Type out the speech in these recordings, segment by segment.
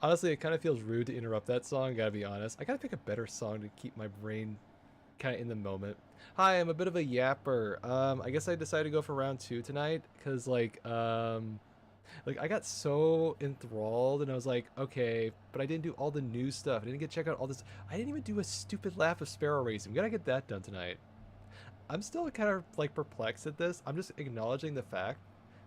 Honestly, it kind of feels rude to interrupt that song, gotta be honest. I gotta pick a better song to keep my brain kind of in the moment. Hi, I'm a bit of a yapper. I guess I decided to go for round 2 tonight, because, like, I got so enthralled, and I was like, okay, but I didn't do all the new stuff. I didn't get to check out all this. I didn't even do a stupid lap of Sparrow racing. We gotta get that done tonight. I'm still kind of, like, perplexed at this. I'm just acknowledging the fact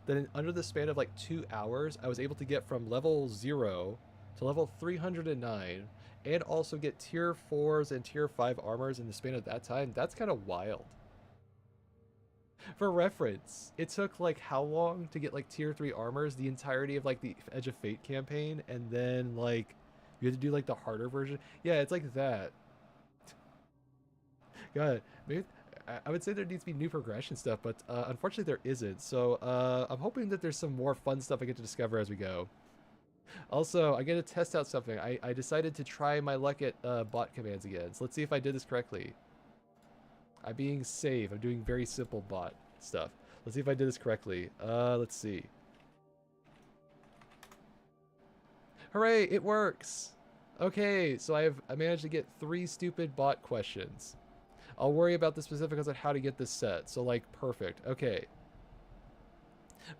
that under the span of, like, 2 hours, I was able to get from level 0 to level 309, and also get tier 4s and tier 5 armors in the span of that time. That's kind of wild. For reference, it took like how long to get like tier 3 armors? The entirety of like the Edge of Fate campaign, and then like you had to do like the harder version. Yeah, it's like that. God, maybe I would say there needs to be new progression stuff, but unfortunately there isn't. So I'm hoping that there's some more fun stuff I get to discover as we go. Also, I get to test out something. I decided to try my luck at bot commands again. So let's see if I did this correctly. I'm being safe. I'm doing very simple bot stuff. Let's see if I did this correctly. Let's see. Hooray, it works! Okay, so I managed to get 3 stupid bot questions. I'll worry about the specifics on how to get this set. So, like, perfect. Okay.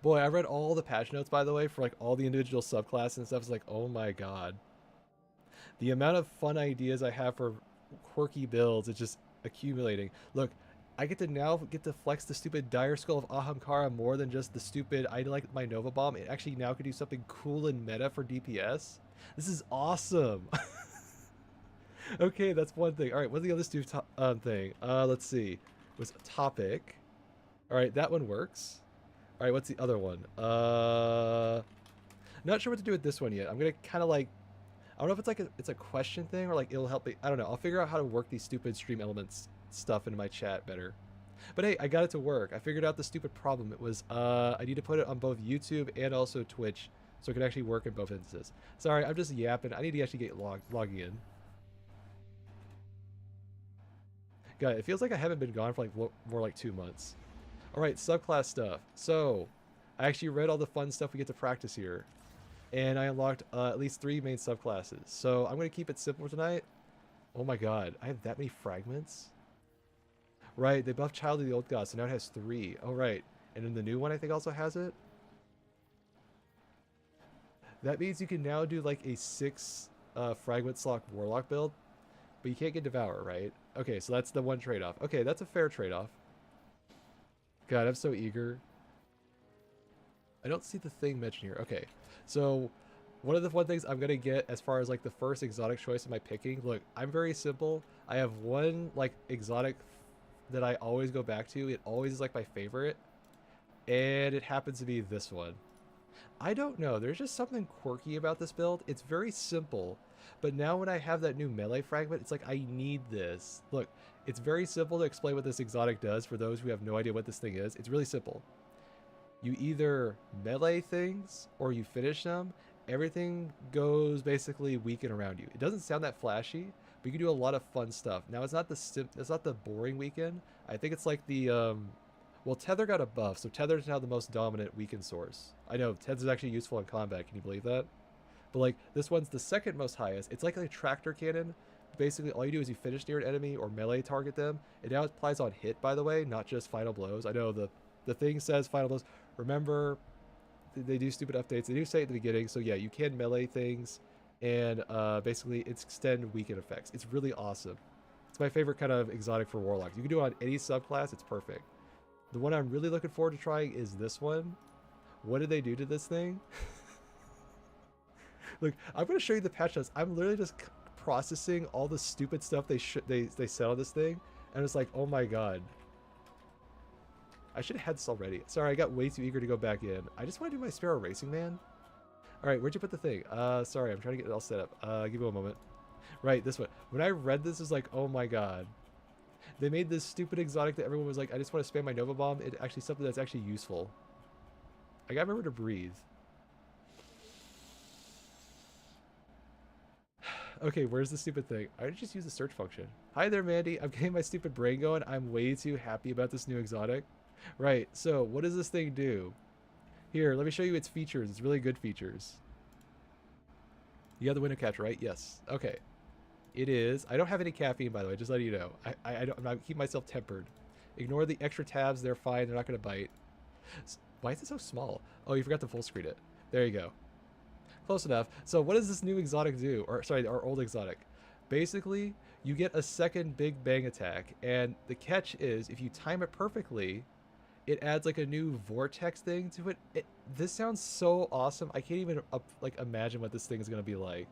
Boy, I read all the patch notes, by the way, for, like, all the individual subclasses and stuff. It's like, oh my god. The amount of fun ideas I have for quirky builds is just accumulating. Look, I get to now flex the stupid Dire Skull of Ahamkara more than just the stupid I like my Nova Bomb. It actually now can do something cool and meta for DPS. This is awesome. Okay, that's one thing. All right, what's the other stupid thing? Let's see. It was a topic. All right, that one works. All right, what's the other one? Not sure what to do with this one yet. I'm gonna kind of like, I don't know if it's like it's a question thing or like it'll help me. I don't know. I'll figure out how to work these stupid stream elements stuff into my chat better. But hey, I got it to work. I figured out the stupid problem. It was I need to put it on both YouTube and also Twitch so it can actually work in both instances. Sorry, I'm just yapping. I need to actually get logging in. God, it feels like I haven't been gone for like more like 2 months. All right, subclass stuff. So I actually read all the fun stuff we get to practice here. And I unlocked at least 3 main subclasses. So I'm going to keep it simple tonight. Oh my god, I have that many fragments? Right, they buffed Child of the Old God, so now it has 3. Oh right, and then the new one I think also has it? That means you can now do like a 6 fragment slot Warlock build, but you can't get Devour, right? Okay, so that's the one trade-off. Okay, that's a fair trade-off. God, I'm so eager. I don't see the thing mentioned here. Okay, so one of the fun things I'm going to get as far as like the first exotic choice of my picking, look, I'm very simple. I have one like exotic that I always go back to. It always is like my favorite, and it happens to be this one. I don't know, there's just something quirky about this build. It's very simple, but now when I have that new melee fragment, it's like I need this. Look, it's very simple to explain what this exotic does for those who have no idea what this thing is. It's really simple. You either melee things or you finish them. Everything goes basically weaken around you. It doesn't sound that flashy, but you can do a lot of fun stuff. Now it's not the boring weaken. I think it's like the well, Tether got a buff, so Tether is now the most dominant weaken source. I know Tether is actually useful in combat. Can you believe that? But like this one's the second most highest. It's like a tractor cannon. Basically, all you do is you finish near an enemy or melee target them. It now applies on hit, by the way, not just final blows. I know the thing says final blows. Remember, they do stupid updates. They do say at the beginning, so yeah, you can melee things, and basically it's extend weaken effects. It's really awesome. It's my favorite kind of exotic for Warlocks. You can do it on any subclass. It's perfect. The one I'm really looking forward to trying is this one. What did they do to this thing? Look, I'm going to show you the patch notes. I'm literally just processing all the stupid stuff they said on this thing, and it's like, oh my god. I should have had this already. Sorry, I got way too eager to go back in. I just want to do my Sparrow Racing, man. Alright, where'd you put the thing? Sorry, I'm trying to get it all set up. Give me a moment. Right, this one. When I read this, it was like, oh my god. They made this stupid exotic that everyone was like, I just want to spam my Nova Bomb. It's actually something that's actually useful. I gotta remember to breathe. Okay, where's the stupid thing? I just use the search function. Hi there, Mandy. I'm getting my stupid brain going. I'm way too happy about this new exotic. Right, so what does this thing do? Here, let me show you its features. It's really good features. You have the window catch, right? Yes. Okay. It is. I don't have any caffeine, by the way. Just letting you know. I keep myself tempered. Ignore the extra tabs. They're fine. They're not going to bite. Why is it so small? Oh, you forgot to full screen it. There you go. Close enough. So what does this new exotic do? Or sorry, our old exotic. Basically, you get a second big bang attack. And the catch is, if you time it perfectly, it adds like a new vortex thing to it. This sounds so awesome. I can't even like imagine what this thing is going to be like.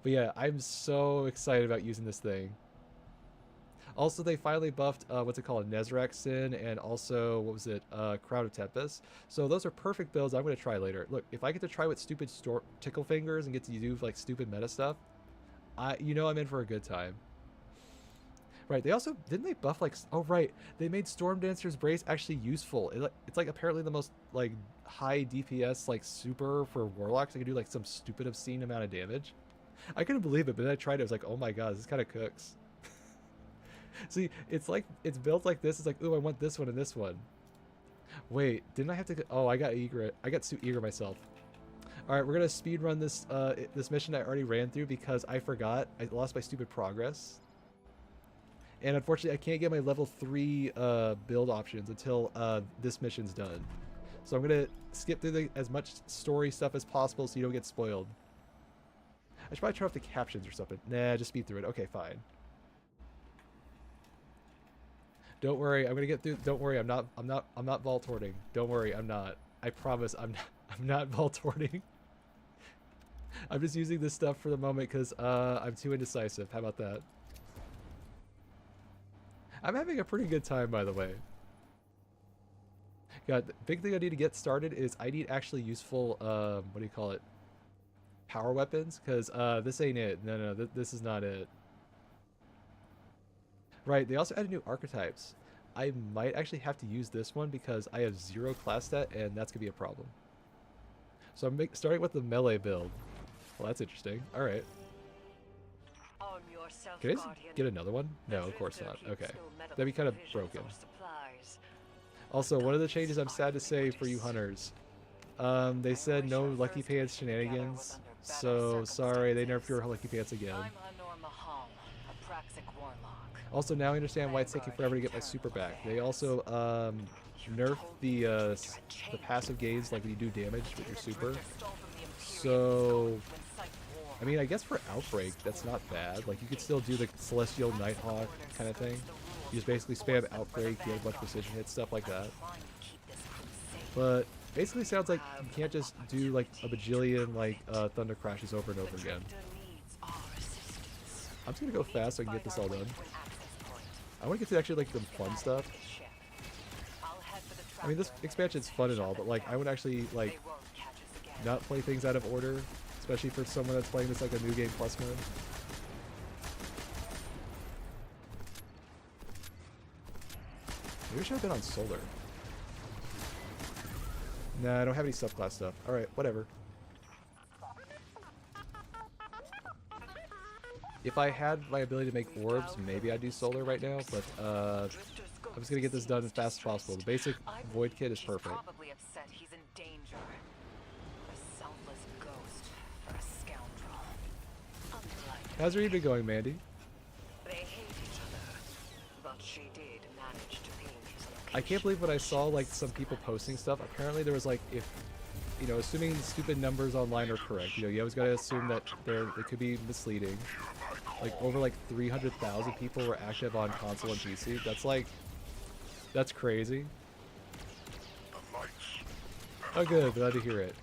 But yeah, I'm so excited about using this thing. Also, they finally buffed, what's it called, Nezrak Sin, and also, what was it, Crowd of Tempest. So those are perfect builds I'm going to try later. Look, if I get to try with stupid tickle fingers and get to do, like, stupid meta stuff, you know I'm in for a good time. Right, they also, didn't they buff, like, oh, right, they made Storm Dancer's Brace actually useful. It's, like, apparently the most, like, high DPS, like, super for Warlocks. I can do, like, some stupid obscene amount of damage. I couldn't believe it, but then I tried it. I was like, oh my god, this kind of cooks. See, it's like, it's built like this. It's like, ooh, I want this one and this one. Wait, didn't I have to go? Oh, I got eager. I got too eager myself. All right, we're going to speed run this this mission I already ran through because I forgot. I lost my stupid progress. And unfortunately, I can't get my level 3 build options until this mission's done. So I'm going to skip through as much story stuff as possible so you don't get spoiled. I should probably turn off the captions or something. Nah, just speed through it. Okay, fine. Don't worry, I'm gonna get through. Don't worry, I'm not vault hoarding. Don't worry, I'm not. I promise, I'm not vault hoarding. I'm just using this stuff for the moment because I'm too indecisive. How about that? I'm having a pretty good time, by the way. God, the big thing I need to get started is I need actually useful, what do you call it? Power weapons, because this ain't it. No, this is not it. Right, they also added new archetypes. I might actually have to use this one because I have 0 class stat, and that's going to be a problem. So I'm starting with the melee build. Well, that's interesting. Alright. Can I just get another one? No, of course not. Okay. That'd be kind of broken. Also, one of the changes I'm sad to say for you hunters. They said no Lucky Pants shenanigans. So, sorry, they nerfed your Lucky Pants again. Also, now I understand why it's taking forever to get my super back. They also nerfed the passive gains, like when you do damage with your super. So, I mean, I guess for Outbreak, that's not bad. Like, you could still do the Celestial Nighthawk kind of thing. You just basically spam Outbreak, you get a bunch of precision hits, stuff like that. But basically sounds like you can't just do like a bajillion like thunder crashes over and over again. I'm just gonna go fast so I can get this all done. I want to get to actually like the fun stuff. I mean, this expansion's fun and all, but like I would actually like not play things out of order, especially for someone that's playing this like a new game plus mode. Maybe I should have been on solar. Nah, I don't have any subclass stuff. Alright, whatever. If I had my ability to make orbs, maybe I'd do solar right now, but I'm just gonna get this done as fast as possible. The basic void kit is perfect. How's your evening going, Mandy? I can't believe when I saw like some people posting stuff. Apparently there was like, if you know, assuming stupid numbers online are correct, you know, you always gotta assume that they could be misleading. Like over like 300,000 people were active on console and PC. That's like, that's crazy. Oh good, glad to hear it.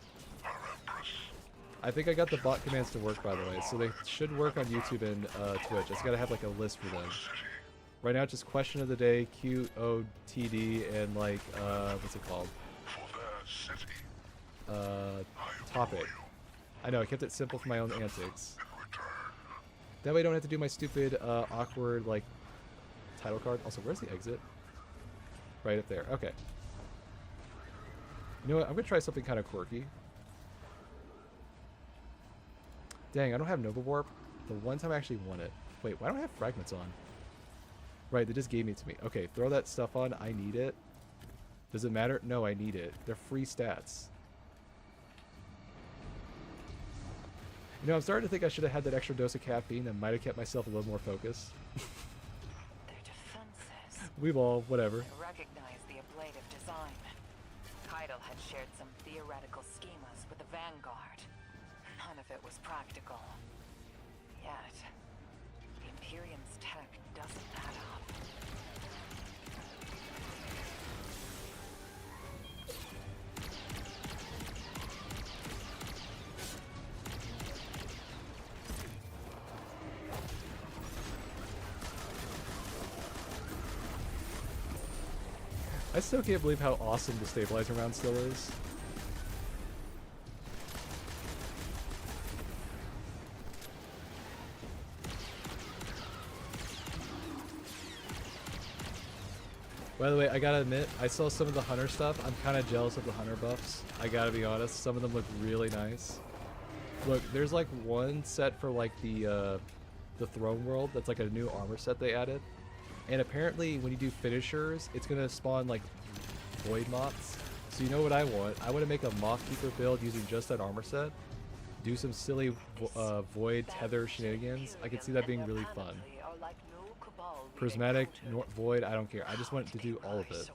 I think I got the bot commands to work, by the way, so they should work on YouTube and Twitch. I just gotta have like a list for them. Right now, it's just question of the day, QOTD, and like, what's it called? Topic. I know, I kept it simple for my own antics. That way I don't have to do my stupid, awkward, like, title card. Also, where's the exit? Right up there. Okay. You know what? I'm gonna try something kind of quirky. Dang, I don't have Nova Warp. The one time I actually won it. Wait, why don't I have Fragments on? Right, they just gave me to me. Okay, throw that stuff on. I need it. Does it matter? No, I need it. They're free stats. You know, I'm starting to think I should have had that extra dose of caffeine that might have kept myself a little more focused. Their defenses. We've all, whatever. I recognize the ablative design. Keitel had shared some theoretical schemas with the Vanguard. None of it was practical. Yet, the Imperium's tech doesn't add up. I still can't believe how awesome the stabilizer round still is. By the way, I gotta admit, I saw some of the hunter stuff. I'm kind of jealous of the hunter buffs. I gotta be honest, some of them look really nice. Look, there's like one set for like the throne world that's like a new armor set they added. And apparently when you do finishers, it's gonna spawn like void moths. So you know what I want? I want to make a Mothkeeper build using just that armor set. Do some silly void tether shenanigans. I can see that being really fun. Prismatic, void, I don't care. I just want to do all of it.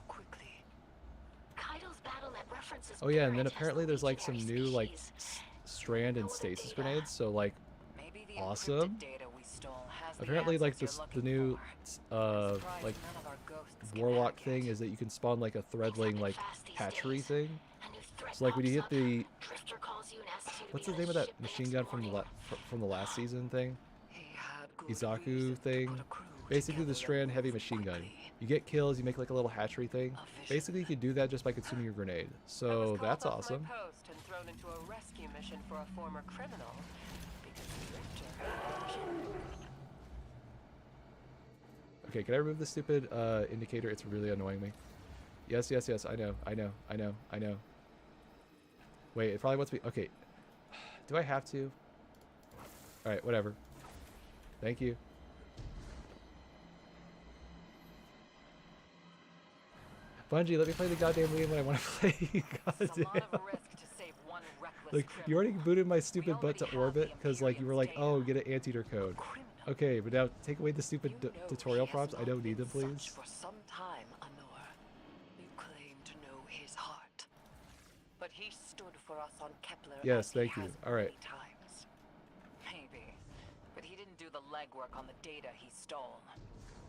Oh yeah, and then apparently there's like some new like strand and stasis grenades. So like, awesome. Apparently like the new like warlock thing is that you can spawn like a threadling like hatchery thing. So like when you hit the, what's the name of that machine gun from the last season thing? Izaku thing. Basically the strand heavy machine gun. You get kills, you make like a little hatchery thing. Basically you can do that just by consuming your grenade. So that's awesome. Okay, can I remove the stupid indicator? It's really annoying me. Yes, yes, yes, I know. Wait, it probably wants me. Okay. Do I have to? Alright, whatever. Thank you. Bungie, let me play the goddamn game when I want to play. Goddamn. Like, you already booted my stupid butt to orbit because, like, you were like, oh, get an anteater code. Okay, but now take away the stupid tutorial prompts. I don't need them, please. For some time, Anor, you claim to know his heart, but he stood for us on Kepler. Yes, thank you. All right. Times. Maybe, but he didn't do the legwork on the data he stole.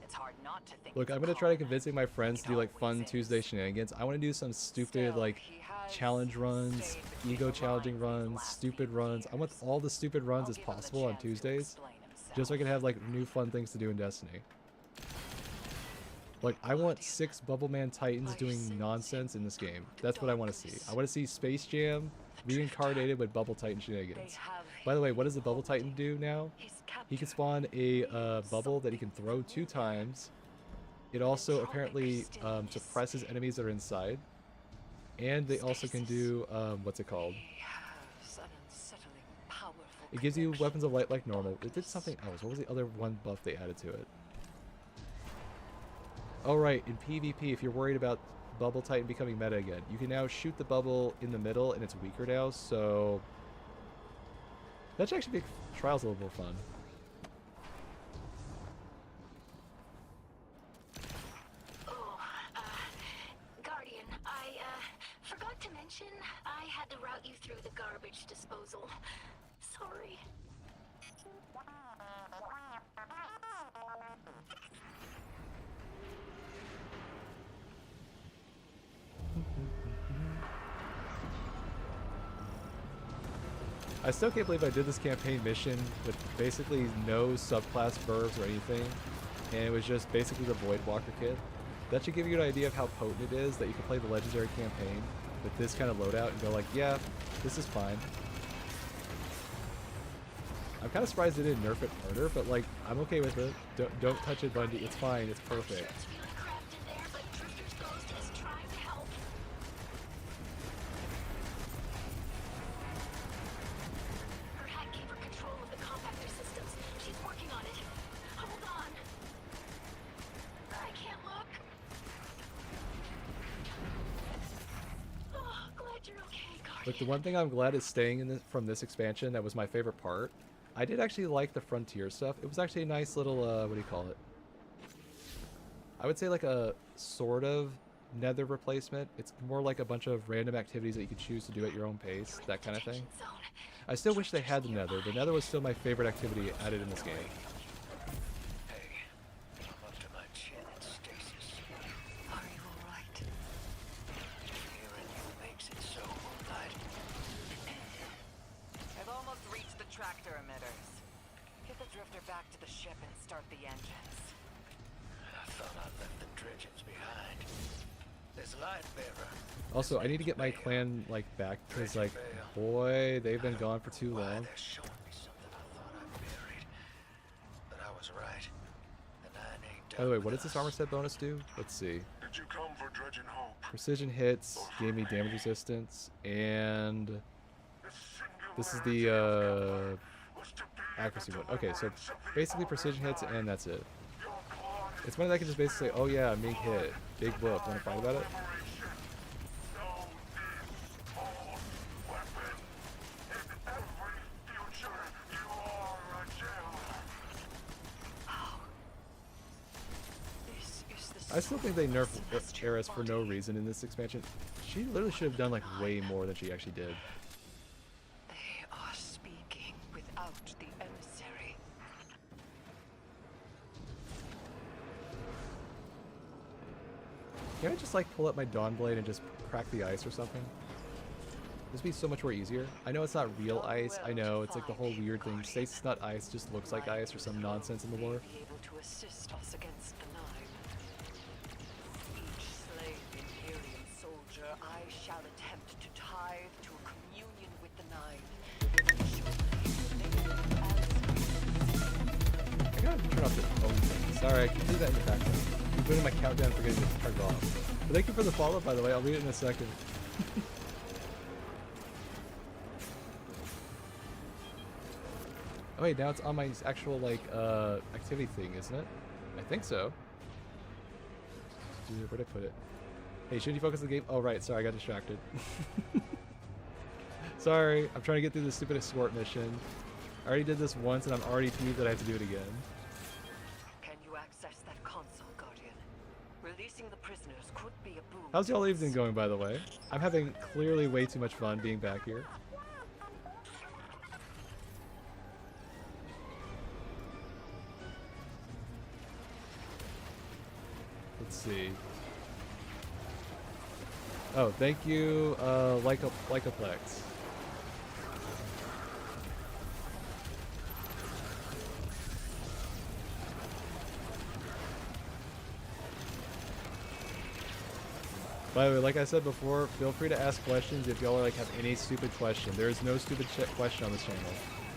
It's hard not to think. Look, I'm gonna try to convincing my friends to do like fun Tuesday shenanigans. I want to do some stupid like challenge runs, ego challenging runs, stupid runs. I want all the stupid runs as possible on Tuesdays. Just so I can have like new fun things to do in Destiny. Like I want 6 Bubbleman Titans doing nonsense in this game. That's what I want to see. I want to see Space Jam reincarnated with Bubble Titan shenanigans. By the way, what does the Bubble Titan do now? He can spawn a bubble that he can throw 2 times. It also apparently suppresses enemies that are inside. And they also can do, what's it called? It gives you weapons of light like normal. It did something else. What was the other one buff they added to it? Oh right, in PvP, if you're worried about Bubble Titan becoming meta again, you can now shoot the bubble in the middle and it's weaker now, so that should actually make trials a little more fun. Oh, Guardian, I forgot to mention I had to route you through the garbage disposal. Sorry. I still can't believe I did this campaign mission with basically no subclass verbs or anything, and it was just basically the Void Walker kit. That should give you an idea of how potent it is that you can play the legendary campaign with this kind of loadout and go like, yeah, this is fine. I'm kind of surprised they didn't nerf it harder, but like, I'm okay with it. Don't touch it, Bungie. It's fine. It's perfect. You're okay, Guardian. Look, the one thing I'm glad is staying in this, from this expansion that was my favorite part. I did actually like the frontier stuff. It was actually a nice little, what do you call it? I would say like a sort of nether replacement. It's more like a bunch of random activities that you could choose to do at your own pace, that kind of thing. I still wish they had the nether. The nether was still my favorite activity added in this game. Hey, I'm up to my chin in stasis. Are you alright? Hearing you makes it so, Moonlight. I've almost reached the tractor emitters. Get the drifter back to the ship and start the engines. I thought I left the dredgings behind. There's light bearer. Also, I need to get my clan, like, back, because, like, boy, they've been gone for too Why long. they're showing me something I thought I buried. But I was right. The 9 ain't done By the way, with what does this us. armor set bonus do? Let's see. Did you come for Dredging Hope? Precision hits, gave me damage resistance, and this is the, accuracy one. Okay, so basically precision hits, and that's it. It's one that I can just basically say, oh yeah, big hit, big whoop. Want to fight about it? I still think they nerfed Eris for no reason in this expansion. She literally should have done like way more than she actually did. They are speaking without the emissary. Can I just like pull up my Dawn Blade and just crack the ice or something? This would be so much more easier. I know it's not real ice. I know it's like the whole weird thing. Stasis not ice, just looks like ice or some nonsense in the lore. Be able to assist us against the Nine. Each slain Imperium soldier I shall attempt to tithe to a communion with the Nine. I gotta turn off the phone thing. Sorry, I can do that in the background. I'm putting my countdown for getting this turned off. But thank you for the follow, by the way. I'll read it in a second. Oh wait, now it's on my actual, like, activity thing, isn't it? I think so. Dude, where'd I put it? Hey, should you focus on the game? Oh, right, sorry, I got distracted. Sorry, I'm trying to get through this stupid escort mission. I already did this once, and I'm already peeved that I have to do it again. Can you access that console, Guardian? Releasing the prisoners could be a boon. How's y'all to evening us. going, by the way? I'm having clearly way too much fun being back here. Let's see. Oh, thank you, Lycoplex. By the way, like I said before, feel free to ask questions if y'all like have any stupid question. There is no stupid question on this channel.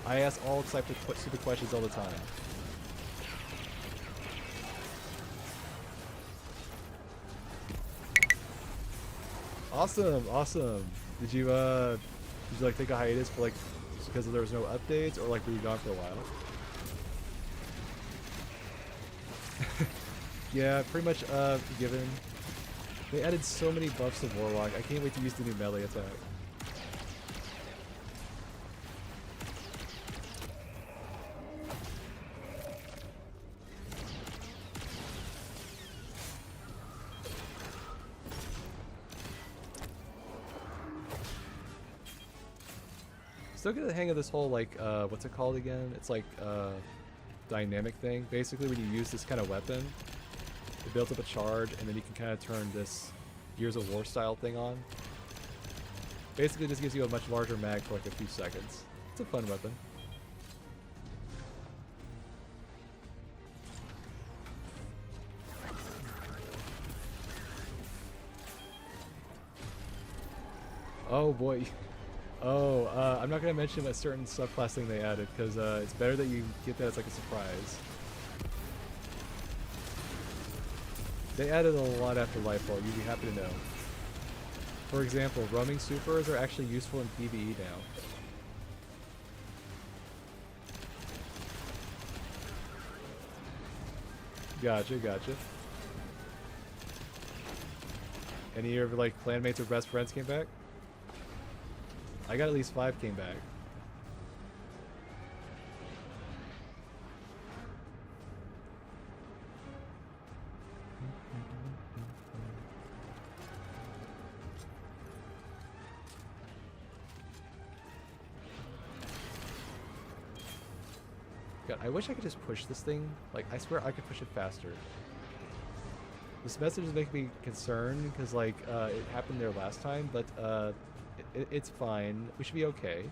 I ask all types of stupid questions all the time. Awesome, awesome. Did you like take a hiatus for like just because there was no updates, or like were you gone for a while? Yeah, pretty much given. They added so many buffs to Warlock. I can't wait to use the new melee attack. Still get the hang of this whole like what's it called again? It's like dynamic thing. Basically, when you use this kind of weapon, it builds up a charge, and then you can kind of turn this Gears of War style thing on. Basically, this gives you a much larger mag for like a few seconds. It's a fun weapon. Oh boy. Oh, I'm not going to mention a certain subclass thing they added, because it's better that you get that as like a surprise. They added a lot after Lightfall, you'd be happy to know. For example, roaming supers are actually useful in PvE now. Gotcha, gotcha. Any of your like clanmates or best friends came back? I got at least 5 came back. God, I wish I could just push this thing. Like, I swear I could push it faster. This message is making me concerned because, like, it happened there last time, but it's fine. We should be okay.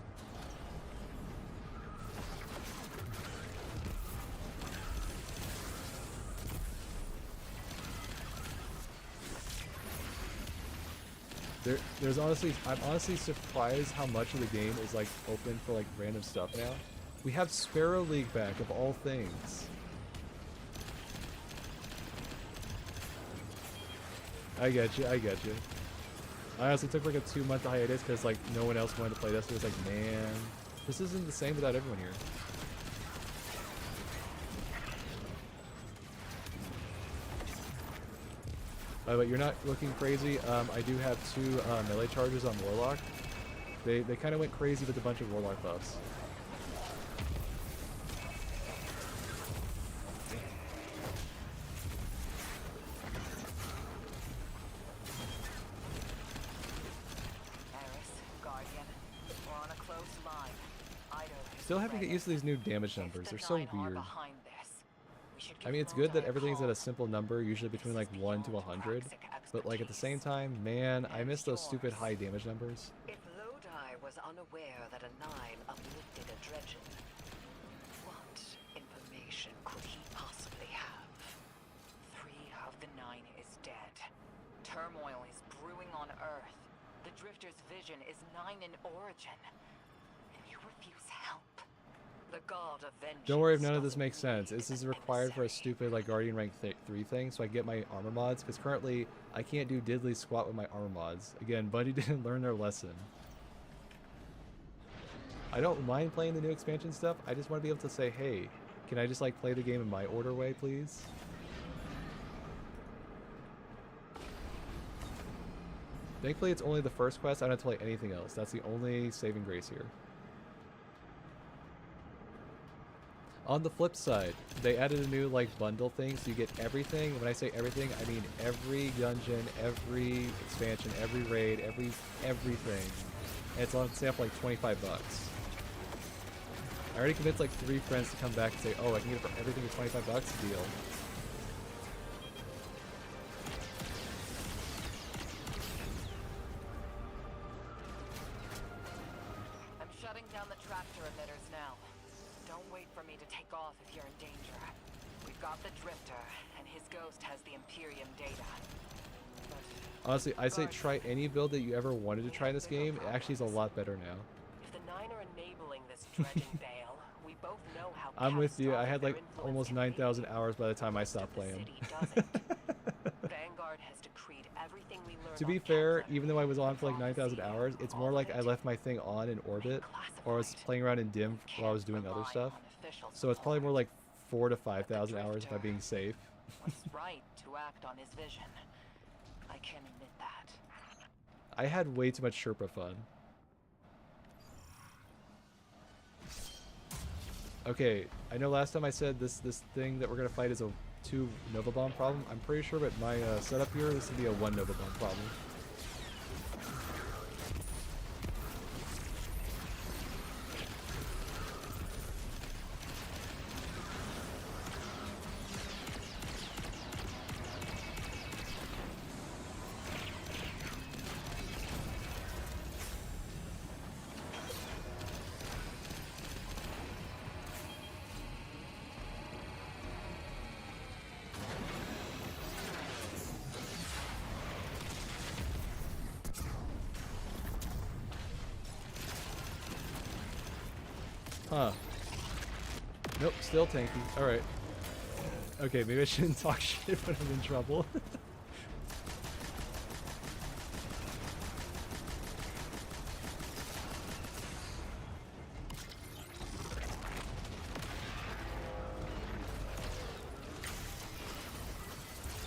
There's honestly, I'm honestly surprised how much of the game is like open for like random stuff now. We have Sparrow League back of all things. I get you, I get you. I honestly took like a 2-month hiatus because like no one else wanted to play this. It was like, man, this isn't the same without everyone here. By the way, you're not looking crazy. I do have 2 melee charges on Warlock. They kind of went crazy with a bunch of Warlock buffs. Still have to get used to these new damage numbers. They're so weird. I mean, it's good that everything's at a simple number, usually between like 1 to 100, but like at the same time, man, I miss those stupid high damage numbers. If Lodi was unaware that a 9 uplifted a dredgen, what information could he possibly have? 3 of the 9 is dead. Turmoil is brewing on Earth. The Drifter's vision is 9 in origin, and you refuse help. The god of vengeance. Don't worry if none of this makes sense. This is required for a stupid like Guardian rank 3 thing, so I get my armor mods, because currently I can't do diddly squat with my armor mods. Again, Bungie didn't learn their lesson. I don't mind playing the new expansion stuff, I just want to be able to say, hey, can I just like play the game in my order way, please? Thankfully it's only the first quest, I don't have to play anything else. That's the only saving grace here. On the flip side, they added a new like bundle thing, so you get everything. When I say everything, I mean every dungeon, every expansion, every raid, everything. And it's on sale for like 25 bucks. I already convinced like 3 friends to come back and say, oh, I can get it for everything for 25 bucks, deal. I'm shutting down the tractor emitters now. Don't wait for me to take off if you're in danger. We've got the Drifter, and his ghost has the Imperium data. But Honestly, I say try any build that you ever wanted to try in this game. It actually is a lot better now. if the 9 are enabling this dredging bale, we both know how I'm with you. I had like catastrophic their almost influence 9,000 hours by the time I stopped can be. playing. The city doesn't. Vanguard has decreed everything we learned To be on fair, Kepler even though I was on for like prophecy 9,000 hours, it's more like I left my thing on in orbit, or I was playing around in dim while I was doing other stuff. So it's probably more like 4,000 to 5,000 hours if I'm being safe. was right to act on his vision. I can admit that. I had way too much Sherpa fun. Okay, I know last time I said this thing that we're gonna fight is a 2 Nova Bomb problem. I'm pretty sure with my setup here, this would be a 1 Nova Bomb problem. Huh. Nope, still tanky. Alright. Okay, maybe I shouldn't talk shit when I'm in trouble.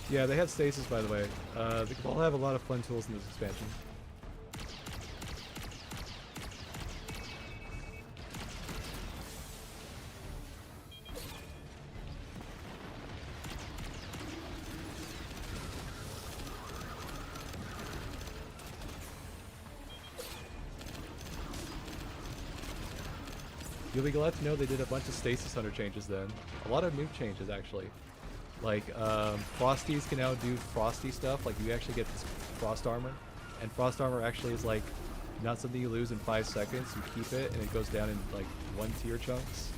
Yeah, they have stasis, by the way. They all have a lot of fun tools in this expansion. You'll be glad to know they did a bunch of Stasis Hunter changes then. A lot of new changes, actually. Like, Frosties can now do Frosty stuff. Like, you actually get this Frost Armor. And Frost Armor actually is, like, not something you lose in 5 seconds. You keep it, and it goes down in, like, 1 tier chunks.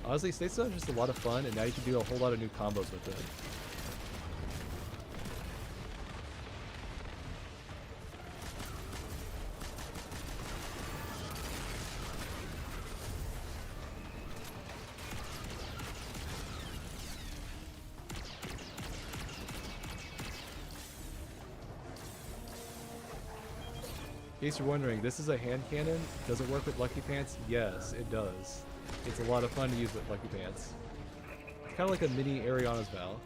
Honestly, Stasis Hunter is just a lot of fun, and now you can do a whole lot of new combos with it. In case you're wondering, this is a hand cannon. Does it work with Lucky Pants? Yes, it does. It's a lot of fun to use with Lucky Pants. It's kind of like a mini Ariana's Vow.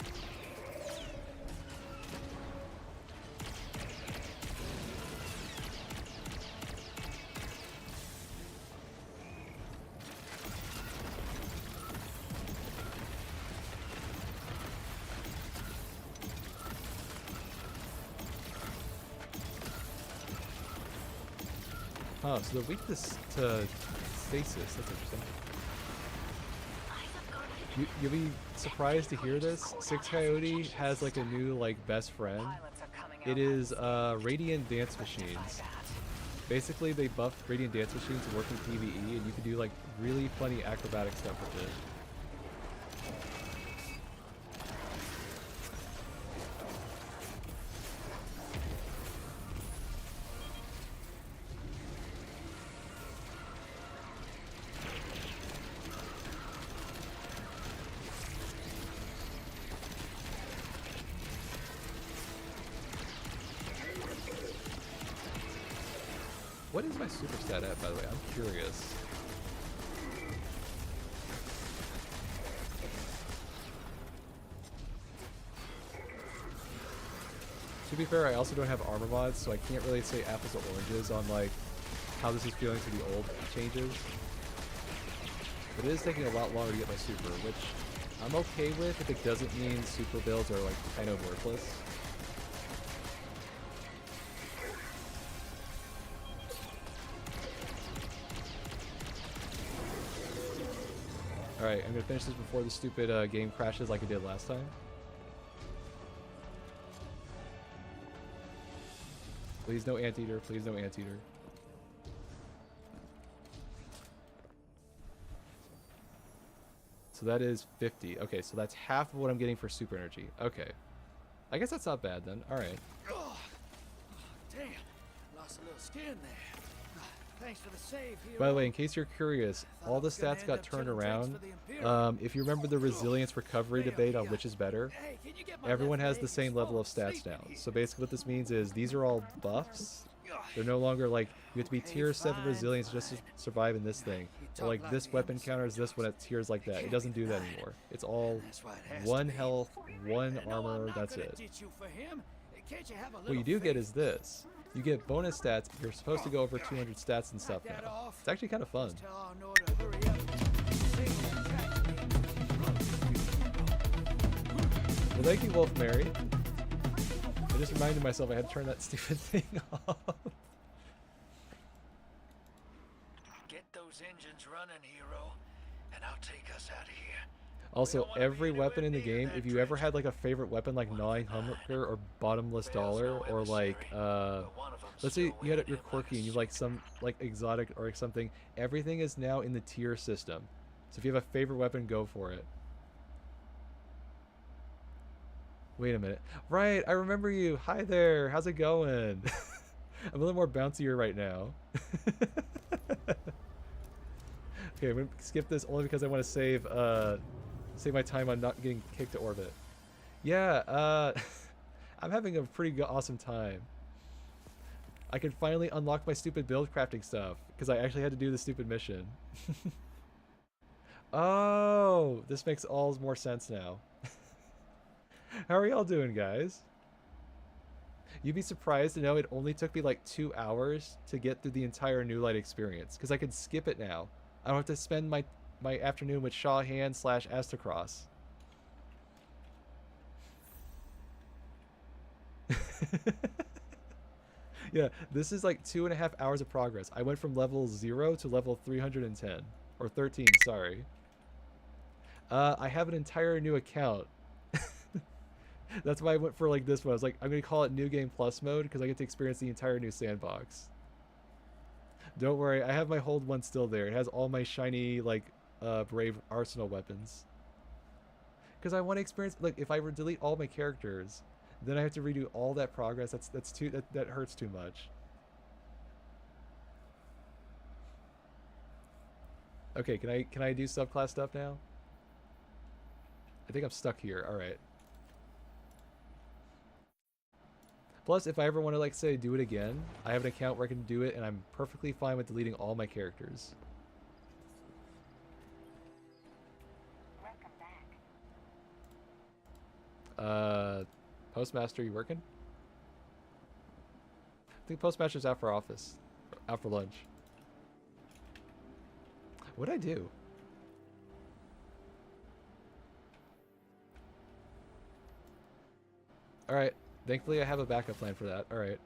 Oh, so the weakness to stasis, that's interesting. You'll be surprised to hear this. Six Coyote has like a new like best friend. It is Radiant Dance Machines. Basically they buffed Radiant Dance Machines to work in PvE, and you can do like really funny acrobatic stuff with it. What is my super stat at, by the way? I'm curious. To be fair, I also don't have armor mods, so I can't really say apples or oranges on like how this is feeling to the old changes. But it is taking a lot longer to get my super, which I'm okay with if it doesn't mean super builds are like kind of worthless. Alright, I'm gonna finish this before the stupid game crashes like it did last time. Please no anteater, please no anteater. So that is 50. Okay, so that's half of what I'm getting for super energy. Okay. I guess that's not bad then. Alright. Oh, damn. Lost a little skin there. Thanks for the save, hero. By the way, in case you're curious, all the stats got turned around. If you remember the resilience recovery debate on which is better, everyone has the same level of stats now. So basically what this means is these are all buffs. They're no longer like, you have to be tier 7 resilience just to survive in this thing. Or like this weapon counters this when it tiers like that. It doesn't do that anymore. It's all 1 health, 1 armor, that's it. What you do get is this. You get bonus stats. You're supposed to go over 200 stats and stuff now. It's actually kind of fun. Well, thank you, Wolf Mary. I just reminded myself I had to turn that stupid thing off. Get those engines running, hero, and I'll take us out of here. Also, every weapon in the game, if you ever had like a favorite weapon like Gnawing Hummer or Bottomless Dollar, or like, let's say you had your quirky and you like some like exotic or something, everything is now in the tier system. So if you have a favorite weapon, go for it. Wait a minute. Right, I remember you. Hi there. How's it going? I'm a little more bouncier right now. Okay, I'm going to skip this only because I want to save my time on not getting kicked to orbit. Yeah, I'm having a pretty awesome time. I can finally unlock my stupid build crafting stuff because I actually had to do the stupid mission. Oh, this makes all more sense now. How are y'all doing, guys? You'd be surprised to know it only took me like 2 hours to get through the entire New Light experience because I can skip it now. I don't have to spend my afternoon with Shawhan / Astacross. Yeah, this is like 2.5 hours of progress. I went from level 0 to level 310. Or 13, sorry. I have an entire new account. That's why I went for like this one. I was like, I'm going to call it New Game Plus mode because I get to experience the entire new sandbox. Don't worry, I have my hold one still there. It has all my shiny, like, Brave Arsenal weapons. Because I want to experience, like, if I were to delete all my characters, then I have to redo all that progress. That hurts too much. Okay, can I do subclass stuff now? I think I'm stuck here. All right. Plus, if I ever want to, like, say, do it again, I have an account where I can do it, and I'm perfectly fine with deleting all my characters. Postmaster, you working? I think Postmaster's out for office. Out for lunch. What'd I do? Alright. Thankfully, I have a backup plan for that. Alright.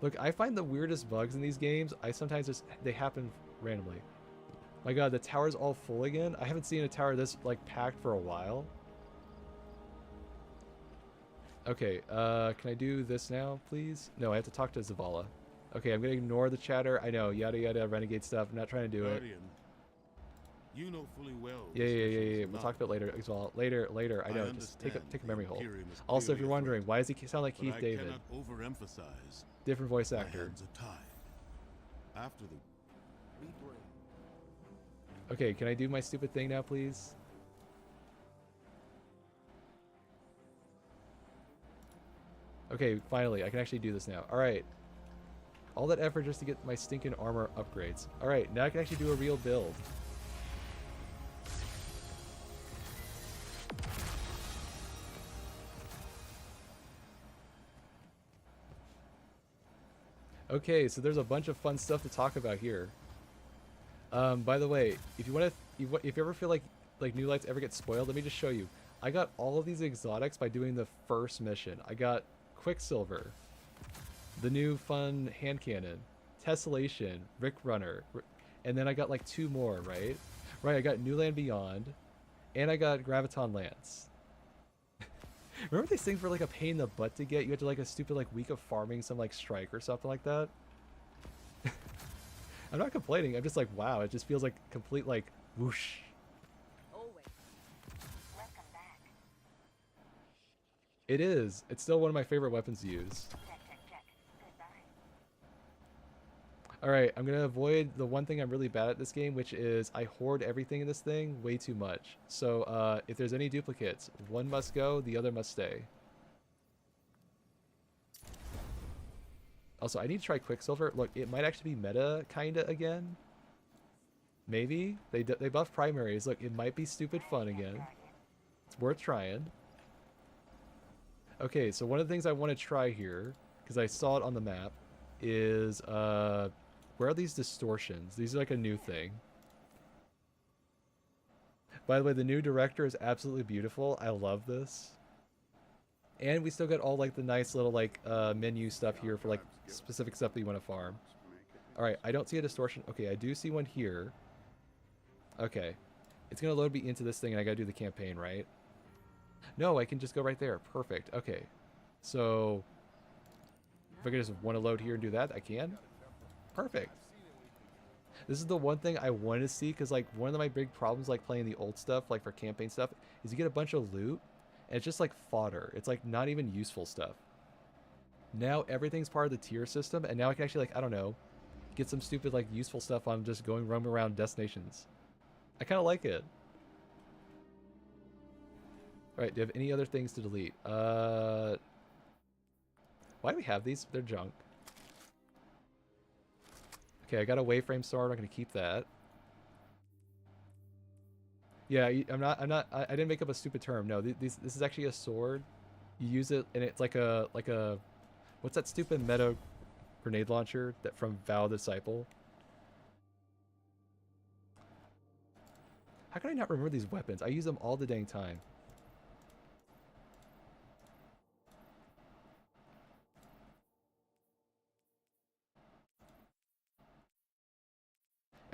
Look, I find the weirdest bugs in these games, they happen randomly. My god, the tower's all full again? I haven't seen a tower this, like, packed for a while. Okay, can I do this now, please? No, I have to talk to Zavala. Okay, I'm gonna ignore the chatter. I know, yada yada, renegade stuff. I'm not trying to do it. You know fully well. Yeah. We'll talk about it later as well. Later. I know. Just take a memory hole. Also, if you're wondering, why does he sound like Keith David? Overemphasize. Different voice actor. After the Okay, can I do my stupid thing now, please? Okay, finally, I can actually do this now. Alright. All that effort just to get my stinking armor upgrades. Alright, now I can actually do a real build. Okay, so there's a bunch of fun stuff to talk about here. By the way, if you ever feel like New Lights ever get spoiled, let me just show you. I got all of these exotics by doing the first mission. I got Quicksilver, the new fun hand cannon, Tessellation, Rick Runner, and then I got like 2 more, right? Right, I got New Land Beyond, and I got Graviton Lance. Remember these things were like a pain in the butt to get? You had to like a stupid like week of farming some like strike or something like that. I'm not complaining. I'm just like, wow, it just feels like complete like whoosh. It is. It's still one of my favorite weapons to use. Alright, I'm going to avoid the one thing I'm really bad at this game, which is I hoard everything in this thing way too much. So if there's any duplicates, one must go, the other must stay. Also, I need to try Quicksilver. Look, it might actually be meta kinda again. Maybe. They buff primaries. Look, it might be stupid fun again. It's worth trying. Okay, so one of the things I want to try here, because I saw it on the map, is where are these distortions? These are like a new thing. By the way, the new director is absolutely beautiful. I love this. And we still got all like the nice little like menu stuff here for like specific stuff that you want to farm. Alright, I don't see a distortion. Okay, I do see one here. Okay. It's going to load me into this thing and I got to do the campaign, right? No, I can just go right there. Perfect. Okay. So, if I could just want to load here and do that, I can. Perfect. This is the one thing I want to see, because like one of my big problems like playing the old stuff, like for campaign stuff, is you get a bunch of loot, and it's just like fodder. It's like not even useful stuff. Now everything's part of the tier system, and now I can actually like, I don't know, get some stupid like useful stuff on just going roam around destinations. I kind of like it. Alright, do you have any other things to delete? Why do we have these? They're junk. Okay, I got a wayframe sword. I'm gonna keep that. Yeah, I didn't make up a stupid term. No, this is actually a sword. You use it, and it's like a what's that stupid meta grenade launcher that from Vow the Disciple? How can I not remember these weapons? I use them all the dang time.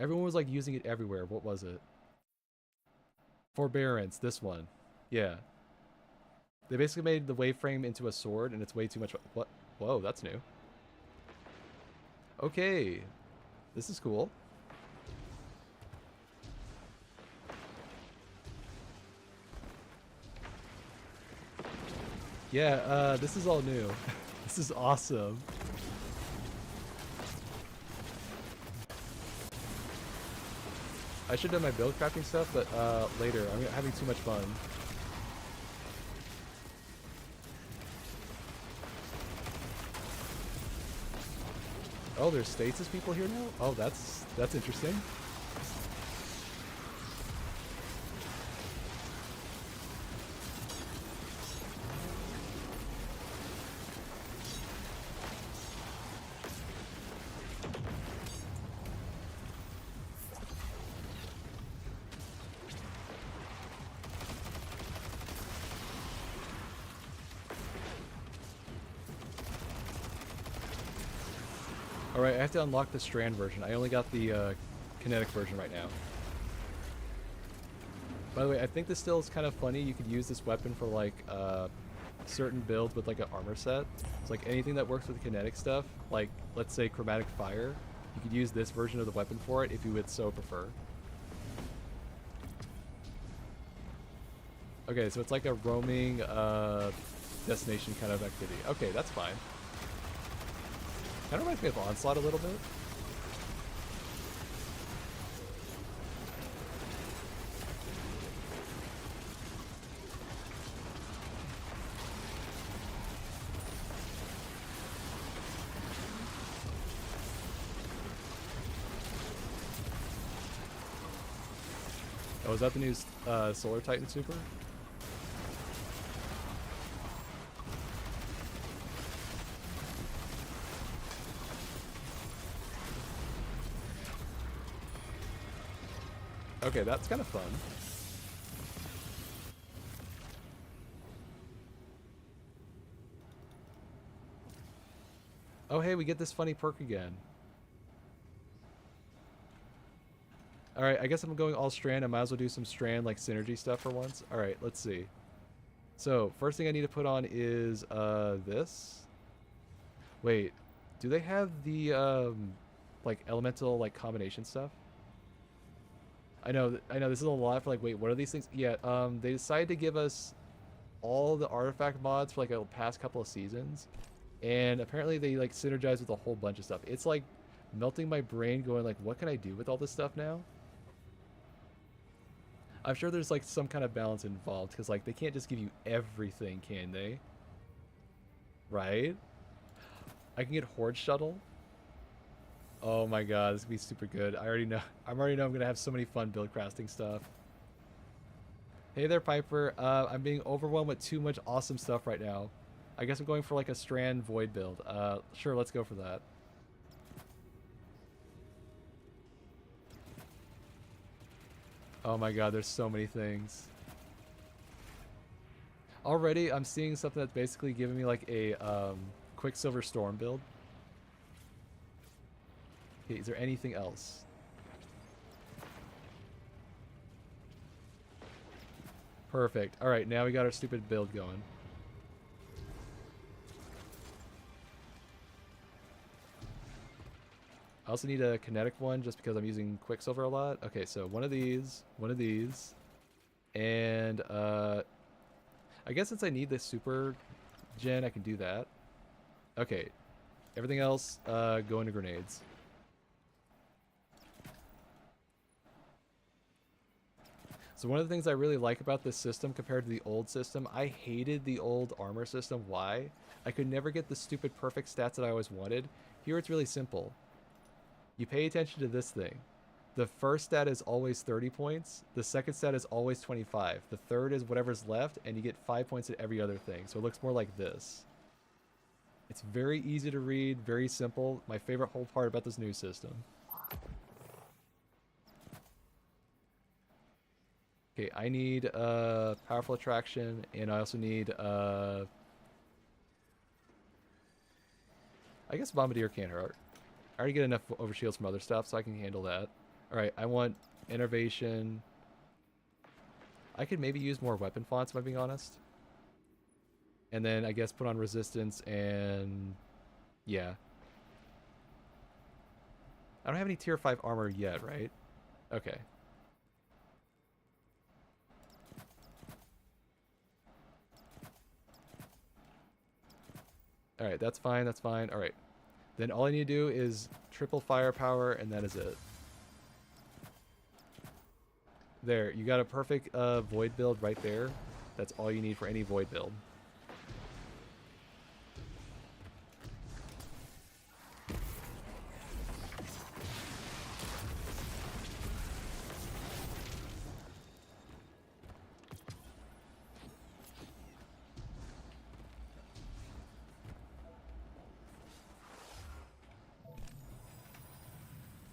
Everyone was like using it everywhere. What was it? Forbearance, this one. Yeah. They basically made the wave frame into a sword, and it's way too much. What? Whoa, that's new. Okay. This is cool. Yeah, this is all new. This is awesome. I should have done my build crafting stuff, but later. I'm having too much fun. Oh, there's stasis people here now? Oh, that's interesting. Alright, I have to unlock the strand version. I only got the kinetic version right now. By the way, I think this still is kind of funny. You could use this weapon for like certain builds with like an armor set. It's like anything that works with kinetic stuff, like let's say chromatic fire, you could use this version of the weapon for it if you would so prefer. Okay, so it's like a roaming destination kind of activity. Okay, that's fine. Kind of reminds me of Onslaught a little bit. Oh, is that the new Solar Titan Super? Okay, that's kind of fun. Oh, hey, we get this funny perk again. Alright, I guess I'm going all strand. I might as well do some strand, like, synergy stuff for once. Alright, let's see. So, first thing I need to put on is, this. Wait, do they have the, like, elemental, like, combination stuff? I know this is a lot for like, wait, what are these things? Yeah, they decided to give us all the artifact mods for like a past couple of seasons, and apparently they like synergize with a whole bunch of stuff. It's like melting my brain going like, what can I do with all this stuff now? I'm sure there's like some kind of balance involved, because like they can't just give you everything, can they? Right? I can get Horde Shuttle. Oh my god, this is gonna be super good. I already know I'm gonna have so many fun build crafting stuff. Hey there, Piper. I'm being overwhelmed with too much awesome stuff right now. I guess I'm going for like a strand void build. Sure, let's go for that. Oh my god, there's so many things. Already, I'm seeing something that's basically giving me like a Quicksilver Storm build. Okay, is there anything else? Perfect. Alright, now we got our stupid build going. I also need a kinetic one just because I'm using Quicksilver a lot. Okay, so one of these, and I guess since I need this super gen, I can do that. Okay, everything else go into grenades. So one of the things I really like about this system compared to the old system, I hated the old armor system. Why? I could never get the stupid perfect stats that I always wanted. Here it's really simple. You pay attention to this thing. The first stat is always 30 points. The second stat is always 25. The third is whatever's left, and you get 5 points at every other thing. So it looks more like this. It's very easy to read, very simple. My favorite whole part about this new system. Okay, I need powerful attraction, and I also need I guess Bombardier can't hurt. I already get enough overshields from other stuff, so I can handle that. Alright, I want innervation. I could maybe use more weapon fonts, if I'm being honest. And then I guess put on resistance and... yeah. I don't have any tier 5 armor yet, right? Okay. Alright, that's fine, that's fine. Alright. Then all I need to do is triple firepower, and that is it. There, you got a perfect void build right there. That's all you need for any void build.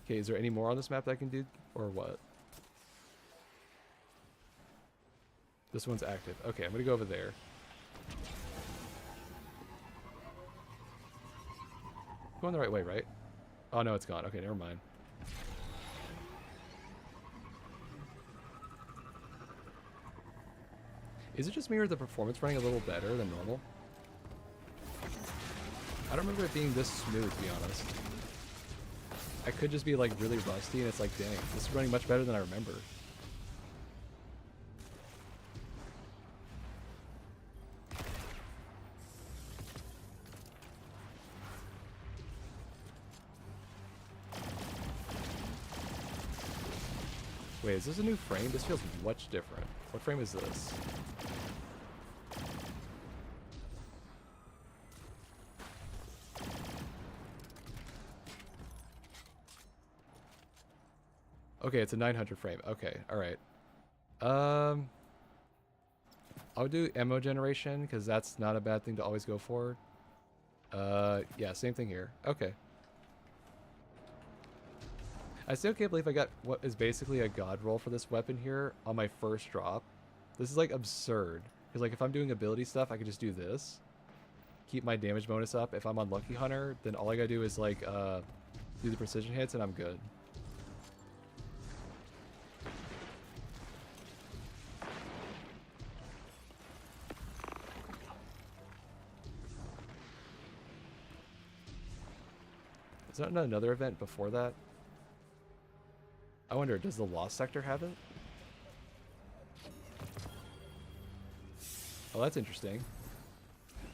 Okay, is there any more on this map that I can do, or what? This one's active. Okay, I'm gonna go over there. Going the right way, right? Oh no, it's gone. Okay, never mind. Is it just me or the performance running a little better than normal? I don't remember it being this smooth, to be honest. I could just be like really rusty and it's like, dang, this is running much better than I remember. Wait, is this a new frame? This feels much different. What frame is this? Okay, it's a 900 frame. Okay, alright. I'll do ammo generation, because that's not a bad thing to always go for. Yeah, same thing here. Okay. I still can't believe I got what is basically a god roll for this weapon here on my first drop. This is like absurd. Because like if I'm doing ability stuff, I could just do this. Keep my damage bonus up. If I'm on Lucky Hunter, then all I gotta do is like do the precision hits and I'm good. Is there not another event before that? I wonder, does the Lost Sector have it? Oh, that's interesting.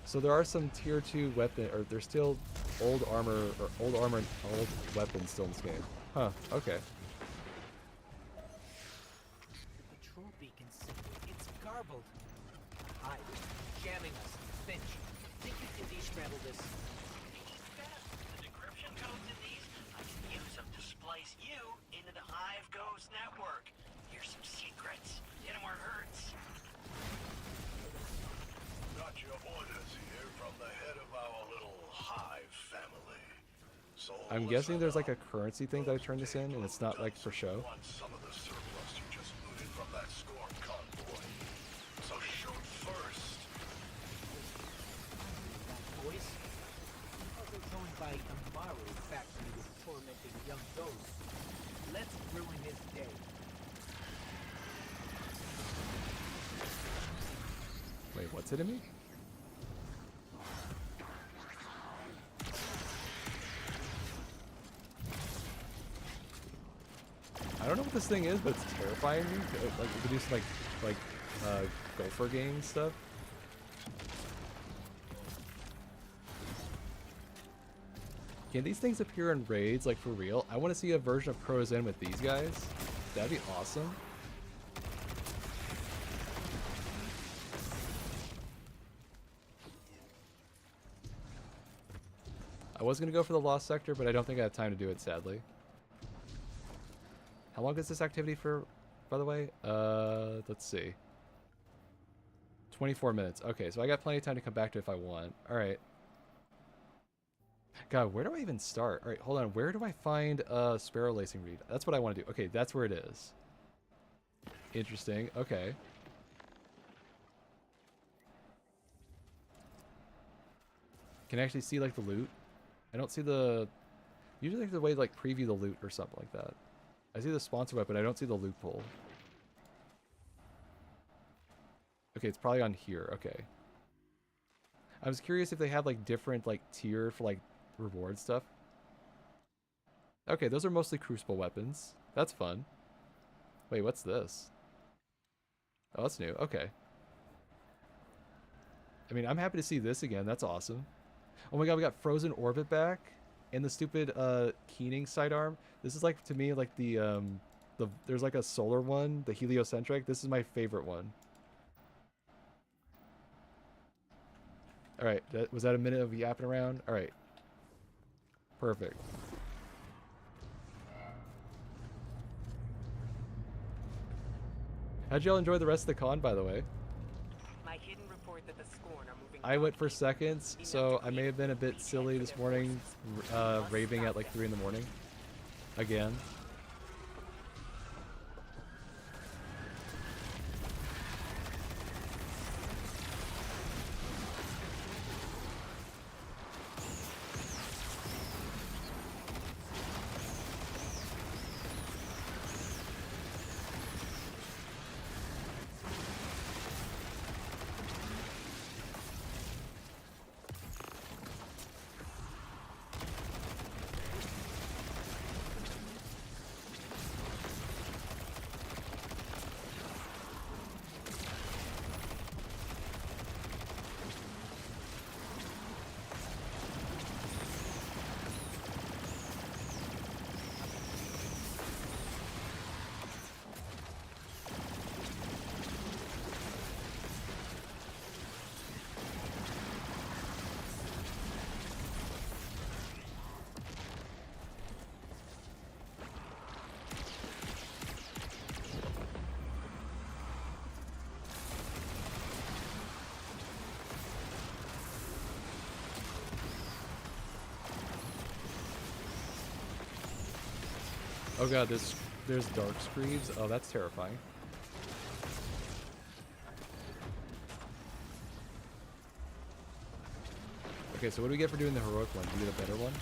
So there are some tier 2 weapon, or there's still old armor and old weapons still in this game. Huh, okay. The patrol beacon symbol, it's garbled. Hi, jamming us. Finch, think you can descramble this? The decryption codes in these, I can use them to splice you into the Hive Ghost network. Here's some secrets. Hit 'em where it hurts. Got your orders here from the head of our little Hive family. So I'm guessing there's like a currency thing that I turn this in, and it's not like for show. want some of the surplus you just looted from that score convoy. So shoot first. That voice? Also joined by Amaru factory with tormenting young ghosts. Let's ruin his day. Wait, what's hitting me? I don't know what this thing is, but it's terrifying me. Like, you could do some gopher game stuff. Can these things appear in raids, like for real? I want to see a version of Crow's End with these guys. That'd be awesome. I was going to go for the Lost Sector, but I don't think I have time to do it, sadly. How long is this activity for, by the way? Let's see. 24 minutes. Okay, so I got plenty of time to come back to it if I want. Alright. God, where do I even start? Alright, hold on. Where do I find Sparrow Lacing Reed? That's what I want to do. Okay, that's where it is. Interesting. Okay. Can I actually see, like, the loot? I don't see the... Usually there's a way to, like, preview the loot or something like that. I see the sponsor weapon. I don't see the loophole. Okay, it's probably on here. Okay. I was curious if they have like different like tier for like reward stuff. Okay, those are mostly crucible weapons. That's fun. Wait, what's this? Oh, that's new. Okay. I mean, I'm happy to see this again. That's awesome. Oh my god, we got Frozen Orbit back. And the stupid Keening sidearm. This is like, to me, like the there's like a solar one, the heliocentric. This is my favorite one. Alright, was that a minute of yapping around? Alright. Perfect. How'd y'all enjoy the rest of the con, by the way? My hidden report that the Scorn are moving. I went for seconds, so I may have been a bit silly this morning, raving at like 3 in the morning. Again. Oh god, there's dark screeds. Oh, that's terrifying. Okay, so what do we get for doing the heroic one? Do we get a better one?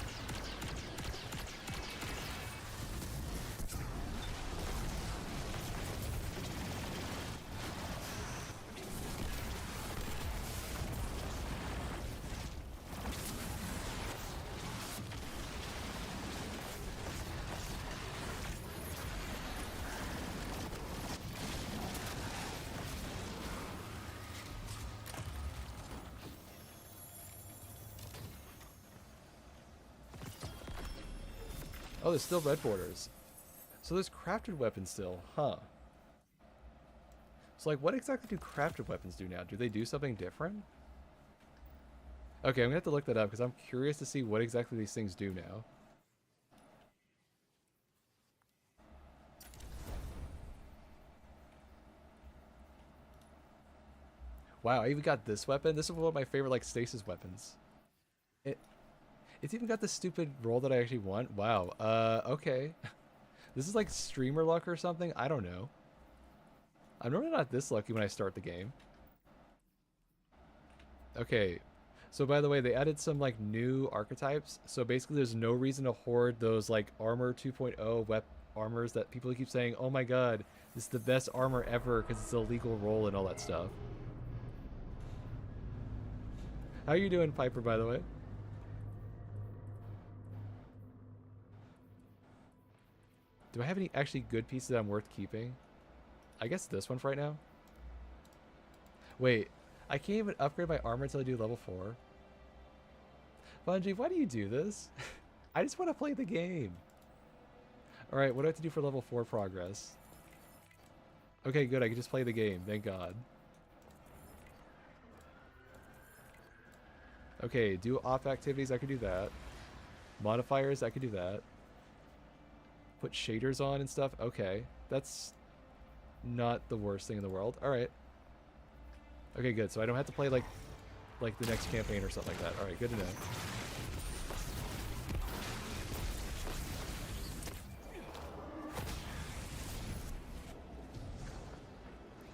Oh, there's still red borders. So there's crafted weapons still, huh? So like, what exactly do crafted weapons do now? Do they do something different? Okay, I'm gonna have to look that up because I'm curious to see what exactly these things do now. Wow, I even got this weapon. This is one of my favorite like stasis weapons. It's even got the stupid roll that I actually want. Wow. Okay. This is like streamer luck or something. I don't know. I'm normally not this lucky when I start the game. Okay. So by the way, they added some like new archetypes. So basically there's no reason to hoard those like armor 2.0 armors that people keep saying, oh my god, this is the best armor ever because it's a legal roll and all that stuff. How you doing, Piper, by the way? Do I have any actually good pieces that I'm worth keeping? I guess this one for right now. Wait, I can't even upgrade my armor until I do level 4. Bungie, why do you do this? I just want to play the game. Alright, what do I have to do for level 4 progress? Okay, good, I can just play the game, thank God. Okay, do off activities, I could do that. Modifiers, I could do that. Put shaders on and stuff. Okay, that's not the worst thing in the world. All right. Okay, good. So I don't have to play like the next campaign or something like that. All right, good to know.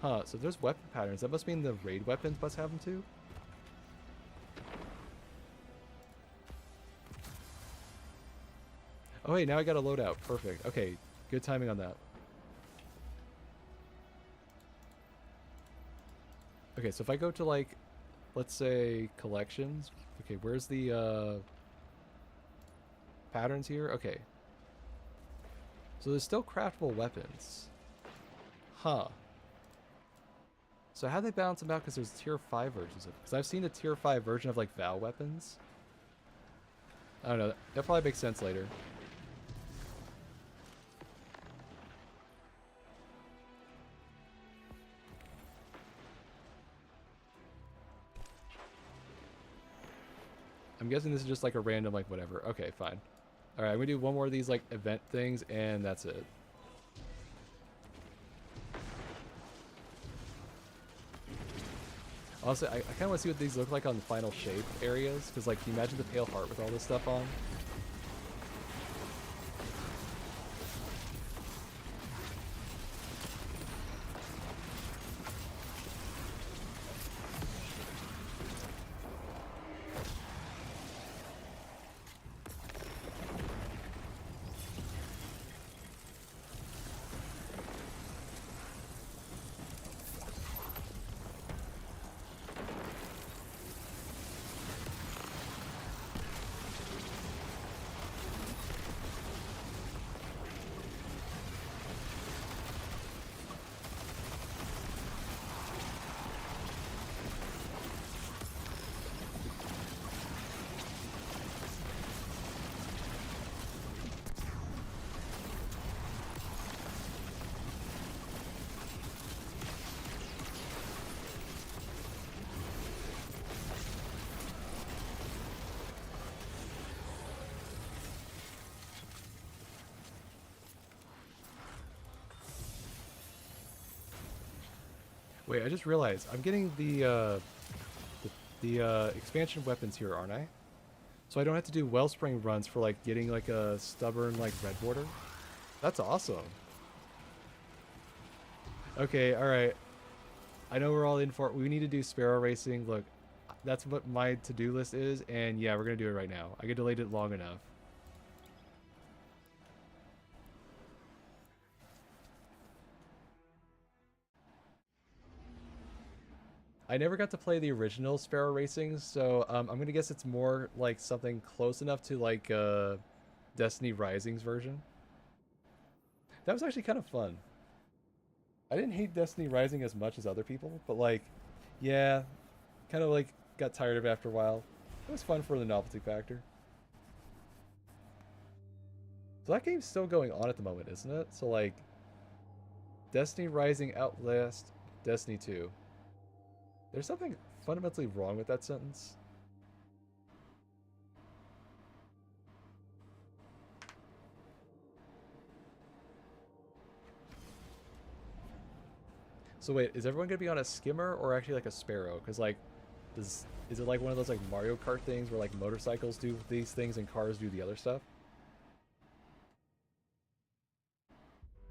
Huh? So there's weapon patterns. That must mean the raid weapons must have them too. Oh, hey, now I got a loadout. Perfect. Okay, Good timing on that. Okay, so if I go to like, let's say collections. Okay, where's the patterns here? Okay. So there's still craftable weapons. Huh. So how do they balance them out? Because there's tier 5 versions of it. Because I've seen a tier 5 version of like Val weapons. I don't know. That probably makes sense later. I'm guessing this is just like a random like whatever. Okay, fine. Alright, I'm gonna do one more of these like event things and that's it. Also, I kind of want to see what these look like on the final shape areas, because like, can you imagine the pale heart with all this stuff on? Wait, I just realized I'm getting the expansion weapons here, aren't I? So I don't have to do wellspring runs for like getting like a stubborn like red border. That's awesome. Okay, all right. I know we're all in for it. We need to do Sparrow racing. Look, that's what my to-do list is, and yeah, we're gonna do it right now. I delayed it long enough. I never got to play the original Sparrow Racing, so I'm gonna guess it's more like something close enough to like Destiny Rising's version. That was actually kind of fun. I didn't hate Destiny Rising as much as other people, but like, yeah, kind of like got tired of it after a while. It was fun for the novelty factor. So that game's still going on at the moment, isn't it? So like, Destiny Rising Outlast Destiny 2. There's something fundamentally wrong with that sentence. So wait, is everyone gonna be on a skimmer or actually like a Sparrow? Because like, is it like one of those like Mario Kart things where like motorcycles do these things and cars do the other stuff?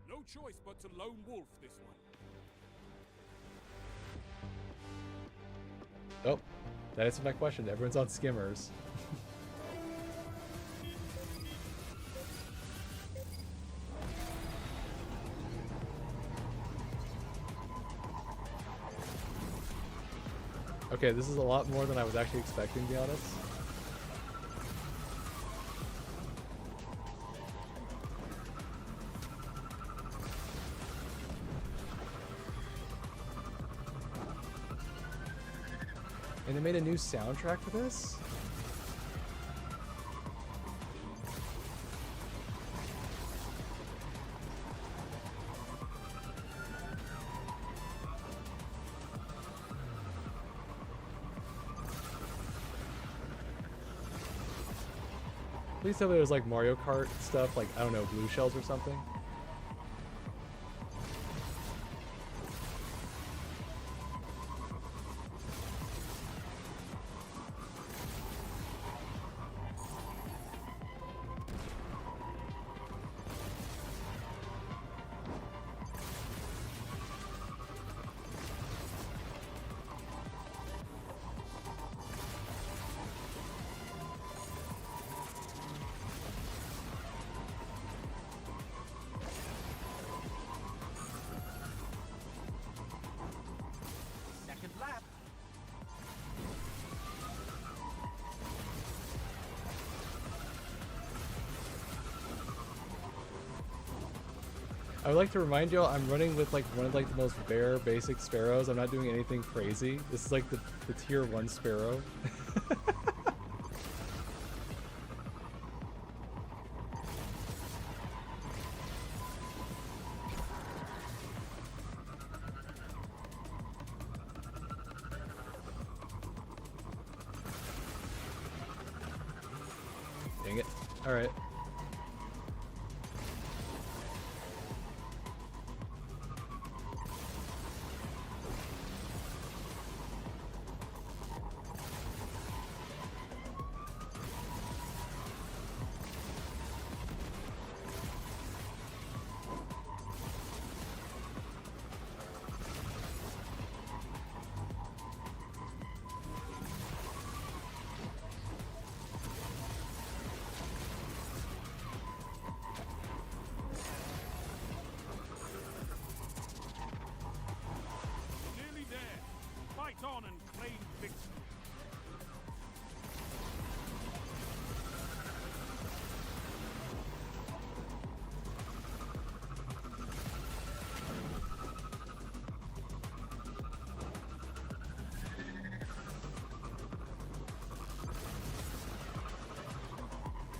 No choice but to lone wolf this one. Oh, that answers my question. Everyone's on skimmers. Okay, this is a lot more than I was actually expecting, to be honest. And they made a new soundtrack for this? Please tell me it was like Mario Kart stuff, like, I don't know, blue shells or something. I would like to remind y'all I'm running with like one of like the most bare basic Sparrows. I'm not doing anything crazy. This is like the tier 1 Sparrow. Dang it. Alright. Nearly there. Fight on and claim victory.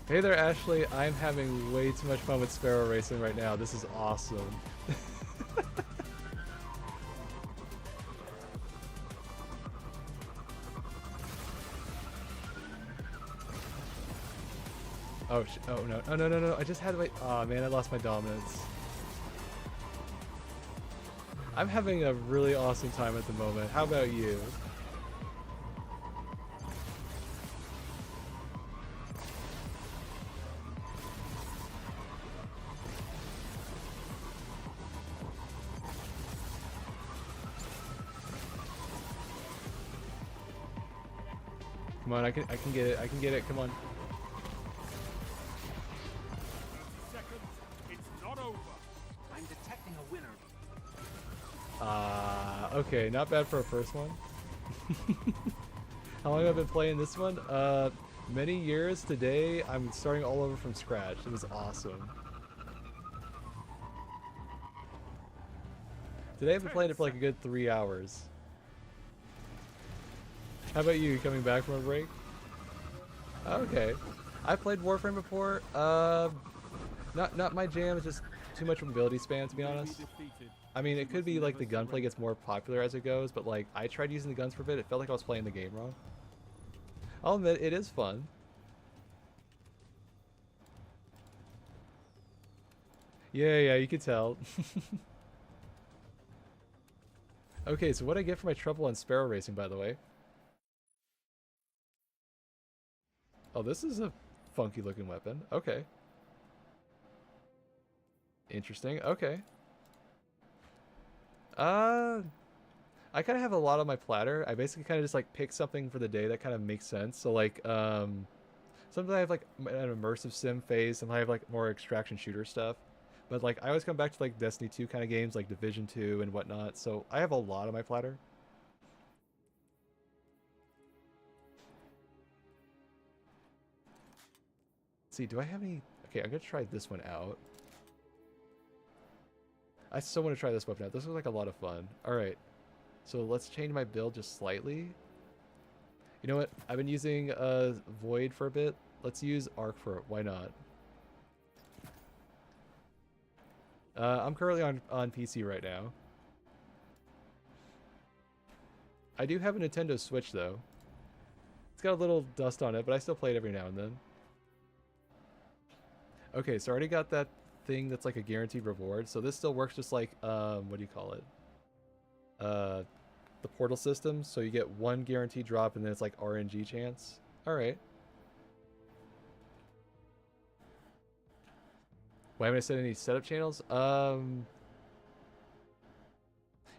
Hey there, Ashley. I'm having way too much fun with Sparrow Racing right now. This is awesome. Oh, oh no. Oh, no, no, no. I just had to wait. Aw, man, I lost my dominance. I'm having a really awesome time at the moment. How about you? Come on, I can get it. I can get it. Come on. Seconds. It's not over. I'm detecting a winner. Okay, not bad for a first one. How long have I been playing this one? Many years. Today, I'm starting all over from scratch. It was awesome. Today I've been playing it for like a good 3 hours. How about you, coming back from a break? Okay. I've played Warframe before. Not my jam, it's just too much mobility span, to be honest. I mean, it could be like the gunplay gets more popular as it goes, but like, I tried using the guns for a bit, it felt like I was playing the game wrong. I'll admit, it is fun. Yeah, you can tell. Okay, so what I get for my trouble on Sparrow Racing, by the way. Oh, this is a funky looking weapon. Okay. Interesting. Okay. I kind of have a lot on my platter. I basically kind of just like pick something for the day that kind of makes sense. So like, sometimes I have like an immersive sim phase, and I have like more extraction shooter stuff. But like, I always come back to like Destiny 2 kind of games, like Division 2 and whatnot. So I have a lot on my platter. Let's see, do I have any? Okay, I'm gonna try this one out. I still want to try this weapon out. This was like a lot of fun. Alright. So let's change my build just slightly. You know what? I've been using Void for a bit. Let's use Arc for it. Why not? I'm currently on PC right now. I do have a Nintendo Switch though. It's got a little dust on it, but I still play it every now and then. Okay, so I already got that thing that's like a guaranteed reward. So this still works just like, what do you call it? The portal system. So you get one guaranteed drop and then it's like RNG chance. Alright. Why haven't I set any setup channels? You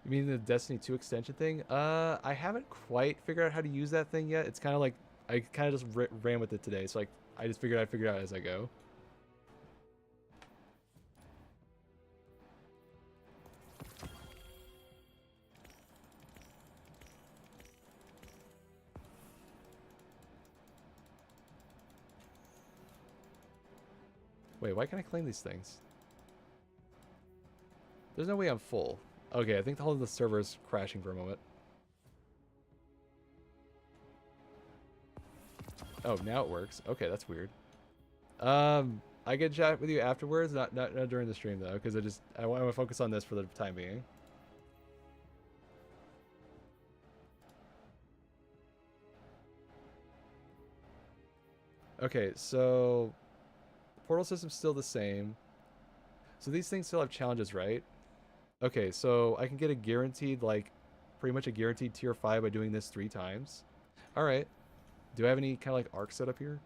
mean the Destiny 2 extension thing? I haven't quite figured out how to use that thing yet. It's kind of like, I kind of just ran with it today. So like, I just figured I'd figure it out as I go. Wait, why can't I claim these things? There's no way I'm full. Okay, I think the whole of the server is crashing for a moment. Oh, now it works. Okay, that's weird. I can chat with you afterwards, not during the stream though, because I want to focus on this for the time being. Okay, so portal system's still the same. So these things still have challenges, right? Okay, so I can get a guaranteed, like, pretty much a guaranteed tier 5 by doing this 3 times. Alright. Do I have any kind of, like, arc set up here?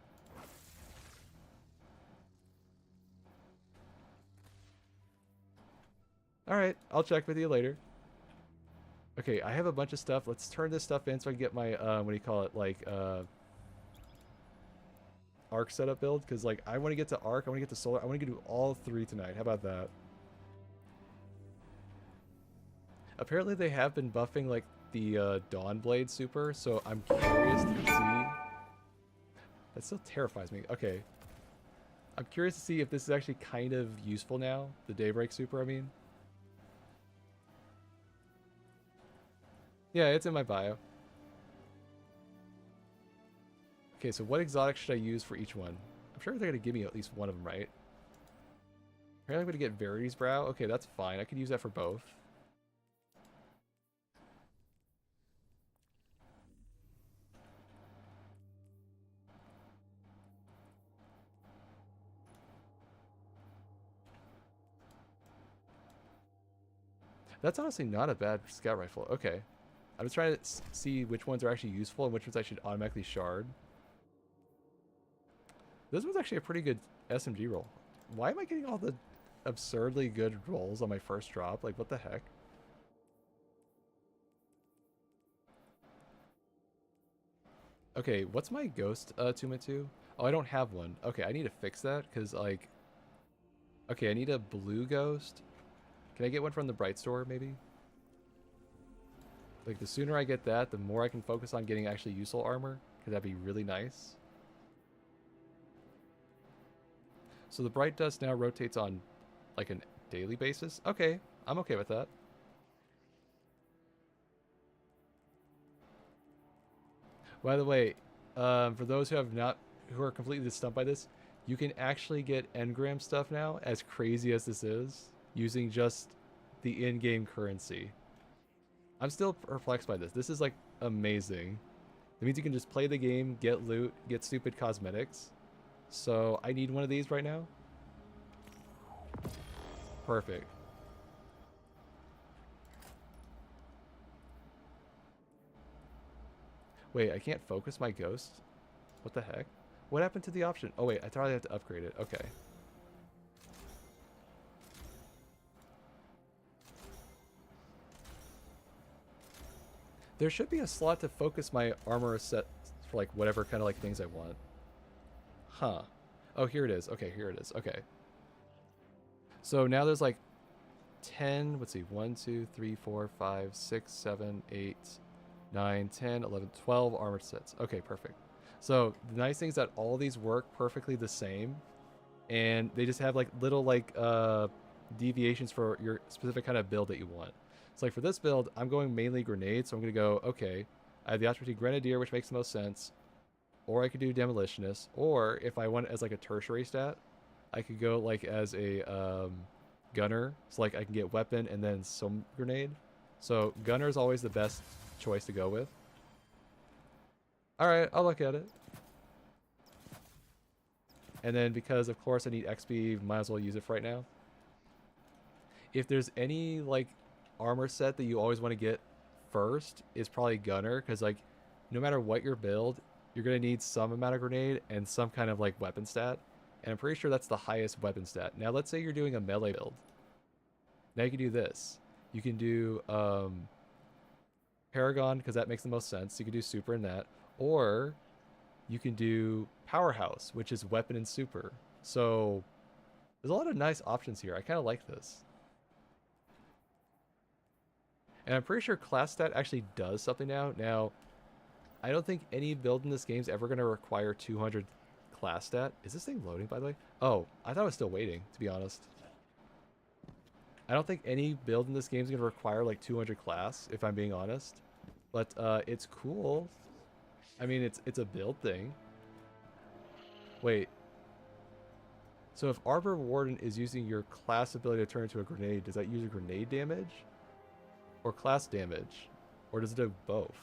Alright, I'll check with you later. Okay, I have a bunch of stuff. Let's turn this stuff in so I can get my, what do you call it, like, arc setup build. Because, like, I want to get to arc, I want to get to solar, I want to do all 3 tonight. How about that? Apparently they have been buffing, like, the Dawnblade super, so I'm curious to see... That still terrifies me. Okay. I'm curious to see if this is actually kind of useful now. The Daybreak super, I mean. Yeah, it's in my bio. Okay, so what exotic should I use for each one? I'm sure they're going to give me at least one of them, right? Apparently I'm going to get Verity's Brow. Okay, that's fine. I could use that for both. That's honestly not a bad scout rifle. Okay. I'm just trying to see which ones are actually useful and which ones I should automatically shard. This one's actually a pretty good SMG roll. Why am I getting all the absurdly good rolls on my first drop? Like, what the heck? Okay, what's my ghost Tumatu? Oh, I don't have one. Okay, I need to fix that because, like... Okay, I need a blue ghost. Can I get one from the Bright Store, maybe? Like, the sooner I get that, the more I can focus on getting actually useful armor, because that'd be really nice. So the Bright Dust now rotates on, like, a daily basis? Okay, I'm okay with that. By the way, for those who are completely stumped by this, you can actually get engram stuff now, as crazy as this is, using just the in-game currency. I'm still perplexed by this. This is, like, amazing. It means you can just play the game, get loot, get stupid cosmetics. So I need one of these right now. Perfect. Wait, I can't focus my ghost? What the heck? What happened to the option? Oh wait, I thought I had to upgrade it. Okay. There should be a slot to focus my armor set for, like, whatever kind of, like, things I want. Huh. Oh, here it is. Okay, here it is. Okay. So now there's, like, 10, let's see, 1, 2, 3, 4, 5, 6, 7, 8, 9, 10, 11, 12 armor sets. Okay, perfect. So the nice thing is that all these work perfectly the same, and they just have, like, little, like, deviations for your specific kind of build that you want. So, like, for this build, I'm going mainly grenades, so I'm going to go, okay, I have the option between Grenadier, which makes the most sense, or I could do Demolitionist, or if I want it as, like, a tertiary stat, I could go, like, as a Gunner, so, like, I can get Weapon and then some Grenade. So Gunner is always the best choice to go with. Alright, I'll look at it. And then because, of course, I need XP, might as well use it for right now. If there's any, like, armor set that you always want to get first, is probably Gunner, because, like, no matter what your build, you're going to need some amount of grenade and some kind of, like, weapon stat. And I'm pretty sure that's the highest weapon stat. Now, let's say you're doing a melee build. Now you can do this. You can do Paragon, because that makes the most sense. You can do super in that. Or you can do Powerhouse, which is weapon and super. So there's a lot of nice options here. I kind of like this. And I'm pretty sure class stat actually does something now. Now, I don't think any build in this game is ever going to require 200 class stat. Is this thing loading, by the way? Oh, I thought it was still waiting, to be honest. I don't think any build in this game is going to require like 200 class, if I'm being honest. But it's cool. I mean, it's a build thing. Wait. So if Arbor Warden is using your class ability to turn into a grenade, does that use a grenade damage? Or class damage? Or does it do both?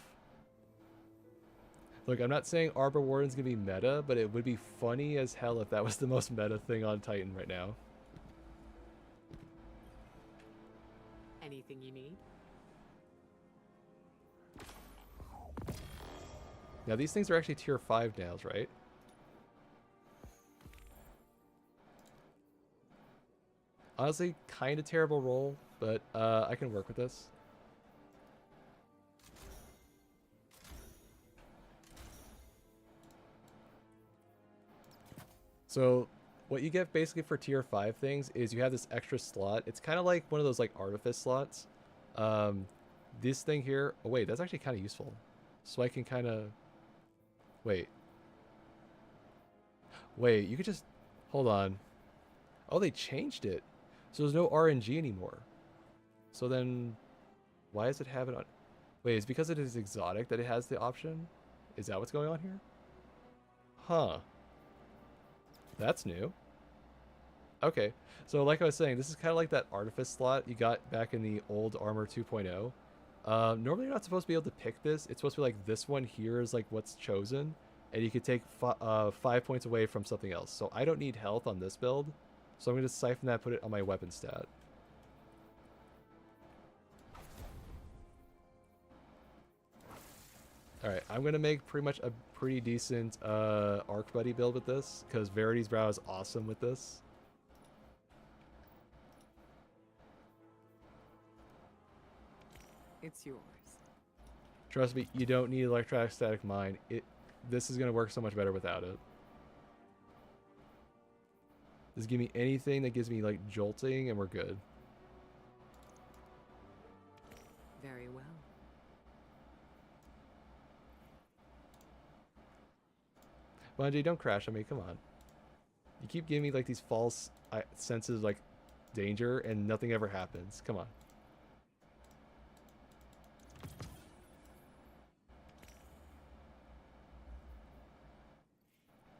Look, I'm not saying Arbor Warden's going to be meta, but it would be funny as hell if that was the most meta thing on Titan right now. Anything you need? Now these things are actually tier 5 nails, right? Honestly, kind of terrible roll, but I can work with this. So what you get basically for tier 5 things is you have this extra slot. It's kind of like one of those like artifice slots. This thing here, oh wait, that's actually kind of useful. So I can kind of, wait, you could just, hold on. Oh, they changed it. So there's no RNG anymore. So then why does it have it on? Wait, it's because it is exotic that it has the option? Is that what's going on here? Huh. That's new. Okay, so like I was saying, this is kind of like that artifice slot you got back in the old Armor 2.0. Normally you're not supposed to be able to pick this. It's supposed to be like this one here is like what's chosen, and you could take 5 points away from something else. So I don't need health on this build, so I'm going to siphon that, put it on my weapon stat. Alright, I'm going to make pretty much a pretty decent Arc Buddy build with this, because Verity's Brow is awesome with this. It's yours. Trust me, you don't need Electrostatic Mine. This is going to work so much better without it. Just give me anything that gives me like jolting and we're good. Very well. Bungie, don't crash on me, come on. You keep giving me like these false senses of like danger and nothing ever happens. Come on.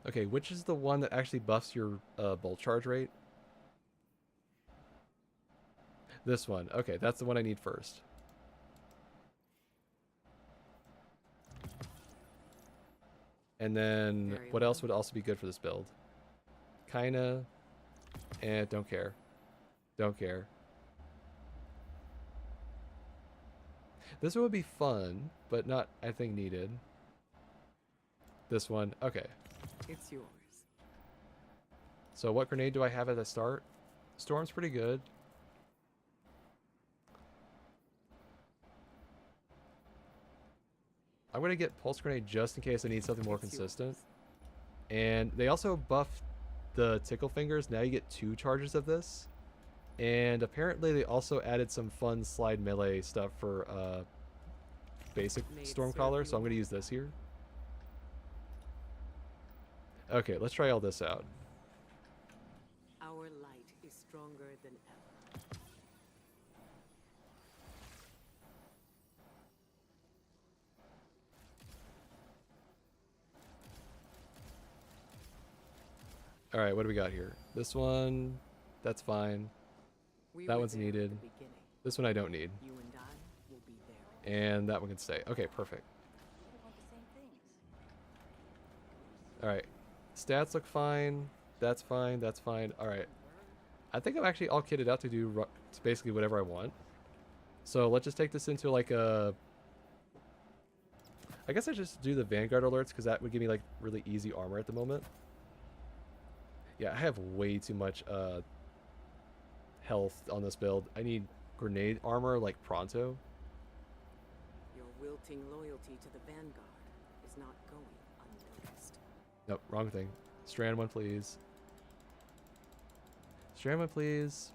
Okay, which is the one that actually buffs your bolt charge rate? This one. Okay, that's the one I need first. And then what else would also be good for this build? Kinda. And don't care. Don't care. This one would be fun, but not, I think, needed. This one. Okay. It's yours. So what grenade do I have at the start? Storm's pretty good. I'm going to get Pulse Grenade just in case I need something more consistent. And they also buffed the Tickle Fingers. Now you get 2 charges of this. And apparently they also added some fun slide melee stuff for basic Stormcaller. So I'm going to use this here. Okay, let's try all this out. Our light is stronger than ever. All right, what do we got here? This one, that's fine. That one's needed. This one I don't need. You and I will be there. And that one can stay. Okay, perfect. All right. Stats look fine. That's fine. That's fine. All right. I think I'm actually all kitted out to do basically whatever I want. So let's just take this into like a... I guess I just do the Vanguard alerts because that would give me like really easy armor at the moment. Yeah, I have way too much health on this build. I need grenade armor like pronto. Your wilting loyalty to the Vanguard is not going unnoticed. Nope, wrong thing. Strand one, please. Strand one, please.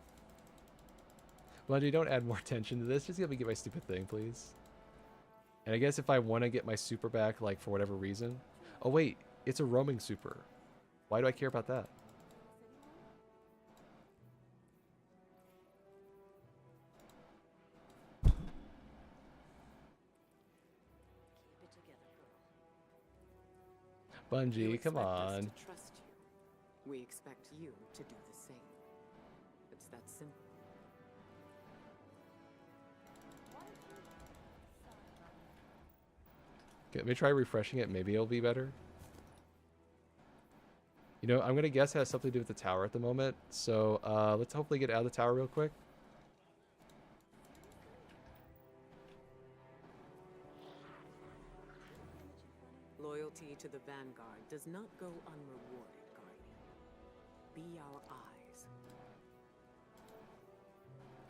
Bungie, don't add more tension to this. Just let me get my stupid thing, please. And I guess if I want to get my super back, like, for whatever reason... Oh, wait. It's a roaming super. Why do I care about that? You Bungie, come expect us on. to trust you. We expect you to do the same. It's that simple. Okay, let me try refreshing it. Maybe it'll be better. You know, I'm gonna guess it has something to do with the tower at the moment. So let's hopefully get out of the tower real quick. Loyalty to the Vanguard does not go unrewarded, Guardian. Be our eyes.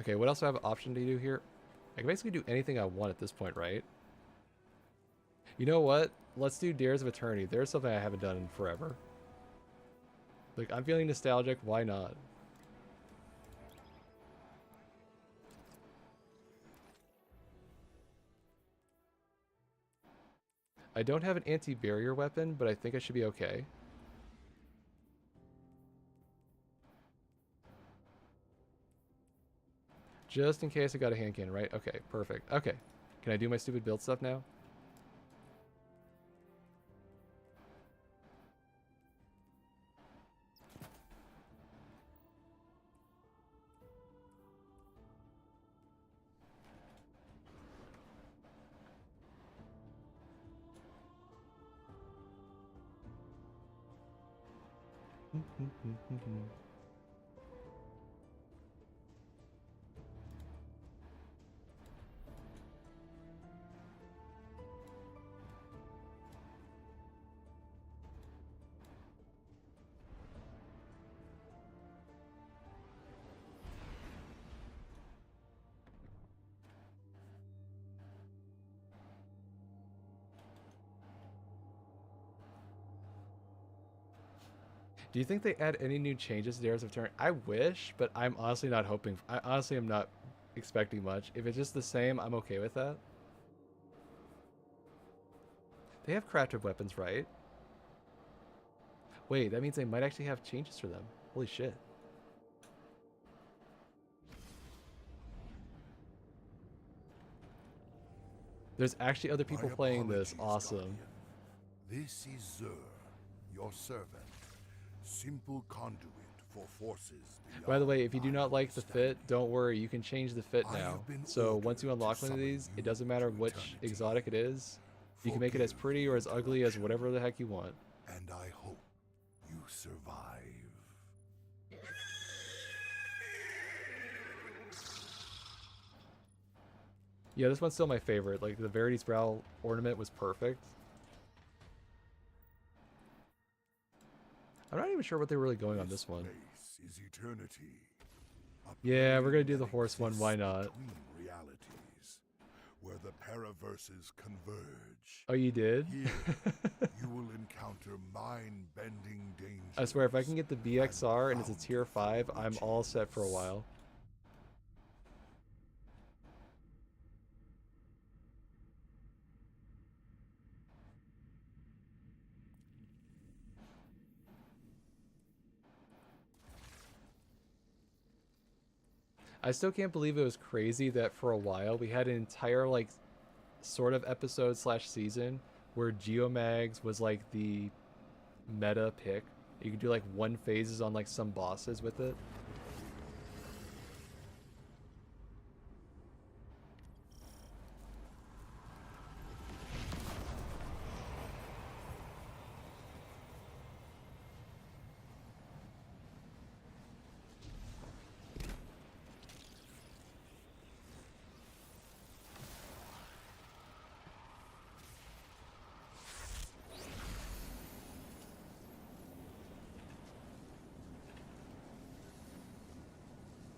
Okay, what else do I have an option to do here? I can basically do anything I want at this point, right? You know what? Let's do Dares of Eternity. There's something I haven't done in forever. Like, I'm feeling nostalgic. Why not? I don't have an anti-barrier weapon, but I think I should be okay. Just in case I got a hand cannon, right? Okay, perfect. Okay. Can I do my stupid build stuff now? Do you think they add any new changes to Dares of Eternity? I wish, but I'm honestly not hoping. I honestly am not expecting much. If it's just the same, I'm okay with that. They have crafted weapons, right? Wait, that means they might actually have changes for them. Holy shit. There's actually other people My playing this. apologies, Awesome. Guardian. This is Zur, your servant. Simple conduit for forces. By the way, beyond if you do my not like the fit, understanding. don't worry, you can change the fit I now. have been So once you ordered unlock to one of summon these, you it doesn't matter to which eternity. exotic it is. You can make it as Forgive pretty or as ugly as whatever the heck you want. And I hope you survive. Yeah, this one's still my favorite. Like, the Verity's Brow ornament was perfect. I'm not even sure what they were really going on this one. Place is eternity. A Yeah, we're gonna plane do the that horse one, why exists not? between realities, where the paraverses converge. Oh, you did? Here, you will encounter mind-bending dangers. I swear, if I can get the BXR and it's a tier 5, I'm all set for a while. I still can't believe it was crazy that for a while we had an entire, like, sort of episode slash season where Geomags was like the meta pick. You could do like one phases on like some bosses with it.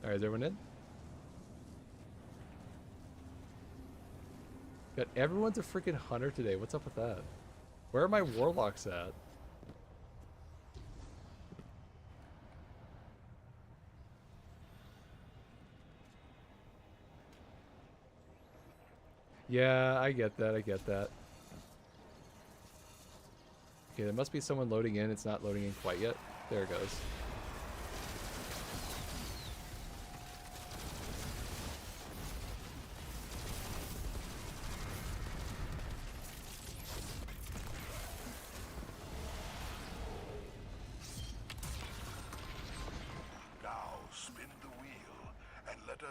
Alright, is everyone in? God, everyone's a freaking hunter today. What's up with that? Where are my warlocks at? Yeah, I get that, I get that. Okay, there must be someone loading in. It's not loading in quite yet. There it goes.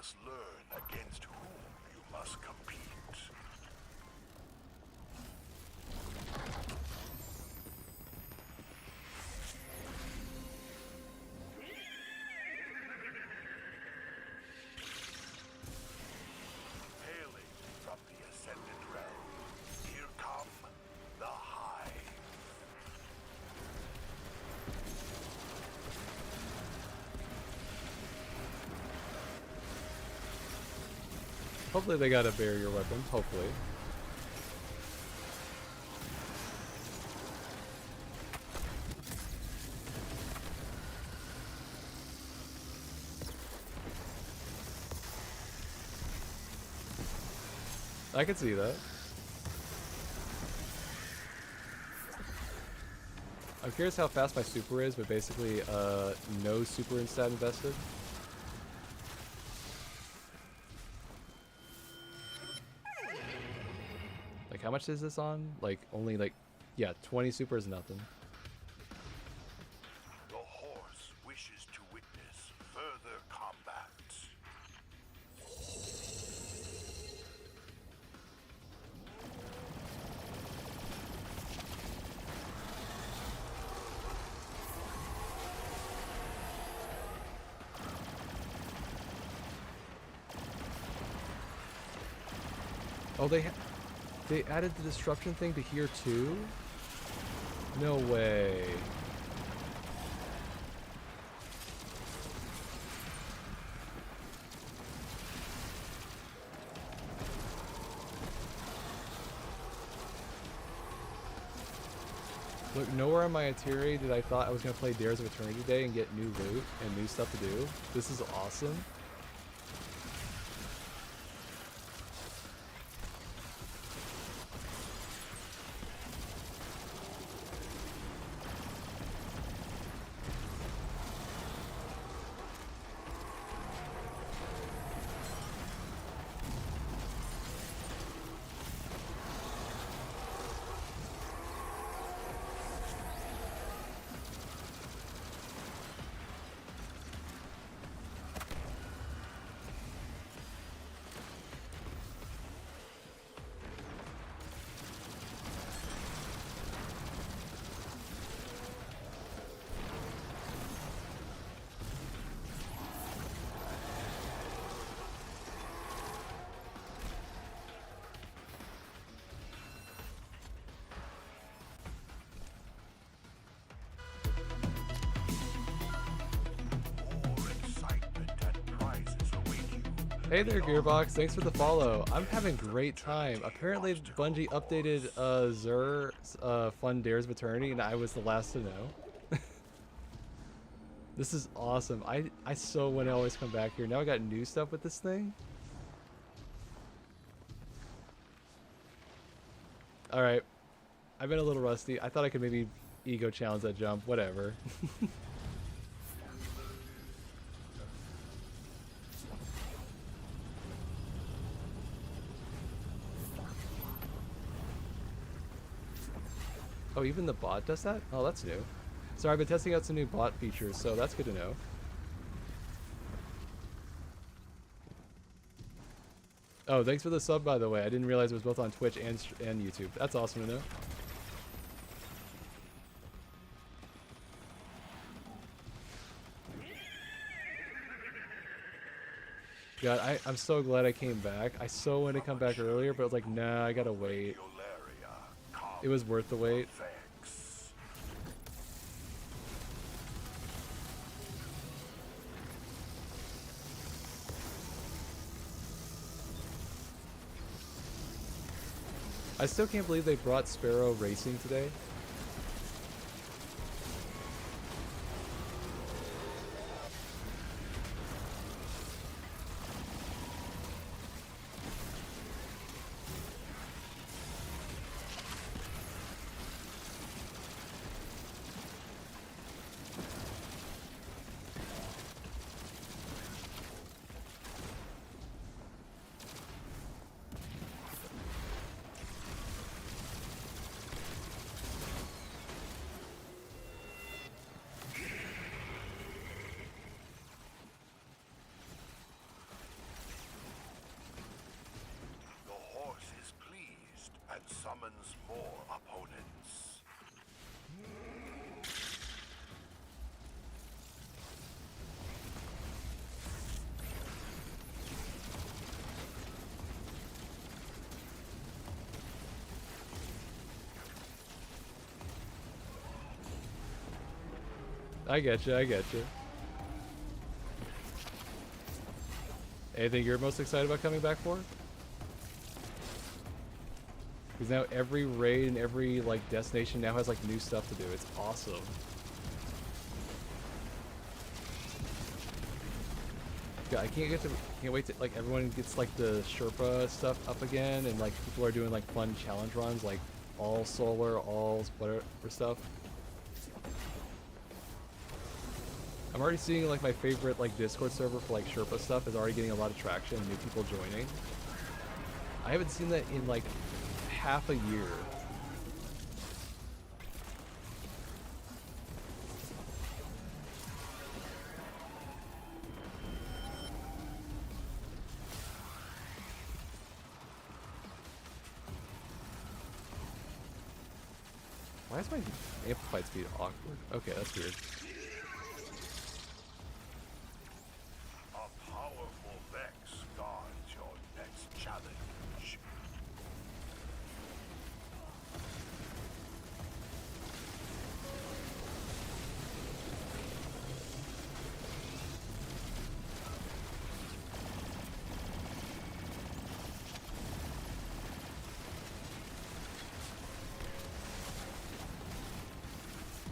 us learn against whom you must compete. Hailing from the Ascended Realm, here come the Hive. Hopefully they got a barrier weapon. Hopefully. I can see that. I'm curious how fast my super is, but basically no super instat invested. Like how much is this on? Like only like, yeah, 20 super is nothing. The horse wishes to witness further combat. Oh, they added the disruption thing to here too? No way. Look, nowhere on my itinerary did I thought I was going to play Dares of Eternity today and get new loot and new stuff to do. This is awesome. Hey there, Gearbox. Thanks for the follow. I'm having a great time. Apparently, Bungie updated Xur's Fun Dares of Eternity, and I was the last to know. This is awesome. I so want to always come back here. Now I got new stuff with this thing. Alright. I've been a little rusty. I thought I could maybe ego challenge that jump. Whatever. Oh, even the bot does that? Oh, that's new. So I've been testing out some new bot features, so that's good to know. Oh, thanks for the sub, by the way. I didn't realize it was both on Twitch and YouTube. That's awesome to know. God, I'm so glad I came back. I so wanted to come back earlier, but I was like, nah, I gotta wait. It was worth the wait. I still can't believe they brought Sparrow racing today. I get you. I get you. Anything you're most excited about coming back for? Because now every raid and every like destination now has like new stuff to do. It's awesome. God, I can't wait to like everyone gets like the Sherpa stuff up again, and like people are doing like fun challenge runs, like all solar, all whatever stuff. I'm already seeing like my favorite like Discord server for like Sherpa stuff is already getting a lot of traction, new people joining. I haven't seen that in like half a year. Why is my amplified speed awkward? Okay, that's weird. A powerful Vex guards your next challenge.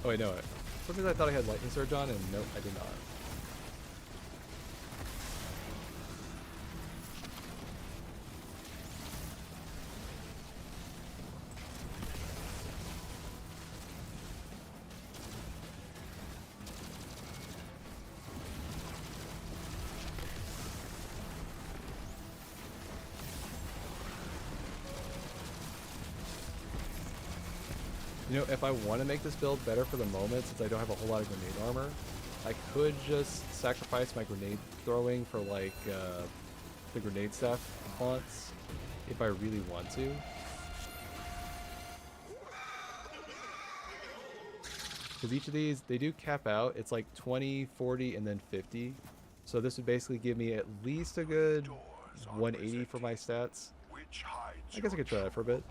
Oh wait, no. For some reason I thought I had lightning surge on, and nope, I did not. You know, if I want to make this build better for the moment, since I don't have a whole lot of grenade armor, I could just sacrifice my grenade throwing for like the grenade staff haunts if I really want to. Because each of these, they do cap out. It's like 20, 40, and then 50. So this would basically give me at least a good 180 for my stats. I guess I could try that for a bit.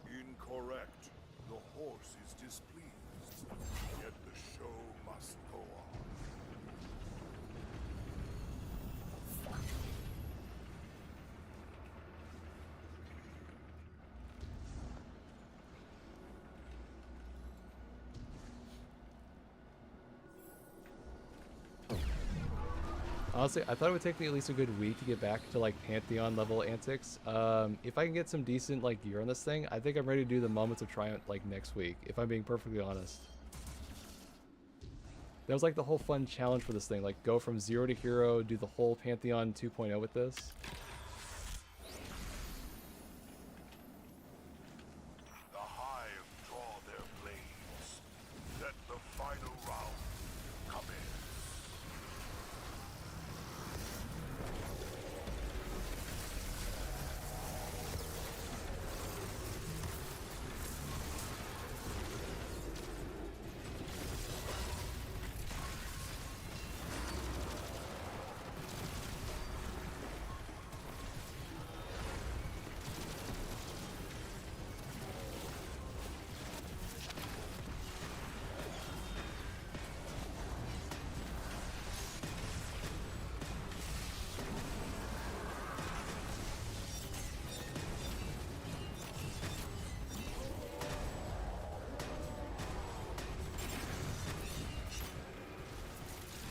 Incorrect. The horse is displeased. Yet the show must go on. Honestly, I thought it would take me at least a good week to get back to like Pantheon level antics. If I can get some decent like gear on this thing, I think I'm ready to do the Moments of Triumph like next week, if I'm being perfectly honest. That was like the whole fun challenge for this thing, like go from 0 to hero, do the whole Pantheon 2.0 with this. The Hive draw their blades. Let the final round come in.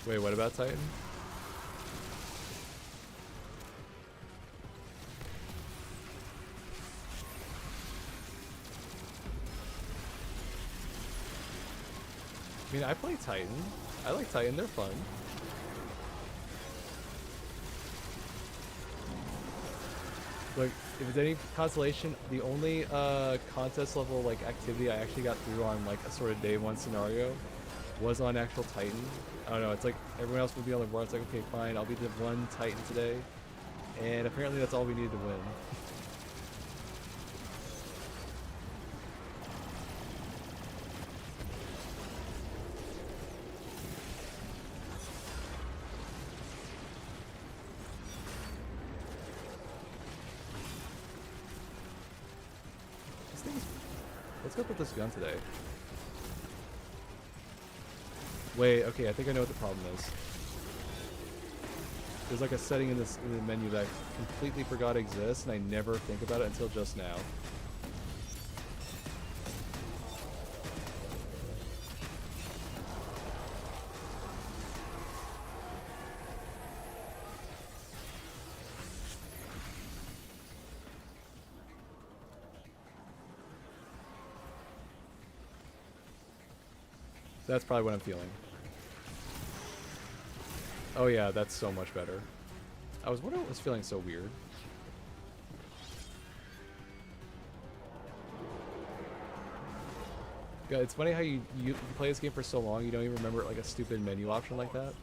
Wait, what about Titan? I mean, I play Titan. I like Titan, they're fun. Like, if it's any consolation, the only contest level like activity I actually got through on like a sort of day one scenario was on actual Titan. I don't know, it's like everyone else would be on the board. It's like, okay, fine, I'll be the one Titan today. And apparently that's all we needed to win. let's go with this gun today. Wait, okay, I think I know what the problem is. There's like a setting in this in the menu that I completely forgot exists, and I never think about it until just now. That's probably what I'm feeling. Oh yeah, that's so much better. I was wondering what was feeling so weird. Yeah, it's funny how you play this game for so long, you don't even remember like a stupid menu option like that.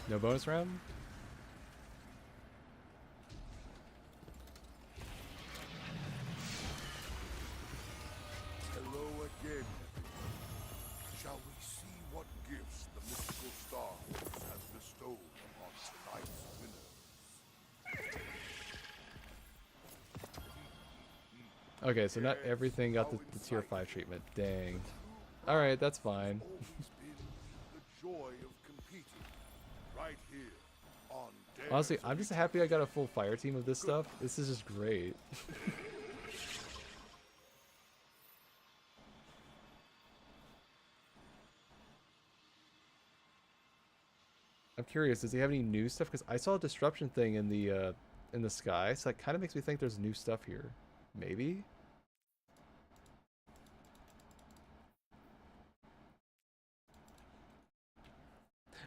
No bonus round? Hello again. Shall we see what gifts the mystical stars has bestowed upon tonight's winners? Okay, so not everything got the tier 5 treatment. Dang. Alright, that's fine. Always been the joy of competing right here on Dare Honestly, to I'm just Beat. happy I got a full fire team of this stuff. This is just great. I'm curious, does he have any new stuff? Because I saw a disruption thing in the sky, so that kind of makes me think there's new stuff here. Maybe?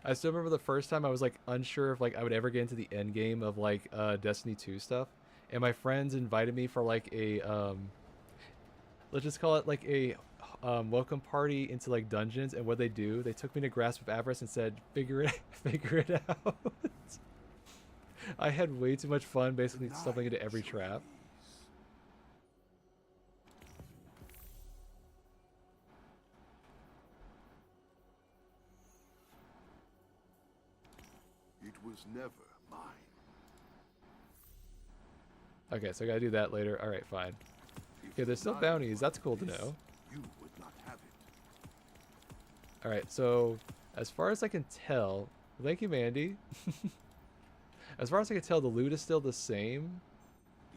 I still remember the first time I was like unsure if like I would ever get into the end game of like Destiny 2 stuff, and my friends invited me for like a let's just call it like a welcome party into like dungeons, and what they do, they took me to Grasp of Avarice and said figure it out. I had way too much fun basically stumbling into every trap. It was never mine. Okay, so I gotta do that later. Alright, fine. Okay, there's still bounties. That's cool to know. You would not have it. Alright, so as far as I can tell, thank you, Mandy. As far as I can tell, the loot is still the same,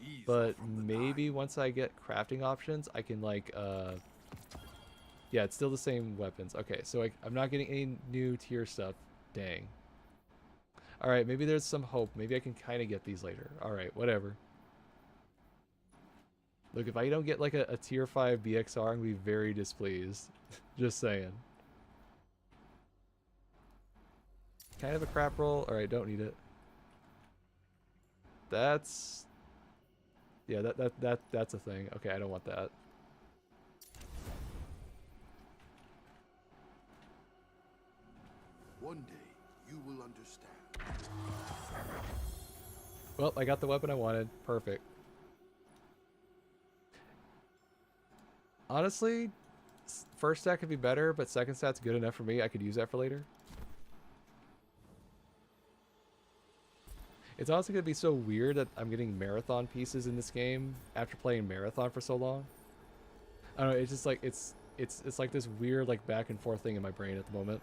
These are but from the maybe Nine. once I get crafting options, I can like, yeah, it's still the same weapons. Okay, so I'm not getting any new tier stuff. Dang. Alright, maybe there's some hope. Maybe I can kind of get these later. Alright, whatever. Look, if I don't get like a tier 5 BXR, I'm going to be very displeased. Just saying. Kind of a crap roll. Alright, don't need it. That's... Yeah, that's a thing. Okay, I don't want that. One day you will understand. Well, I got the weapon I wanted. Perfect. Honestly, first stat could be better, but second stat's good enough for me. I could use that for later. It's honestly going to be so weird that I'm getting marathon pieces in this game after playing marathon for so long. I don't know, it's just like, it's like this weird like back and forth thing in my brain at the moment.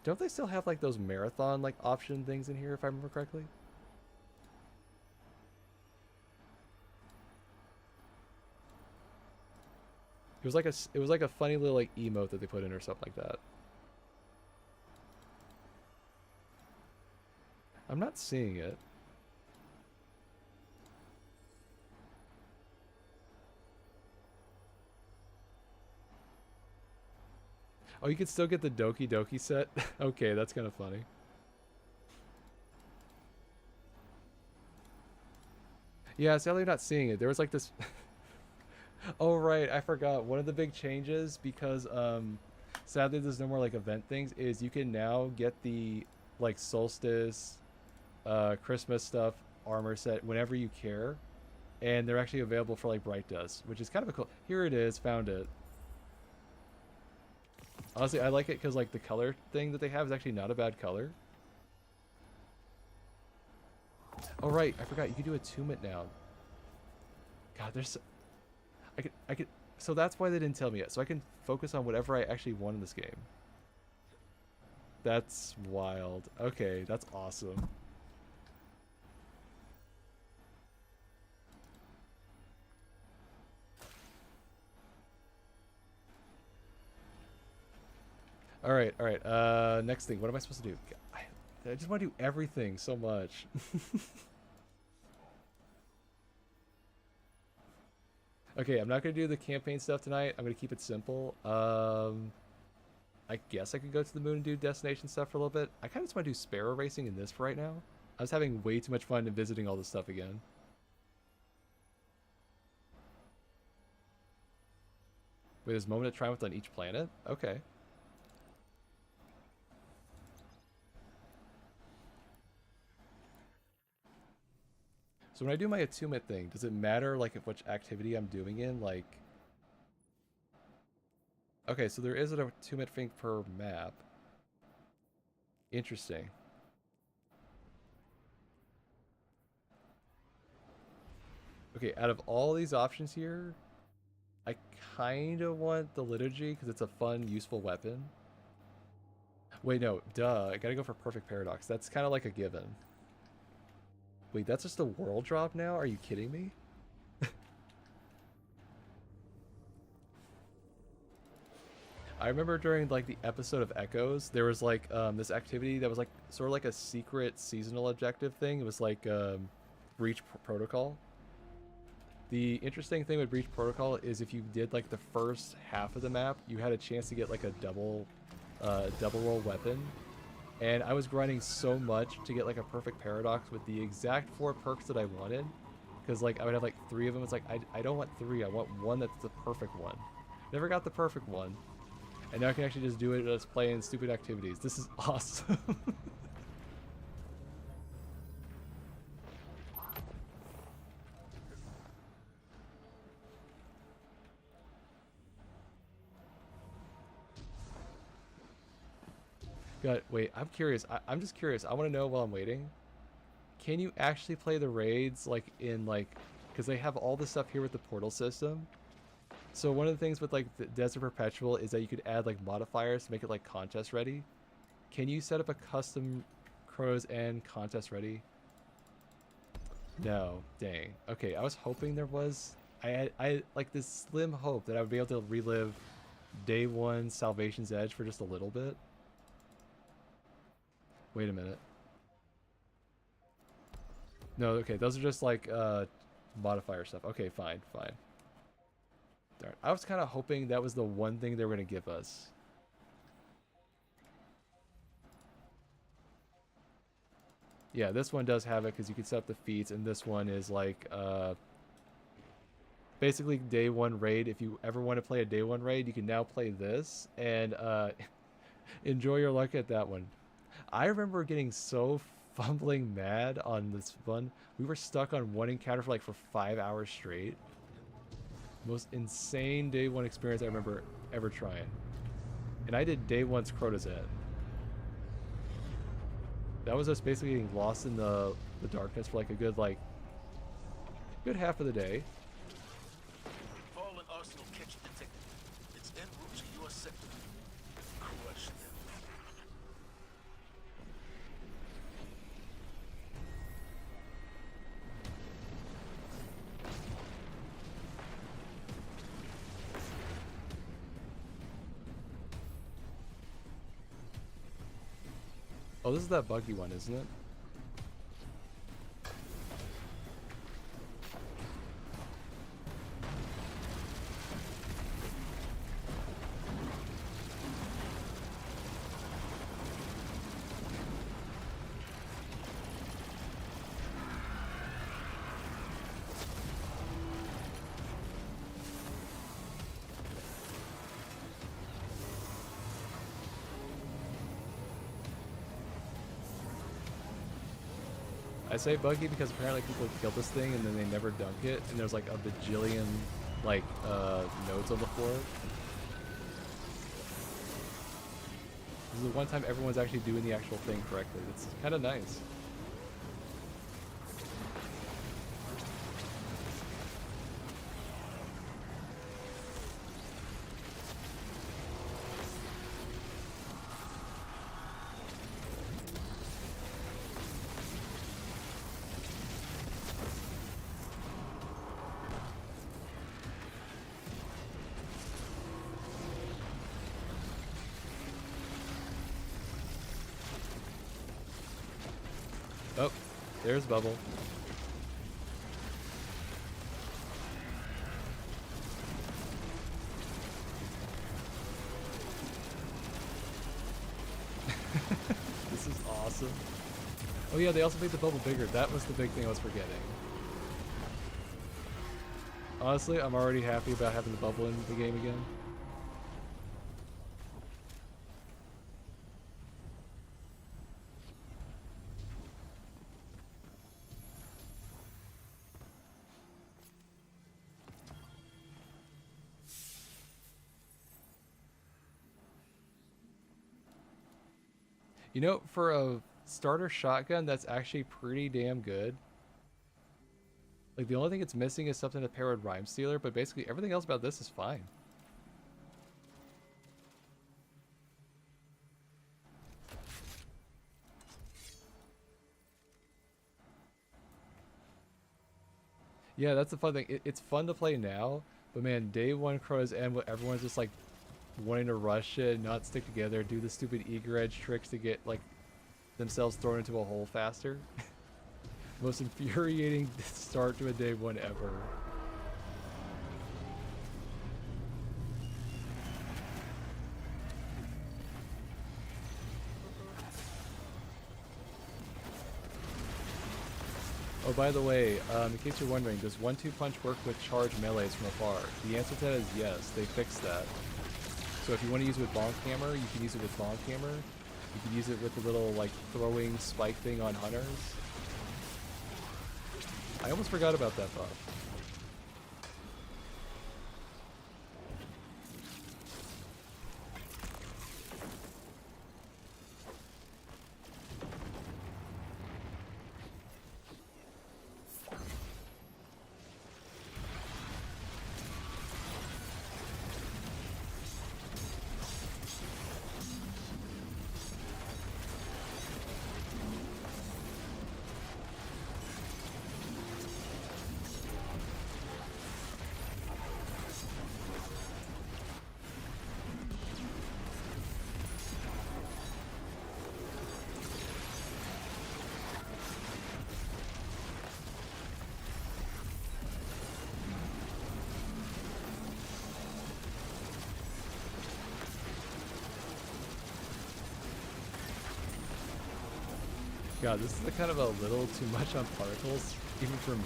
Don't they still have like those marathon like option things in here if I remember correctly? It was like a funny little like emote that they put in or something like that. I'm not seeing it. Oh, you can still get the Doki Doki set? Okay, that's kind of funny. Yeah, sadly I'm not seeing it. There was like this... Oh, right, I forgot. One of the big changes, because sadly there's no more like event things, is you can now get the like solstice, Christmas stuff, armor set whenever you care. and they're actually available for like bright dust, which is kind of a cool. Here it is, found it. Honestly, I like it because like the color thing that they have is actually not a bad color. Oh right, I forgot you can do attunement now. God, there's. I could. So that's why they didn't tell me yet. So I can focus on whatever I actually want in this game. That's wild. Okay, that's awesome. All right, all right. Next thing, what am I supposed to do? I just want to do everything so much. Okay, I'm not gonna do the campaign stuff tonight. I'm gonna keep it simple. I guess I could go to the moon and do destination stuff for a little bit. I kind of just want to do Sparrow racing in this for right now. I was having way too much fun in visiting all this stuff again. Wait, there's Moment of Triumph on each planet? Okay. So when I do my attunement thing, does it matter like if which activity I'm doing in? Like, okay, so there is an attunement thing per map. Interesting. Okay, out of all these options here, I kind of want the liturgy because it's a fun, useful weapon. Wait, no, duh. I gotta go for perfect paradox. That's kind of like a given. Wait, that's just a world drop now? Are you kidding me? I remember during like the episode of Echoes, there was like this activity that was like sort of like a secret seasonal objective thing. It was like Breach Protocol. The interesting thing with Breach Protocol is if you did like the first half of the map, you had a chance to get like a double roll weapon. And I was grinding so much to get like a perfect paradox with the exact 4 perks that I wanted. Because like I would have like 3 of them. It's like, I don't want 3. I want one that's the perfect one. Never got the perfect one. And now I can actually just do it just playing stupid activities. This is awesome. God, wait, I'm curious. I'm just curious. I want to know while I'm waiting. Can you actually play the raids like in like, because they have all this stuff here with the portal system. So one of the things with like the Desert Perpetual is that you could add like modifiers to make it like contest ready. Can you set up a custom Chronos and contest ready? No, dang. Okay, I was hoping there was. I had like this slim hope that I would be able to relive Day 1 Salvation's Edge for just a little bit. Wait a minute. No, okay, those are just like modifier stuff. Okay, fine, fine. Darn. I was kind of hoping that was the one thing they were going to give us. Yeah, this one does have it because you can set up the feats, and this one is like basically Day 1 raid. If you ever want to play a Day 1 raid, you can now play this and enjoy your luck at that one. I remember getting so fumbling mad on this one. We were stuck on one encounter for 5 hours straight. Most insane Day 1 experience I remember ever trying. And I did Day 1's Crotazet. That was us basically getting lost in the darkness for like a good half of the day. Fallen Arsenal catch detected. It's en route to your sector. Crush them. Oh, this is that buggy one, isn't it? I say buggy because apparently people kill this thing and then they never dunk it, and there's like a bajillion like nodes on the floor. This is the one time everyone's actually doing the actual thing correctly. It's kind of nice. Oh, there's Bubble. This is awesome. Oh yeah, they also made the bubble bigger. That was the big thing I was forgetting. Honestly, I'm already happy about having the bubble in the game again. You know, for a starter shotgun, that's actually pretty damn good. Like, the only thing it's missing is something to pair with Rhyme Stealer, but basically everything else about this is fine. Yeah, that's the fun thing. It's fun to play now, but man, day one Chrono's End, everyone's just like wanting to rush it, not stick together, do the stupid eager edge tricks to get like themselves thrown into a hole faster. Most infuriating start to a day one ever. Oh, by the way, in case you're wondering, does 1-2 punch work with charge melees from afar? The answer to that is yes, they fixed that. So if you want to use it with Bonk Hammer, you can use it with Bonk Hammer. You can use it with the little, like, throwing spike thing on hunters. I almost forgot about that buff. God, this is kind of a little too much on particles, even for me.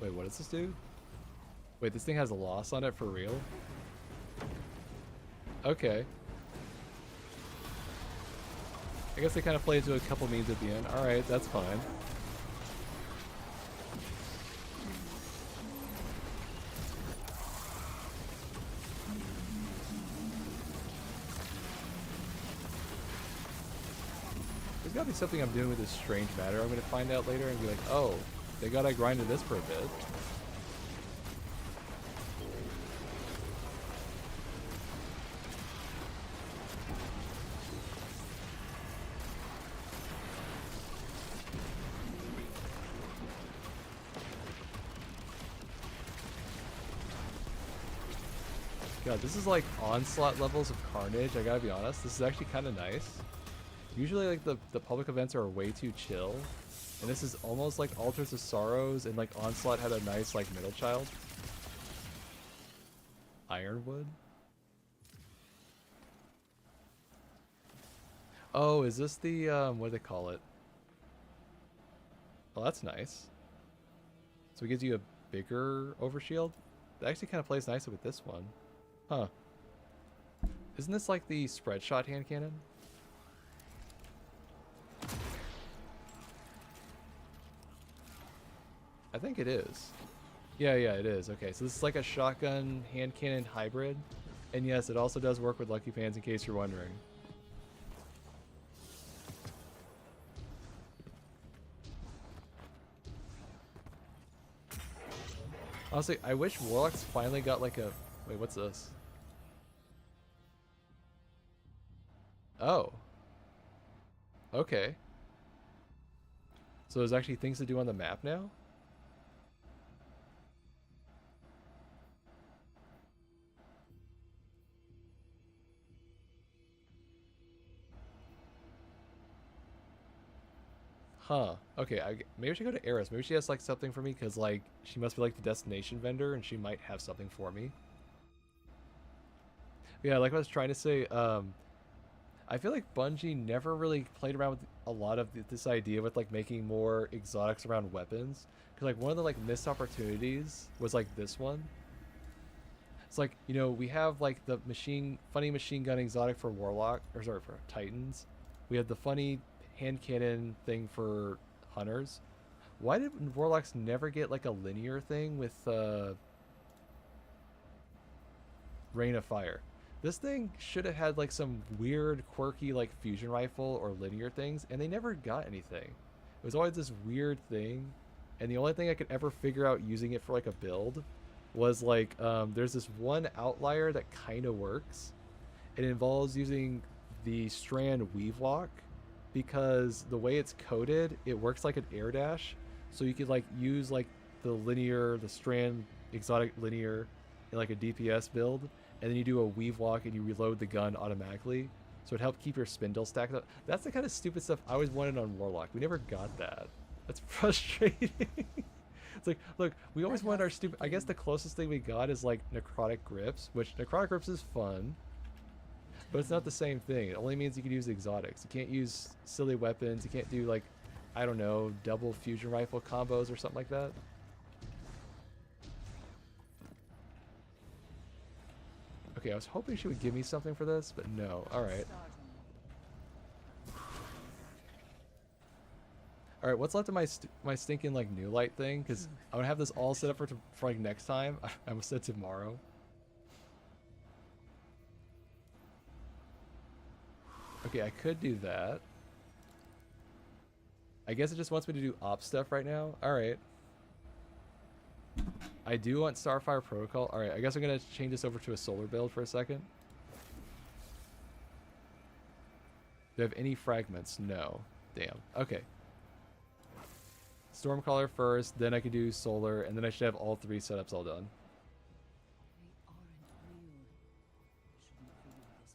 Wait, what does this do? Wait, this thing has a loss on it for real? Okay. I guess they kind of play into a couple memes at the end. Alright, that's fine. There's gotta be something I'm doing with this strange matter I'm gonna find out later and be like, oh, they gotta grind this for a bit. God, this is like onslaught levels of carnage, I gotta be honest. This is actually kind of nice. Usually like the public events are way too chill. And this is almost like Altars of Sorrows, and like Onslaught had a nice like middle child. Ironwood? Oh, is this the what do they call it? Oh, that's nice. So it gives you a bigger overshield. That actually kind of plays nicely with this one. Huh. Isn't this like the spread shot hand cannon? I think it is. Yeah, it is. Okay, so this is like a shotgun hand cannon hybrid. And yes, it also does work with Lucky Fans in case you're wondering. Honestly, I wish Warlocks finally got like a... Wait, what's this? Oh. Okay. So there's actually things to do on the map now? Huh. Okay, maybe I should go to Eris. Maybe she has like something for me because like she must be like the destination vendor and she might have something for me. Yeah, like I was trying to say, I feel like Bungie never really played around with a lot of this idea with like making more exotics around weapons. Because like one of the like missed opportunities was like this one. It's like, you know, we have like the funny machine gun exotic for Warlock, or sorry, for Titans. We have the funny hand cannon thing for Hunters. Why did Warlocks never get like a linear thing with Rain of Fire? This thing should have had like some weird quirky like fusion rifle or linear things, and they never got anything. It was always this weird thing, and the only thing I could ever figure out using it for like a build was like there's this one outlier that kind of works. It involves using the strand weave lock, because the way it's coded, it works like an air dash. So you could like use like the strand exotic linear in like a DPS build, and then you do a weave lock and you reload the gun automatically. So it helped keep your spindle stacked up. That's the kind of stupid stuff I always wanted on Warlock. We never got that. That's frustrating. It's like, look, we always wanted our stupid... I guess the closest thing we got is like necrotic grips, which necrotic grips is fun. But it's not the same thing. It only means you can use exotics. You can't use silly weapons. You can't do like, I don't know, double fusion rifle combos or something like that. Okay, I was hoping she would give me something for this, but no. Alright. Alright, what's left of my stinking like new light thing? Because I'm gonna have this all set up for like next time. I almost said tomorrow. Okay, I could do that. I guess it just wants me to do op stuff right now. Alright. I do want Starfire Protocol. Alright, I guess I'm going to change this over to a solar build for a second. Do I have any fragments? No. Damn. Okay. Stormcaller first, then I can do solar, and then I should have all three setups all done.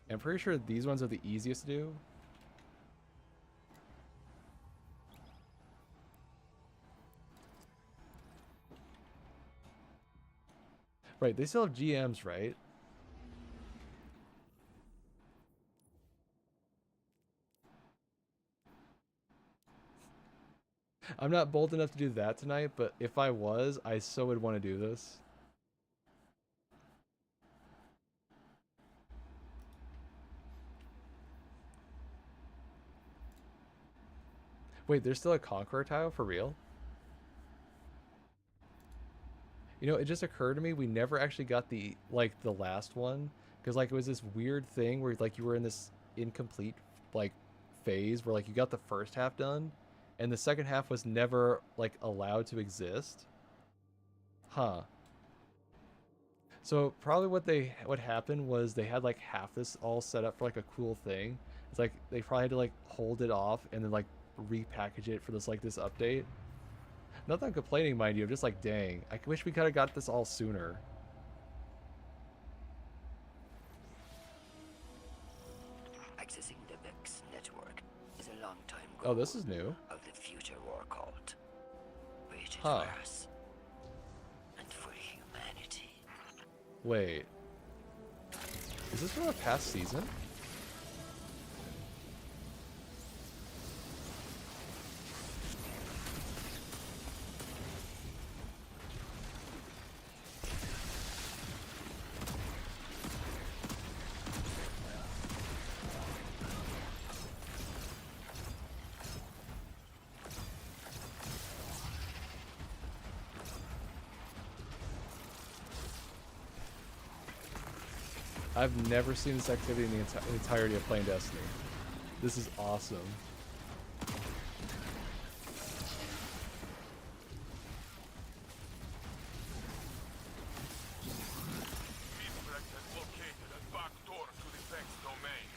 I'm pretty sure these ones are the easiest to do. Right, they still have GMs, right? I'm not bold enough to do that tonight, but if I was, I so would want to do this. Wait, there's still a Conqueror tile for real? You know, it just occurred to me we never actually got the last one, because like it was this weird thing where like you were in this incomplete like phase where like you got the first half done, and the second half was never like allowed to exist. Huh. So probably what happened was they had like half this all set up for like a cool thing. It's like they probably had to like hold it off and then like repackage it for this update. Not that I'm complaining, mind you. I'm just like, dang, I wish we could have got this all sooner. Accessing the Vex network is a long time Oh, this is new. of the future war cult. Waged Huh. for us and for humanity. Wait. Is this from a past season? I've never seen this activity in the entirety of playing Destiny. This is awesome. Mithrax has located a back door to the Vex domain.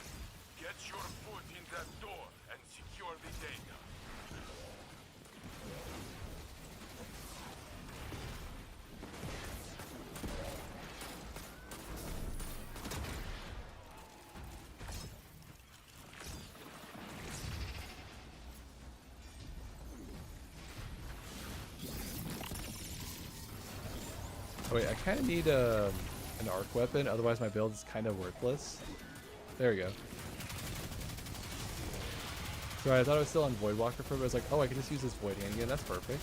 Get your foot in that door and secure the data. Oh, wait, I kind of need an arc weapon, otherwise my build is kind of worthless. There we go. Sorry, I thought I was still on Voidwalker for, but I was like, oh, I can just use this Void Hand again. That's perfect.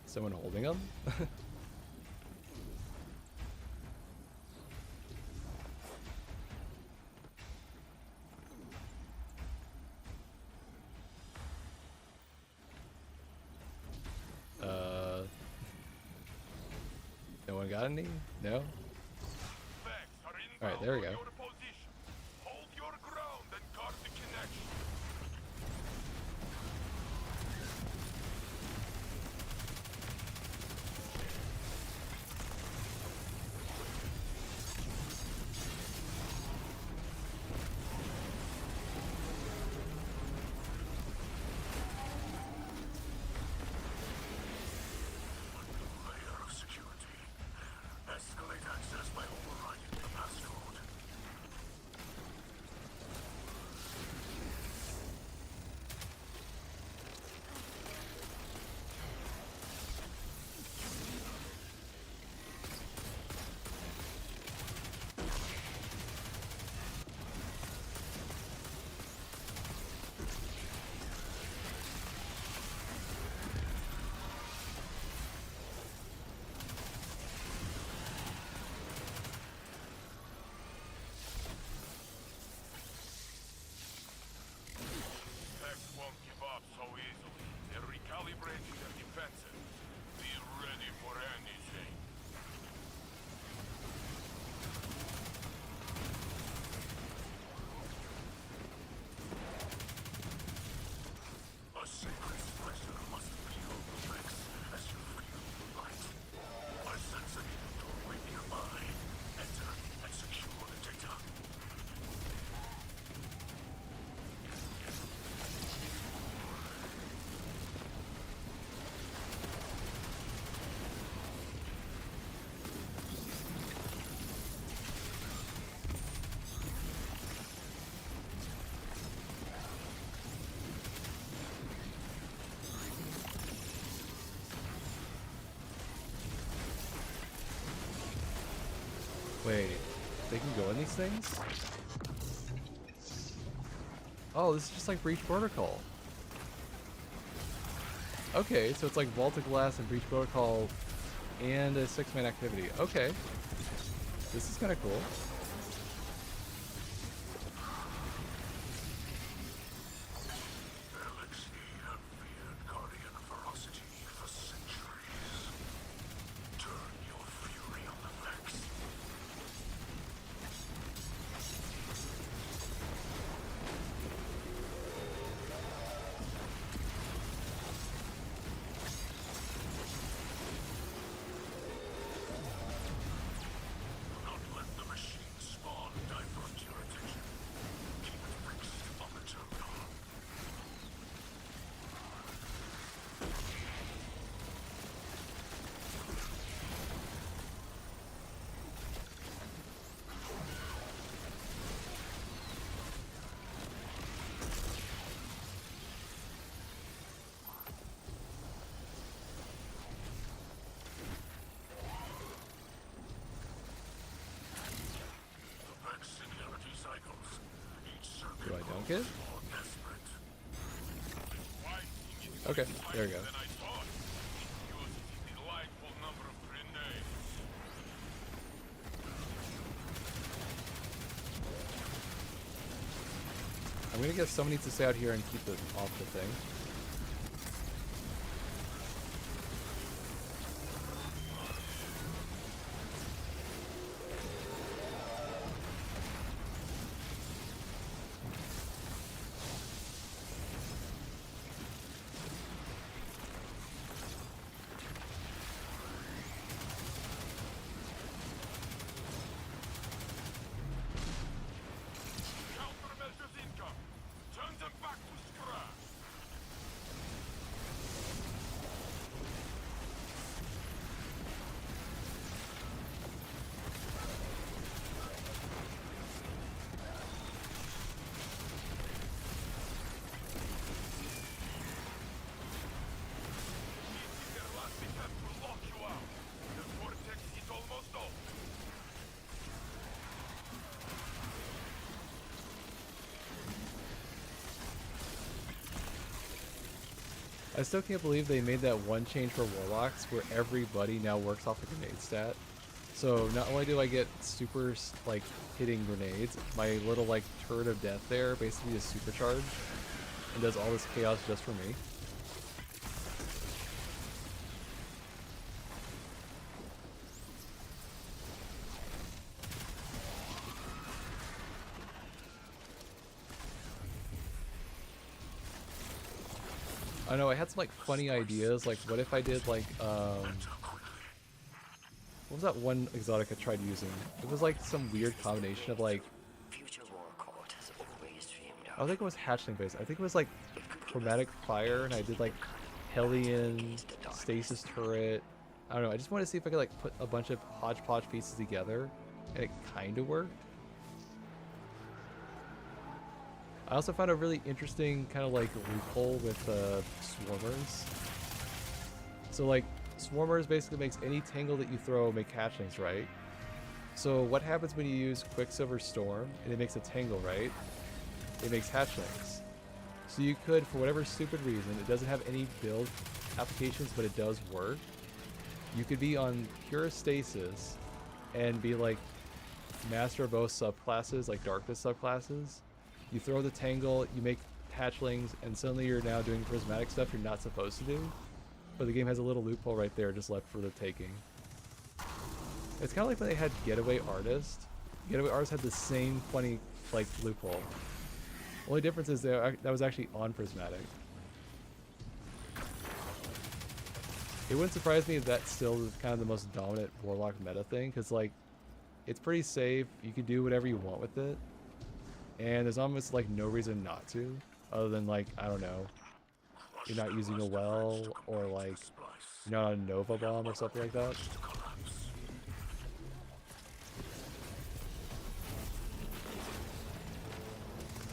Someone holding them? No one got any? No? Alright, there we go. Hold your ground and guard the connection. Layer of security. Escalate access by overriding the passcode. Vex won't give up so easily. They're recalibrating their defenses. Be ready for anything. A sacred slicer must feel the Vex as you feel the light. I sense a doorway nearby. Enter and secure the data. Wait, they can go in these things? Oh, this is just like Breach Protocol. Okay, so it's like Vault of Glass and Breach Protocol and a 6-man activity. Okay. This is kind of cool. Elixir have feared Guardian ferocity for centuries. Turn your fury on the Vex. Do not let the machine spawn divert your attention. Keep it fixed on the terminal. The Vex singularity cycles. Each circuit Do I dunk it? more desperate. Fighting is Okay, there we go. Than I thought. It uses a delightful number of grenades. I'm gonna get somebody to stay out here and keep it off the thing. Countermeasures income. Turn them back to scratch. Their last attempt to lock you out. The vortex is almost over. I still can't believe they made that one change for Warlocks where everybody now works off the grenade stat. So not only do I get super like hitting grenades, my little like turret of death there basically is supercharged and does all this chaos just for me. I know I had some like funny ideas, like what if I did like what was that one exotic I tried using? It was like some weird combination of like, Future War Court has always dreamed I don't think it was hatchling based. I think it was like chromatic fire, and I did like Hellion, stasis turret. I don't know. I just wanted to see if I could like put a bunch of hodgepodge pieces together, and it kind of worked. I also found a really interesting kind of like loophole with swarmers. So like swarmers basically makes any tangle that you throw make hatchlings, right? So what happens when you use Quicksilver Storm and it makes a tangle, right? It makes hatchlings. So you could, for whatever stupid reason, it doesn't have any build applications, but it does work. You could be on pure stasis and be like master of both subclasses, like darkness subclasses. You throw the tangle, you make hatchlings, and suddenly you're now doing prismatic stuff you're not supposed to do. But the game has a little loophole right there just left for the taking. It's kind of like when they had Getaway Artist. Getaway Artist had the same funny like loophole. Only difference is that was actually on prismatic. It wouldn't surprise me if that's still kind of the most dominant Warlock meta thing, because like it's pretty safe. You can do whatever you want with it. And there's almost like no reason not to, other than like, I don't know, you're not using a well, or like you're not on a Nova Bomb or something like that.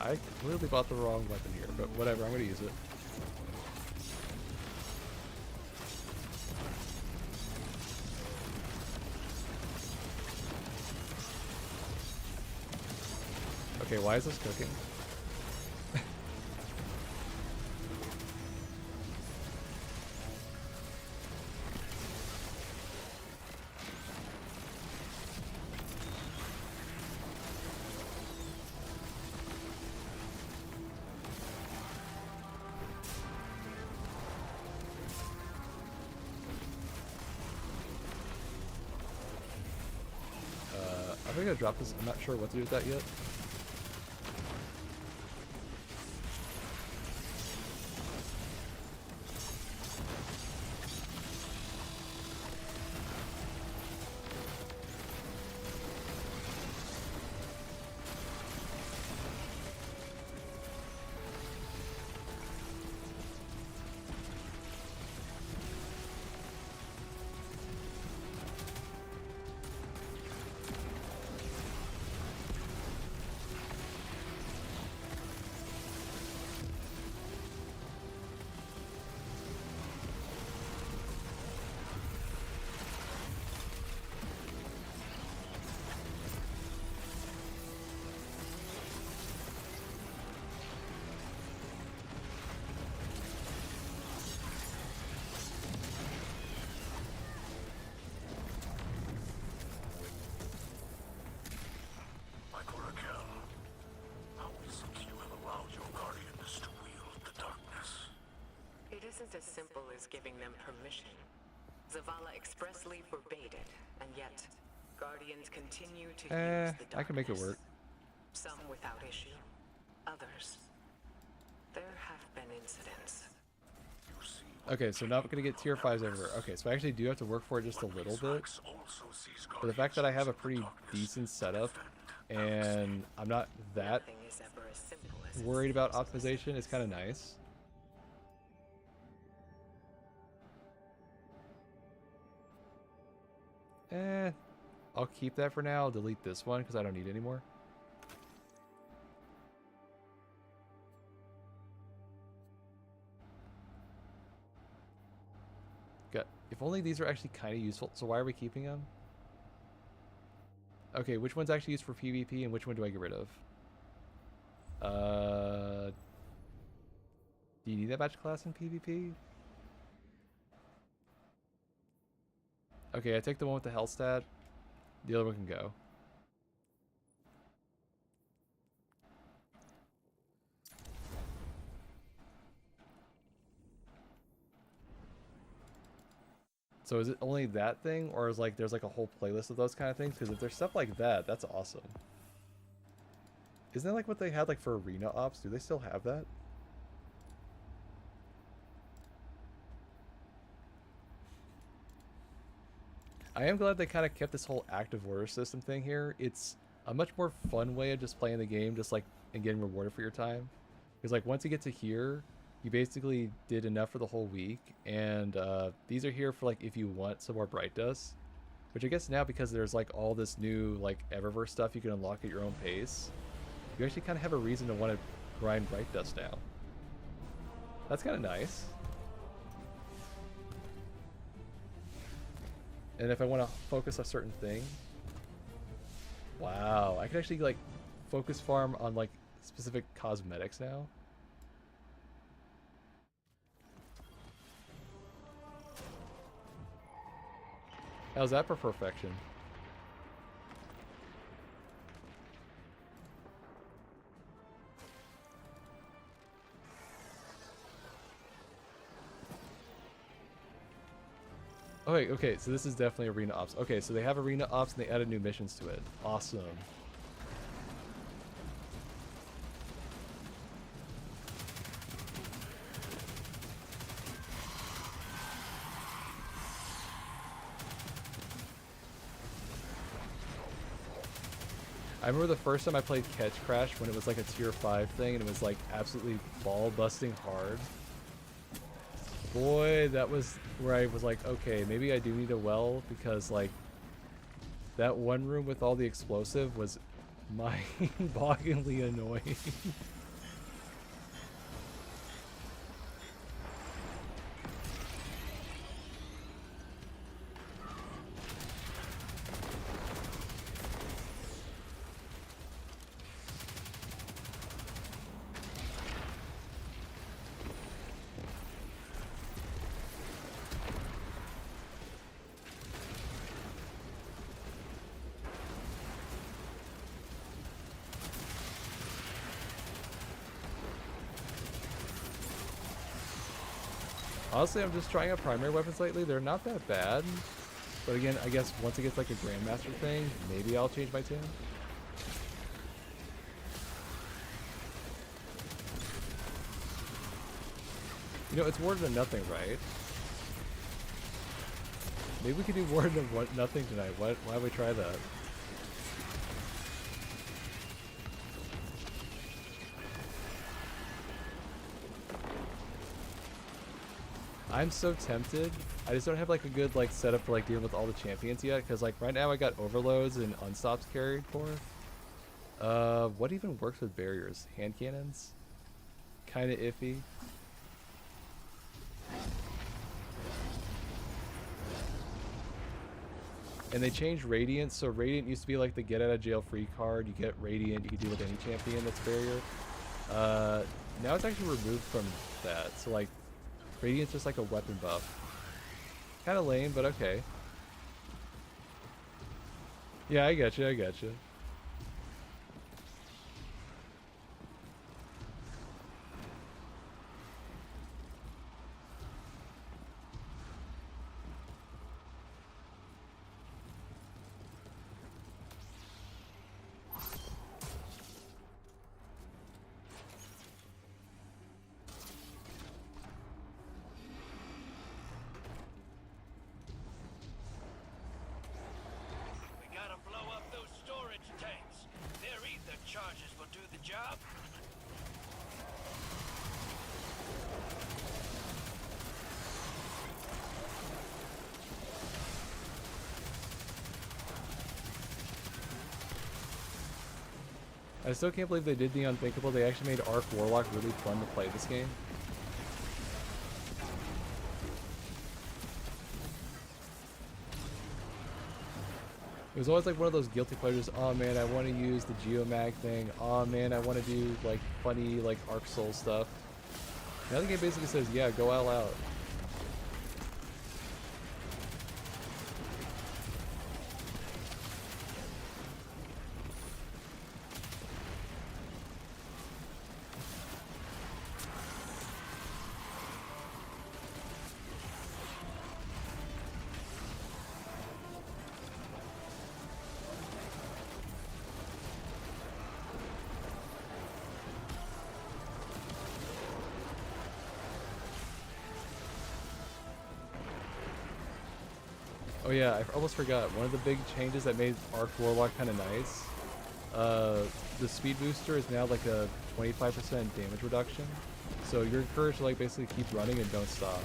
I clearly bought the wrong weapon here, but whatever, I'm gonna use it. Okay, why is this cooking? I'm gonna drop this. I'm not sure what to do with that yet. as simple as giving them permission. Zavala expressly forbade it, and yet Guardians continue to use the darkness. I can make it work. Some without issue, others. There have been incidents. Okay, so now I'm gonna get tier 5s everywhere. Okay, so I actually do have to work for it just a little bit. But the fact that I have a pretty decent setup and I'm not that Nothing is ever as simple as it worried about seems. optimization is kind of nice. I'll keep that for now. I'll delete this one because I don't need it anymore. Got. If only these are actually kind of useful. So why are we keeping them? Okay, which one's actually used for PvP and which one do I get rid of? Do you need that badge class in PvP? Okay, I take the one with the health stat. The other one can go. So is it only that thing, or is like there's like a whole playlist of those kind of things? Because if there's stuff like that, that's awesome. Isn't that like what they had like for arena ops? Do they still have that? I am glad they kind of kept this whole active order system thing here. It's a much more fun way of just playing the game, just like and getting rewarded for your time. Because like once you get to here, you basically did enough for the whole week, and these are here for like if you want some more bright dust. Which I guess now, because there's like all this new like Eververse stuff you can unlock at your own pace, you actually kind of have a reason to want to grind bright dust now. That's kind of nice. And if I want to focus a certain thing, wow, I can actually like focus farm on like specific cosmetics now. How's that for perfection? Okay, so this is definitely arena ops. Okay, so they have arena ops and they added new missions to it. Awesome. I remember the first time I played Catch Crash when it was like a tier 5 thing and it was like absolutely ball busting hard. Boy, that was where I was like, okay, maybe I do need a well, because like that one room with all the explosive was mind-bogglingly annoying. Honestly, I'm just trying out primary weapons lately. They're not that bad. But again, I guess once it gets like a Grandmaster thing, maybe I'll change my tune. You know, it's Warden of Nothing, right? Maybe we could do Warden of Nothing tonight. Why don't we try that? I'm so tempted. I just don't have like a good like setup for like dealing with all the champions yet, because like right now I got overloads and unstops carried for. What even works with barriers? Hand cannons? Kinda iffy. And they changed Radiant, so Radiant used to be like the get out of jail free card. You get Radiant, you can deal with any champion that's barrier. Now it's actually removed from that, so like Radiant's just like a weapon buff. Kinda lame, but okay. Yeah, I got you, I got you. I still can't believe they did the unthinkable. They actually made Arc Warlock really fun to play this game. It was always like one of those guilty pleasures. Oh man, I want to use the Geomag thing. Oh man, I want to do like funny like Arc Soul stuff. Now the game basically says, yeah, go all out. Oh yeah, I almost forgot. One of the big changes that made Arc Warlock kind of nice, the speed booster is now like a 25% damage reduction. So you're encouraged to like basically keep running and don't stop.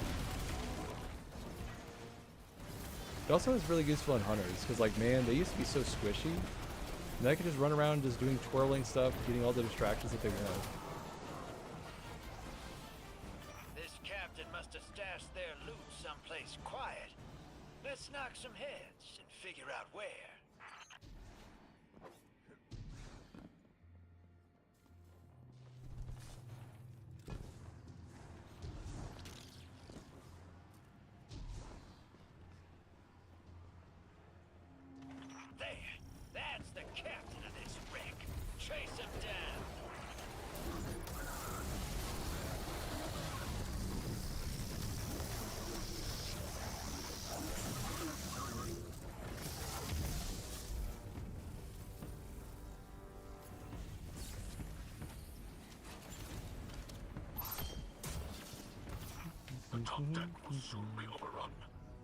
It also is really useful in hunters, because like man, they used to be so squishy. And they could just run around just doing twirling stuff, getting all the distractions that they want. This captain must have stashed their loot someplace quiet. Let's knock some heads and figure out where. There! That's the captain of this wreck. Chase him down!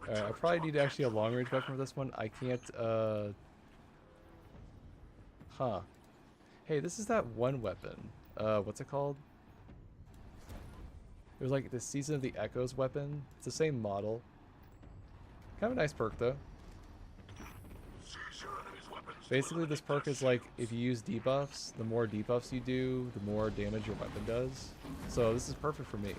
Alright, I probably need actually a long range weapon for this one. I can't, Huh. Hey, this is that one weapon. What's it called? It was like the Season of the Echoes weapon. It's the same model. Kind of a nice perk, though. Basically, this perk is like, if you use debuffs, the more debuffs you do, the more damage your weapon does. So this is perfect for me.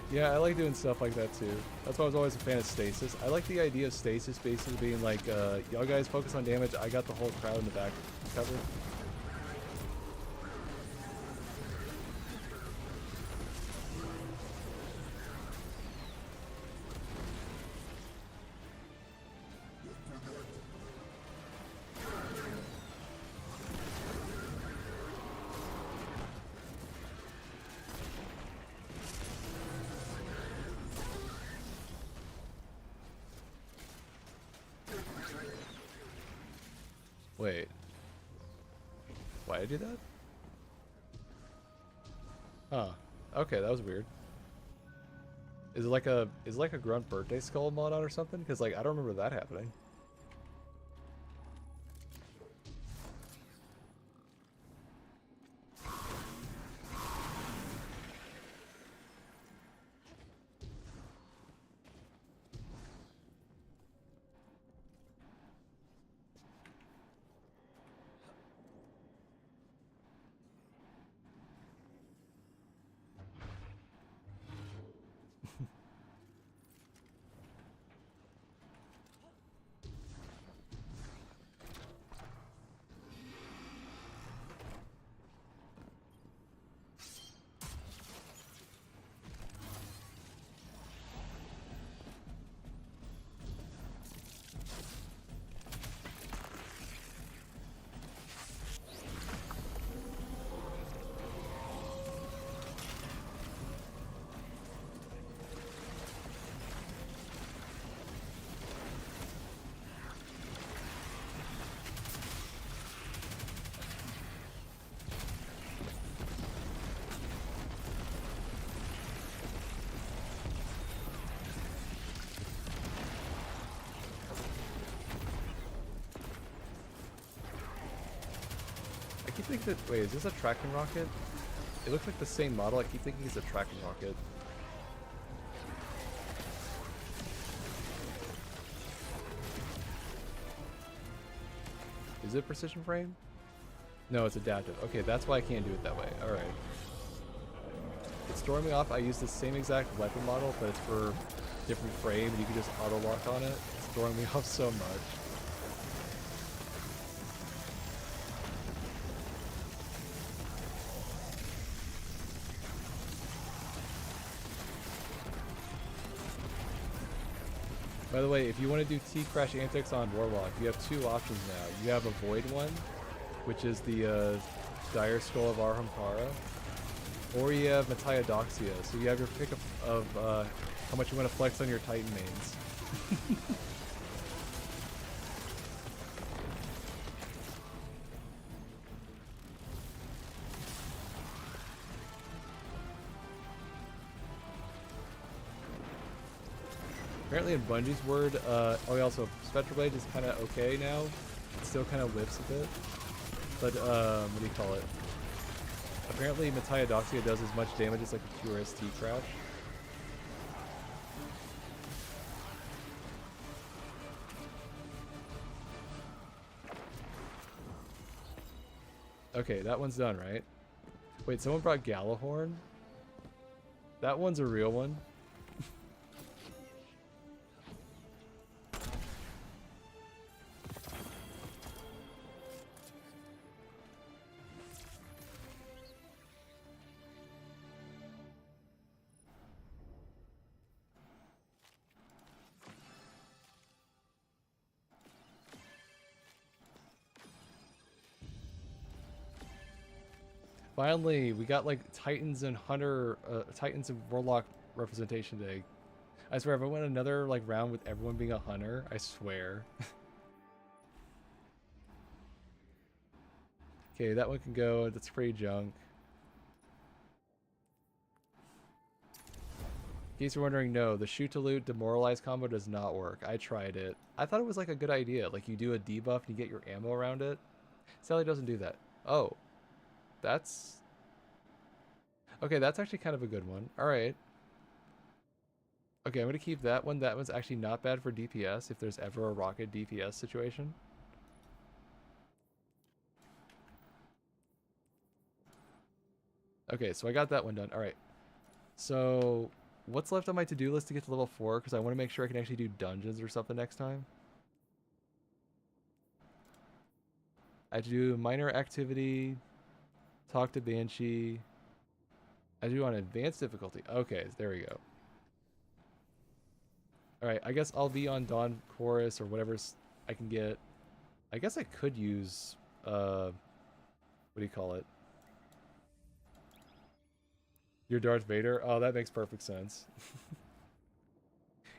Yeah, I like doing stuff like that too. That's why I was always a fan of stasis. I like the idea of stasis basically being like, y'all guys focus on damage, I got the whole crowd in the back covered. Wait. Why did I do that? Huh. Okay, that was weird. Is it like a grunt birthday skull mod on or something? Because like I don't remember that happening. keep thinking that, wait, is this a tracking rocket? It looks like the same model. I keep thinking it's a tracking rocket. Is it precision frame? No, it's adaptive. Okay, that's why I can't do it that way. Alright. It's throwing me off. I use the same exact weapon model, but it's for different frame, and you can just auto-lock on it. It's throwing me off so much. By the way, if you want to do T-Crash Antics on Warlock, you have two options now. You have a Void one, which is the Dire Skull of Arhamkara, or you have Mataiodoxia, so you have your pick of how much you want to flex on your Titan mains. Apparently in Bungie's word, oh yeah, also Spectral Blade is kind of okay now. It still kind of whiffs a bit. But, what do you call it? Apparently Mataiodoxia does as much damage as like a pure ST crouch. Okay, that one's done, right? Wait, someone brought Galahorn? That one's a real one? Finally, we got like Titans and Hunter, Titans and Warlock representation today. I swear, if I went another like round with everyone being a Hunter, I swear. Okay, that one can go. That's pretty junk. In case you're wondering, no, the shoot to loot demoralize combo does not work. I tried it. I thought it was like a good idea. Like you do a debuff and you get your ammo around it. Sally doesn't do that. Oh. That's... Okay, that's actually kind of a good one. Alright. Okay, I'm going to keep that one. That one's actually not bad for DPS if there's ever a rocket DPS situation. Okay, so I got that one done. Alright. So, what's left on my to-do list to get to level 4? Because I want to make sure I can actually do dungeons or something next time. I have to do minor activity... Talk to Banshee. I do on advanced difficulty. Okay, there we go. Alright, I guess I'll be on Dawn Chorus or whatever I can get. I guess I could use, what do you call it? Your Darth Vader? Oh, that makes perfect sense.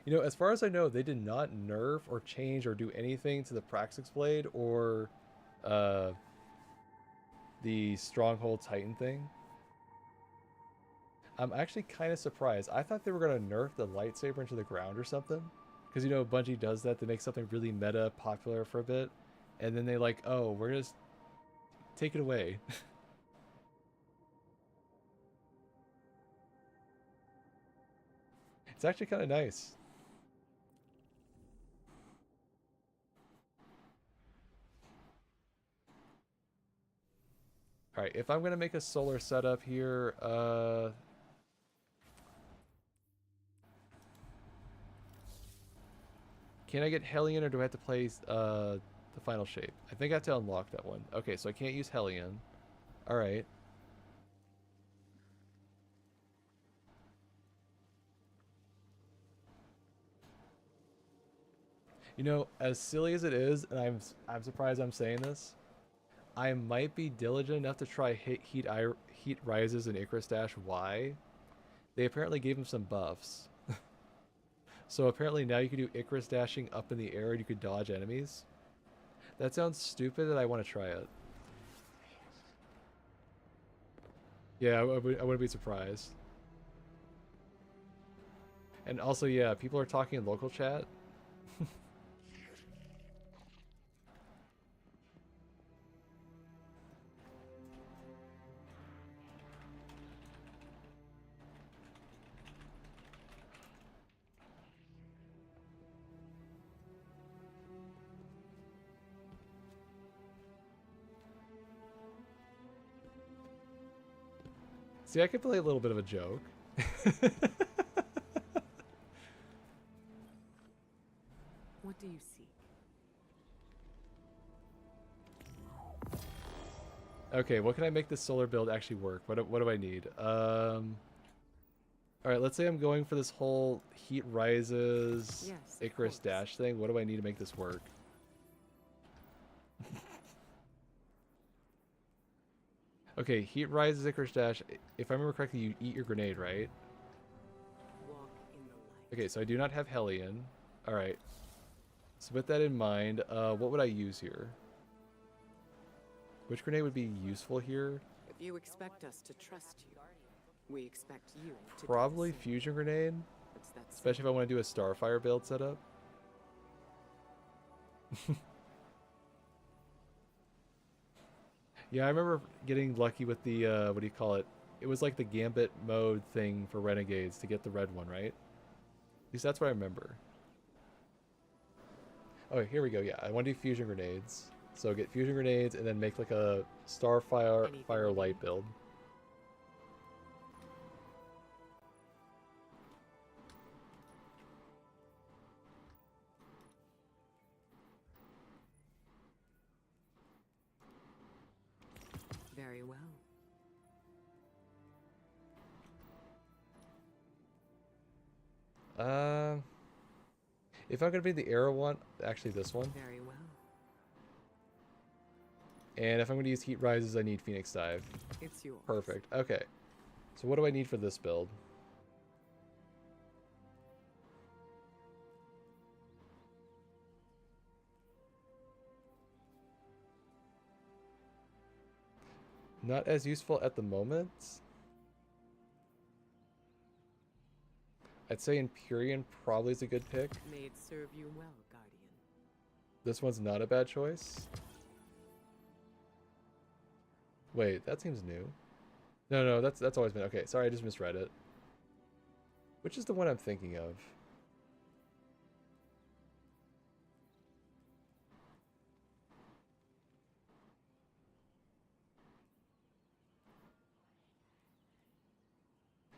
You know, as far as I know, they did not nerf or change or do anything to the Praxis Blade or, the Stronghold Titan thing. I'm actually kind of surprised. I thought they were going to nerf the lightsaber into the ground or something. Because, you know, Bungie does that. They make something really meta popular for a bit. And then they like, oh, we're going to take it away. It's actually kind of nice. Alright, if I'm going to make a solar setup here, can I get Hellion or do I have to play the final shape? I think I have to unlock that one. Okay, so I can't use Hellion. Alright. You know, as silly as it is, and I'm surprised I'm saying this, I might be diligent enough to try Heat Rises and Icarus Dash Y. They apparently gave him some buffs. So apparently now you can do Icarus dashing up in the air and you could dodge enemies. That sounds stupid and I want to try it. Yeah, I wouldn't be surprised. And also, yeah, people are talking in local chat. See, I could play a little bit of a joke. What do you seek? Okay, what can I make this solar build actually work? What do I need? Alright, let's say I'm going for this whole heat rises Yes, of Icarus course. dash thing. What do I need to make this work? Okay, heat rises Icarus dash. If I remember correctly, you eat your grenade, right? Walk in the light. Okay, so I do not have Hellion. Alright. So with that in mind, what would I use here? Which grenade would be useful here? If you expect us to trust you, we expect you to Probably do the same. Fusion Grenade. It's that Especially if I want to do a Starfire build setup. Yeah, I remember getting lucky with the, what do you call it? It was like the Gambit mode thing for Renegades to get the red one, right? At least that's what I remember. Oh, here we go. Yeah, I want to do Fusion Grenades. So get Fusion Grenades and then make like a Starfire Anything Fire you Light need? build. Very well. If I'm gonna be the arrow one, actually this one. Very well. And if I'm gonna use Heat Rises, I need Phoenix Dive. It's yours. Perfect. Okay. So what do I need for this build? Not as useful at the moment. I'd say Empyrean probably is a good pick. May it serve you well, Guardian. This one's not a bad choice. Wait, that seems new. No, that's always been okay. Sorry, I just misread it. Which is the one I'm thinking of?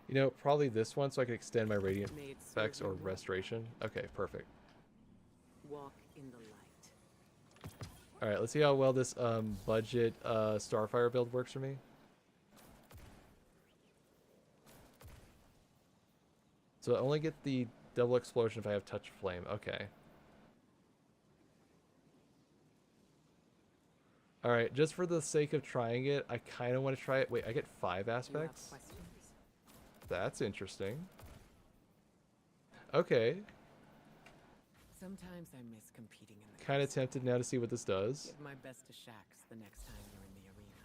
You know, probably this one so I can extend my radiant May it effects serve or you well. restoration. Okay, perfect. Walk in the light. Alright, let's see how well this budget Starfire build works for me. So I only get the double explosion if I have touch flame. Okay. Alright, just for the sake of trying it, I kind of want to try it. Wait, I get 5 You have aspects? questions? That's interesting. Okay. Sometimes I miss competing in the Kind of race. tempted now to see what this does. Give my best to Shax the next time you're in the arena.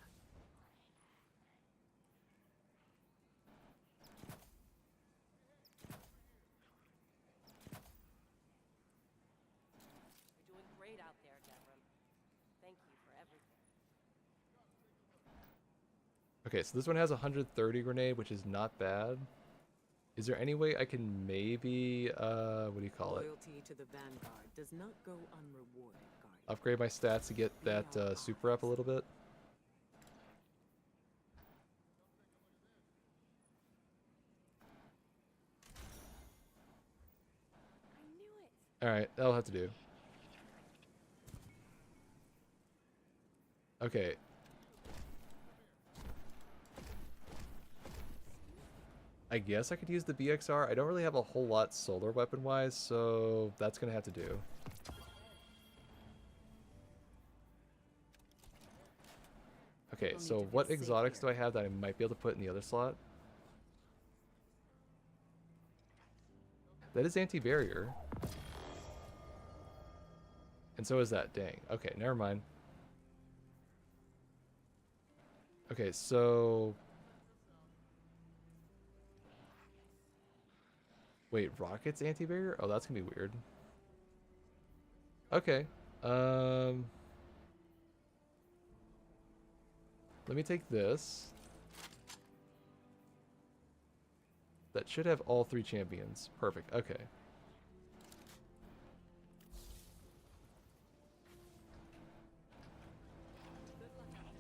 You're doing great out there, Devram. Thank you for everything. Okay, so this one has 130 grenade, which is not bad. Is there any way I can maybe, what do you call it? Loyalty to the Vanguard does not go unrewarded, Guardian. Upgrade my stats to get that super up a little bit? I knew it. Alright, that'll have to do. Okay. I guess I could use the BXR. I don't really have a whole lot solar weapon-wise, so that's gonna have to do. Okay, You'll need so to be what safe exotics do here. I have that I might be able to put in the other slot? That is anti-barrier. And so is that. Dang. Okay, never mind. Okay, so... Wait, rocket's anti-barrier? Oh, that's gonna be weird. Okay. Let me take this. That should have all 3 champions. Perfect. Okay.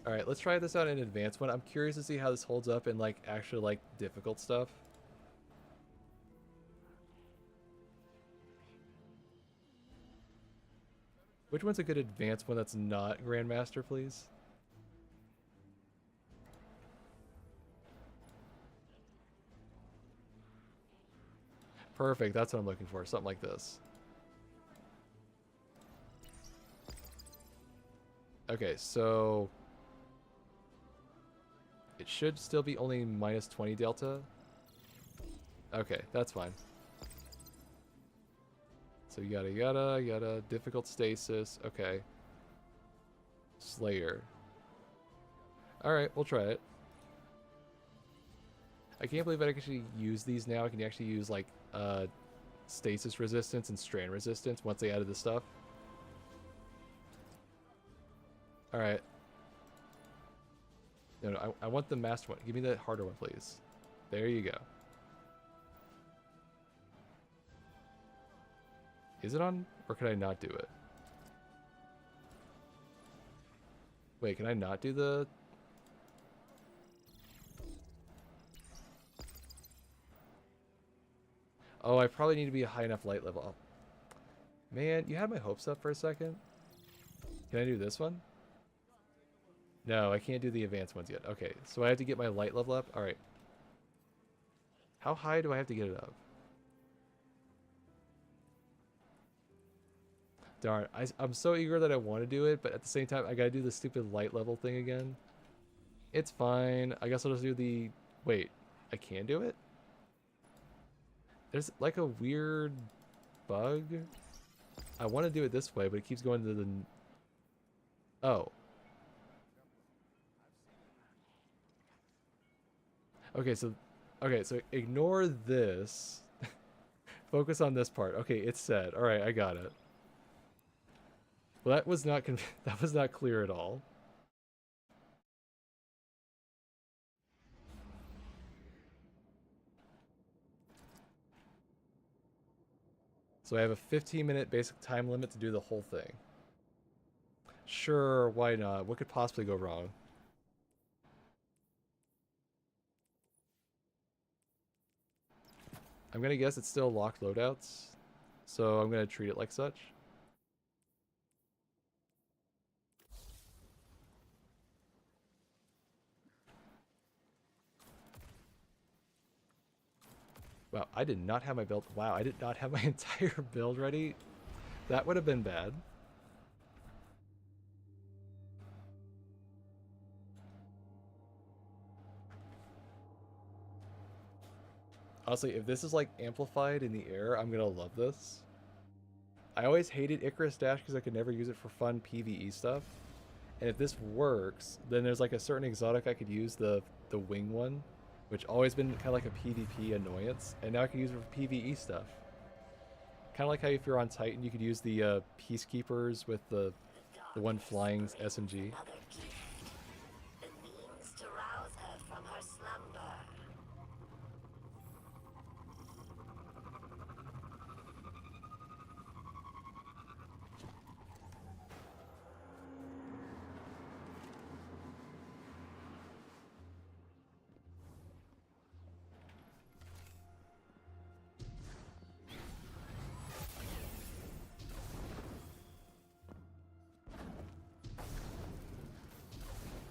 All right, let's try this out in advanced one. I'm curious to see how this holds up in like actual like difficult stuff. Which one's a good advanced one that's not Grandmaster, please? Perfect, that's what I'm looking for. Something like this. Okay, so it should still be only minus 20 delta. Okay, that's fine. So yada yada yada, difficult stasis, okay. Slayer. Alright, we'll try it. I can't believe I can actually use these now. I can actually use like stasis resistance and strand resistance once they added the stuff. Alright. No, I want the master one. Give me the harder one, please. There you go. Is it on? Or can I not do it? Wait, can I not do the... Oh, I probably need to be a high enough light level. Man, you had my hopes up for a second. Can I do this one? No, I can't do the advanced ones yet. Okay, so I have to get my light level up? Alright. How high do I have to get it up? Darn, I'm so eager that I want to do it, but at the same time, I gotta do the stupid light level thing again. It's fine. I guess I'll just do the... Wait, I can do it? There's like a weird bug. I want to do it this way, but it keeps going to the... Oh. Okay, so ignore this. Focus on this part. Okay, it's set. All right, I got it. Well, that was not that was not clear at all. So I have a 15-minute basic time limit to do the whole thing. Sure, why not? What could possibly go wrong? I'm gonna guess it's still locked loadouts, so I'm gonna treat it like such. Wow, I did not have my build. Wow, I did not have my entire build ready. That would have been bad. Honestly, if this is like amplified in the air, I'm gonna love this. I always hated Icarus Dash because I could never use it for fun PvE stuff. And if this works, then there's like a certain exotic I could use, the wing one, which always been kind of like a PvP annoyance, and now I can use it for PvE stuff. Kind of like how if you're on Titan, you could use the Peacekeepers with the one flying SMG. The means to rouse her from her slumber.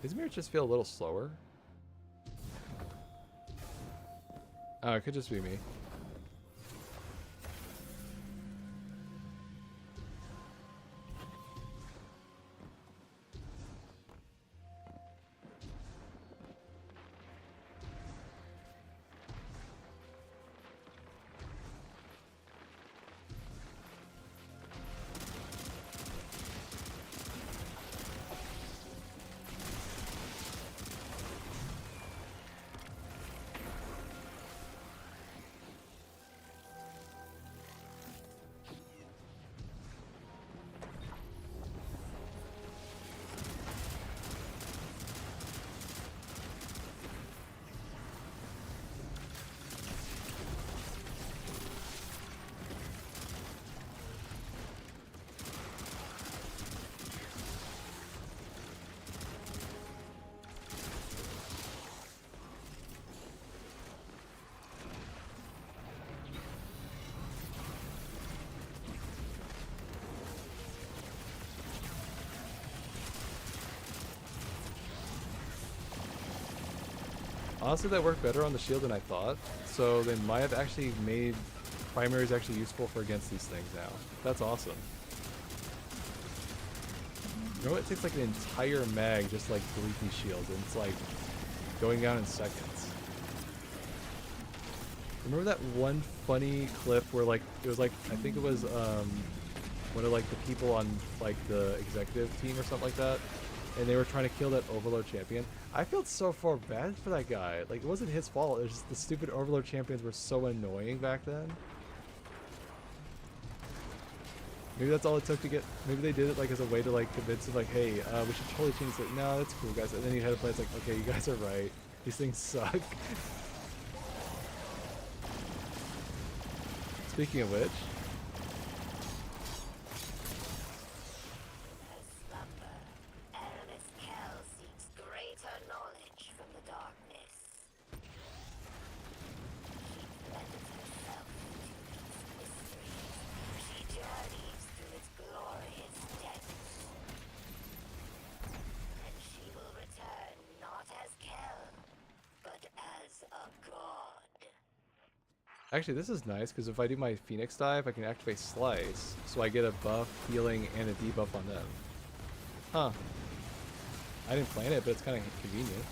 Does Mirror just feel a little slower? Oh, it could just be me. Honestly, that worked better on the shield than I thought. So they might have actually made primaries actually useful for against these things now. That's awesome. You know, it takes like an entire mag just like delete these shields, and it's like going down in seconds. Remember that one funny clip where like it was like I think it was one of like the people on like the executive team or something like that, and they were trying to kill that Overlord champion. I felt so far bad for that guy. Like it wasn't his fault. It was just the stupid Overlord champions were so annoying back then. Maybe that's all it took to get. Maybe they did it like as a way to like convince him, like, hey, we should totally change it. No, that's cool, guys. And then you had to play. It's like, okay, you guys are right. These things suck. Speaking of which, actually, this is nice because if I do my Phoenix dive, I can activate Slice, so I get a buff, healing, and a debuff on them. Huh. I didn't plan it, but it's kind of convenient.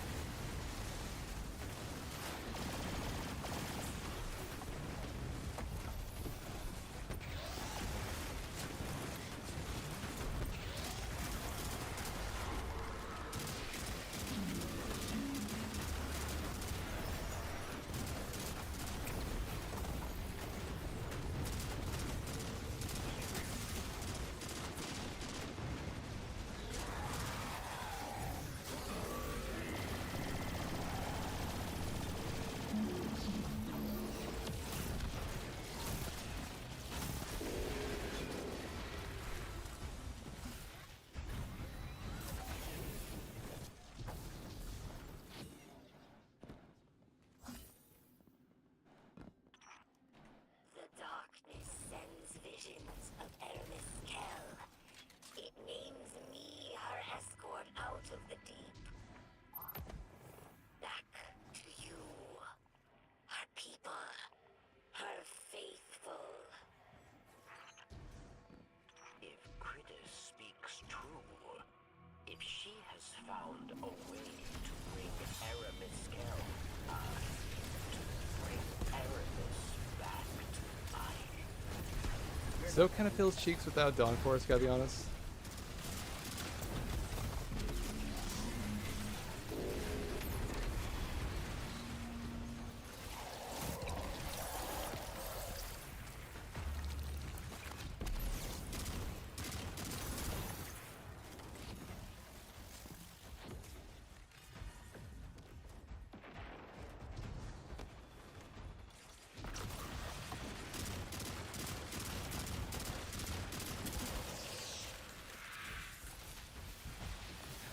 Still kind of feels cheeks without Dawn Chorus, gotta be honest.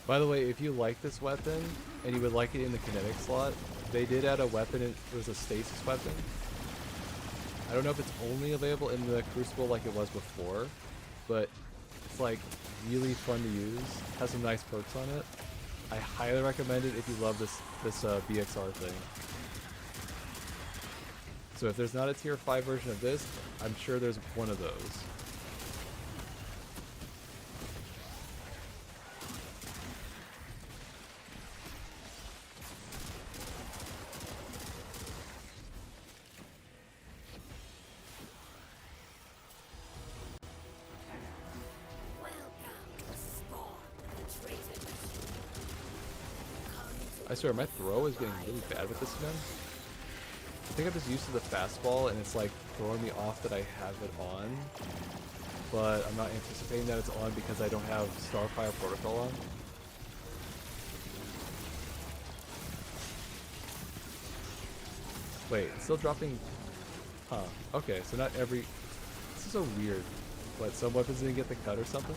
By the way, if you like this weapon and you would like it in the kinetic slot, they did add a weapon. It was a stasis weapon. I don't know if it's only available in the Crucible like it was before, but it's like really fun to use. Has some nice perks on it. I highly recommend it if you love this BXR thing. So if there's not a tier 5 version of this, I'm sure there's one of those. I swear, my throw is getting really bad with this gun. I think I'm just used to the fastball, and it's like throwing me off that I have it on. But I'm not anticipating that it's on because I don't have Starfire Protocol on. Wait, it's still dropping... Huh. Okay, so not every... This is so weird. What, some weapons didn't get the cut or something?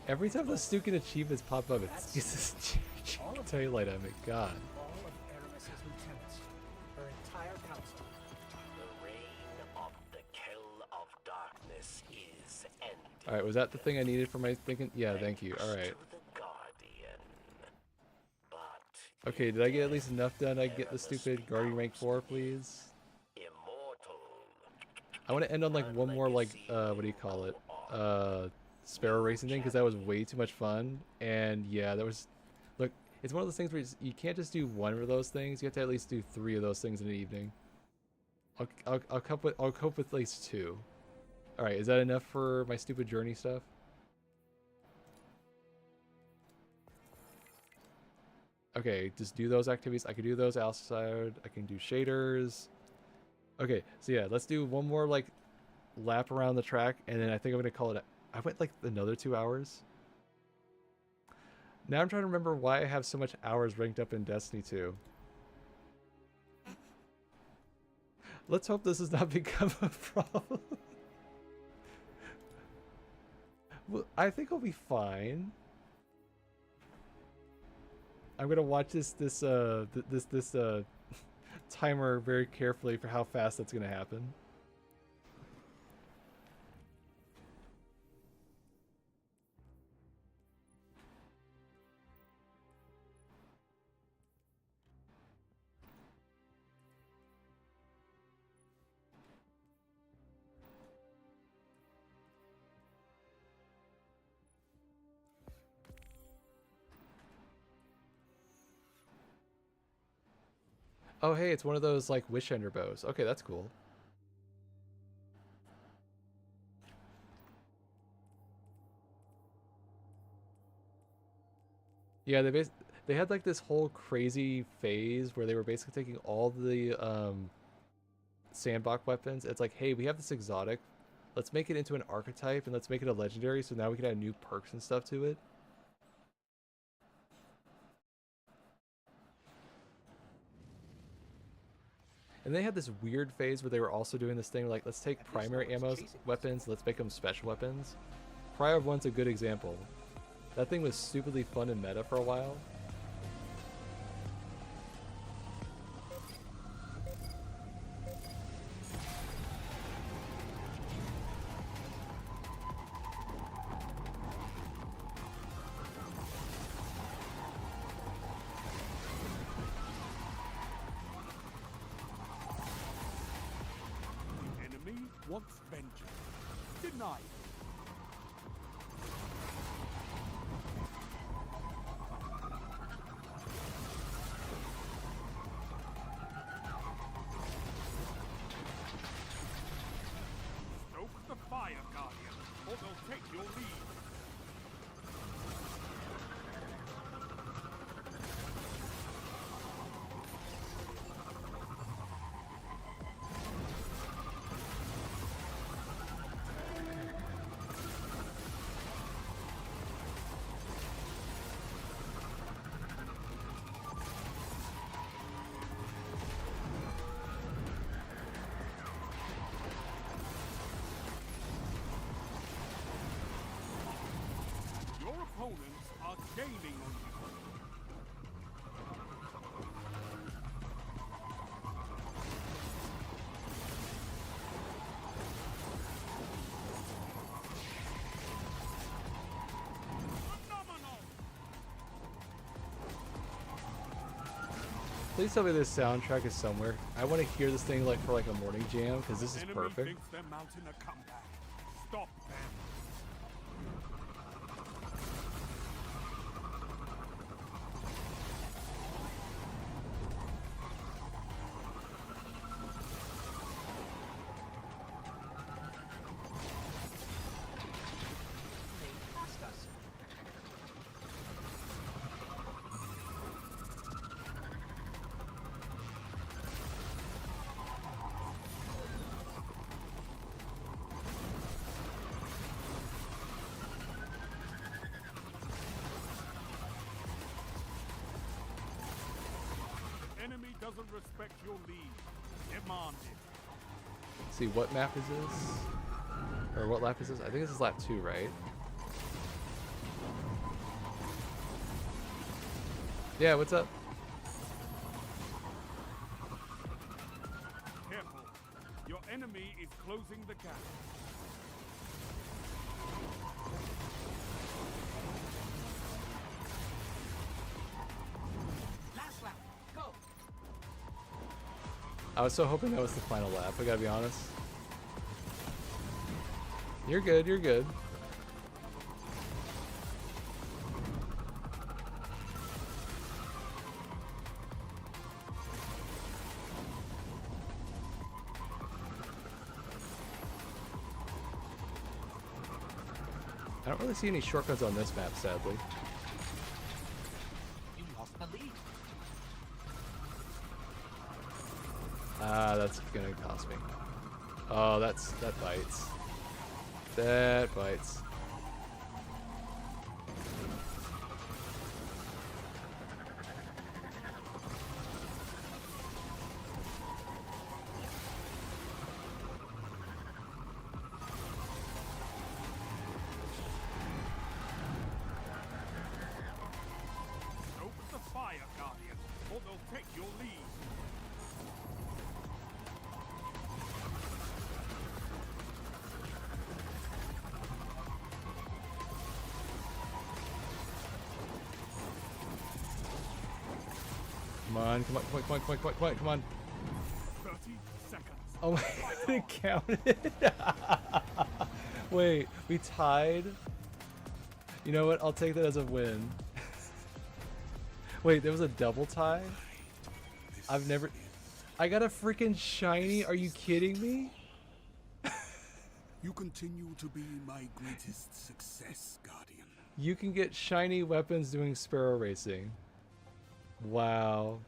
Every time those stupid achievements pop up, it's this taillight at me. God. All of Aramis's lieutenants, her entire council. The reign of the kill of darkness is ended. All right, was that the thing I needed for my thinking? Yeah, thank you. All right. To the Guardian. But Okay, did I get at least enough done? I get the stupid Guardian rank 4, please. immortal. I want to end on like one more like what do you call it? Sparrow racing thing, because that was way too much fun. And yeah, that was, look, it's one of those things where you can't just do one of those things. You have to at least do 3 of those things in an evening. I'll cope with at least 2. All right, is that enough for my stupid journey stuff? Okay, just do those activities. I can do those outside. I can do shaders. Okay, so yeah, let's do one more like lap around the track, and then I think I'm gonna call it. I went like another 2 hours. Now I'm trying to remember why I have so much hours ranked up in Destiny 2. Let's hope this does not become a problem. Well, I think I'll be fine. I'm gonna watch this timer very carefully for how fast that's gonna happen. Oh, hey, it's one of those, like, Wish Ender bows. Okay, that's cool. Yeah, they had, like, this whole crazy phase where they were basically taking all the, sandbox weapons. It's like, hey, we have this exotic. Let's make it into an archetype, and let's make it a legendary, so now we can add new perks and stuff to it. And they had this weird phase where they were also doing this thing like, let's take primary ammo weapons, let's make them special weapons. Prior 1's a good example. That thing was stupidly fun and meta for a while. Wants vengeance. Denied. Stoke the fire, Guardian, or they'll take your lead. Opponents are gaining on you. Please tell me this soundtrack is somewhere. I want to hear this thing like for like a morning jam, because this is Enemy perfect. thinks they're mounting a comeback. Stop them. Enemy doesn't respect your lead. Demand it. Let's see, what map is this? Or what lap is this? I think this is lap 2, right? Yeah, what's up? Careful. Your enemy is closing the gap. Last lap. Go. I was so hoping that was the final lap, I gotta be honest. You're good, you're good. I don't really see any shortcuts on this map, sadly. You lost the lead. Ah, that's gonna cost me. Oh, that bites. That bites. Stoke the fire, Guardian, or they'll take your lead. Come on, come on, come on, come on, come on, come on, come on. 30 seconds. Oh my god, it counted. Wait, we tied? You know what? I'll take that as a win. Wait, there was a double tie? I've never... I got a freaking shiny? Are you kidding me? You continue to be my greatest success, Guardian. You can get shiny weapons doing Sparrow racing. Wow.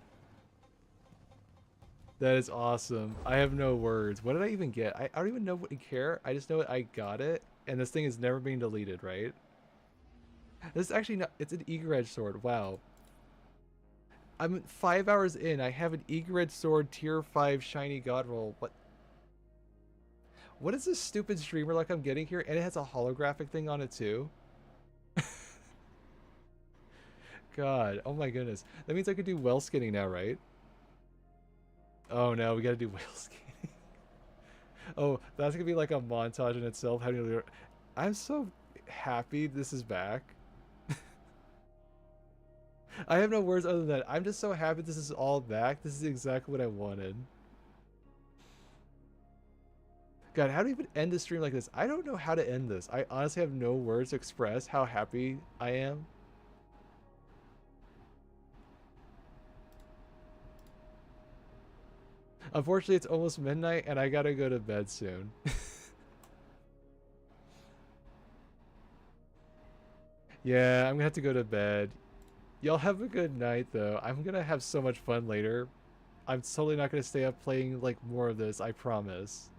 That is awesome. I have no words. What did I even get? I don't even know what you care. I just know I got it, and this thing is never being deleted, right? This is actually not... It's an eager edge sword. Wow. I'm 5 hours in. I have an eager edge sword tier 5 shiny god roll. What is this stupid streamer like I'm getting here? And it has a holographic thing on it too. God, oh my goodness. That means I could do well skinning now, right? Oh no, we gotta do well skinning. Oh, that's gonna be like a montage in itself. How do you... I'm so happy this is back. I have no words other than that. I'm just so happy this is all back. This is exactly what I wanted. God, how do you even end a stream like this? I don't know how to end this. I honestly have no words to express how happy I am. Unfortunately, it's almost midnight and I gotta go to bed soon. Yeah, I'm gonna have to go to bed. Y'all have a good night, though. I'm gonna have so much fun later. I'm totally not gonna stay up playing, like, more of this, I promise.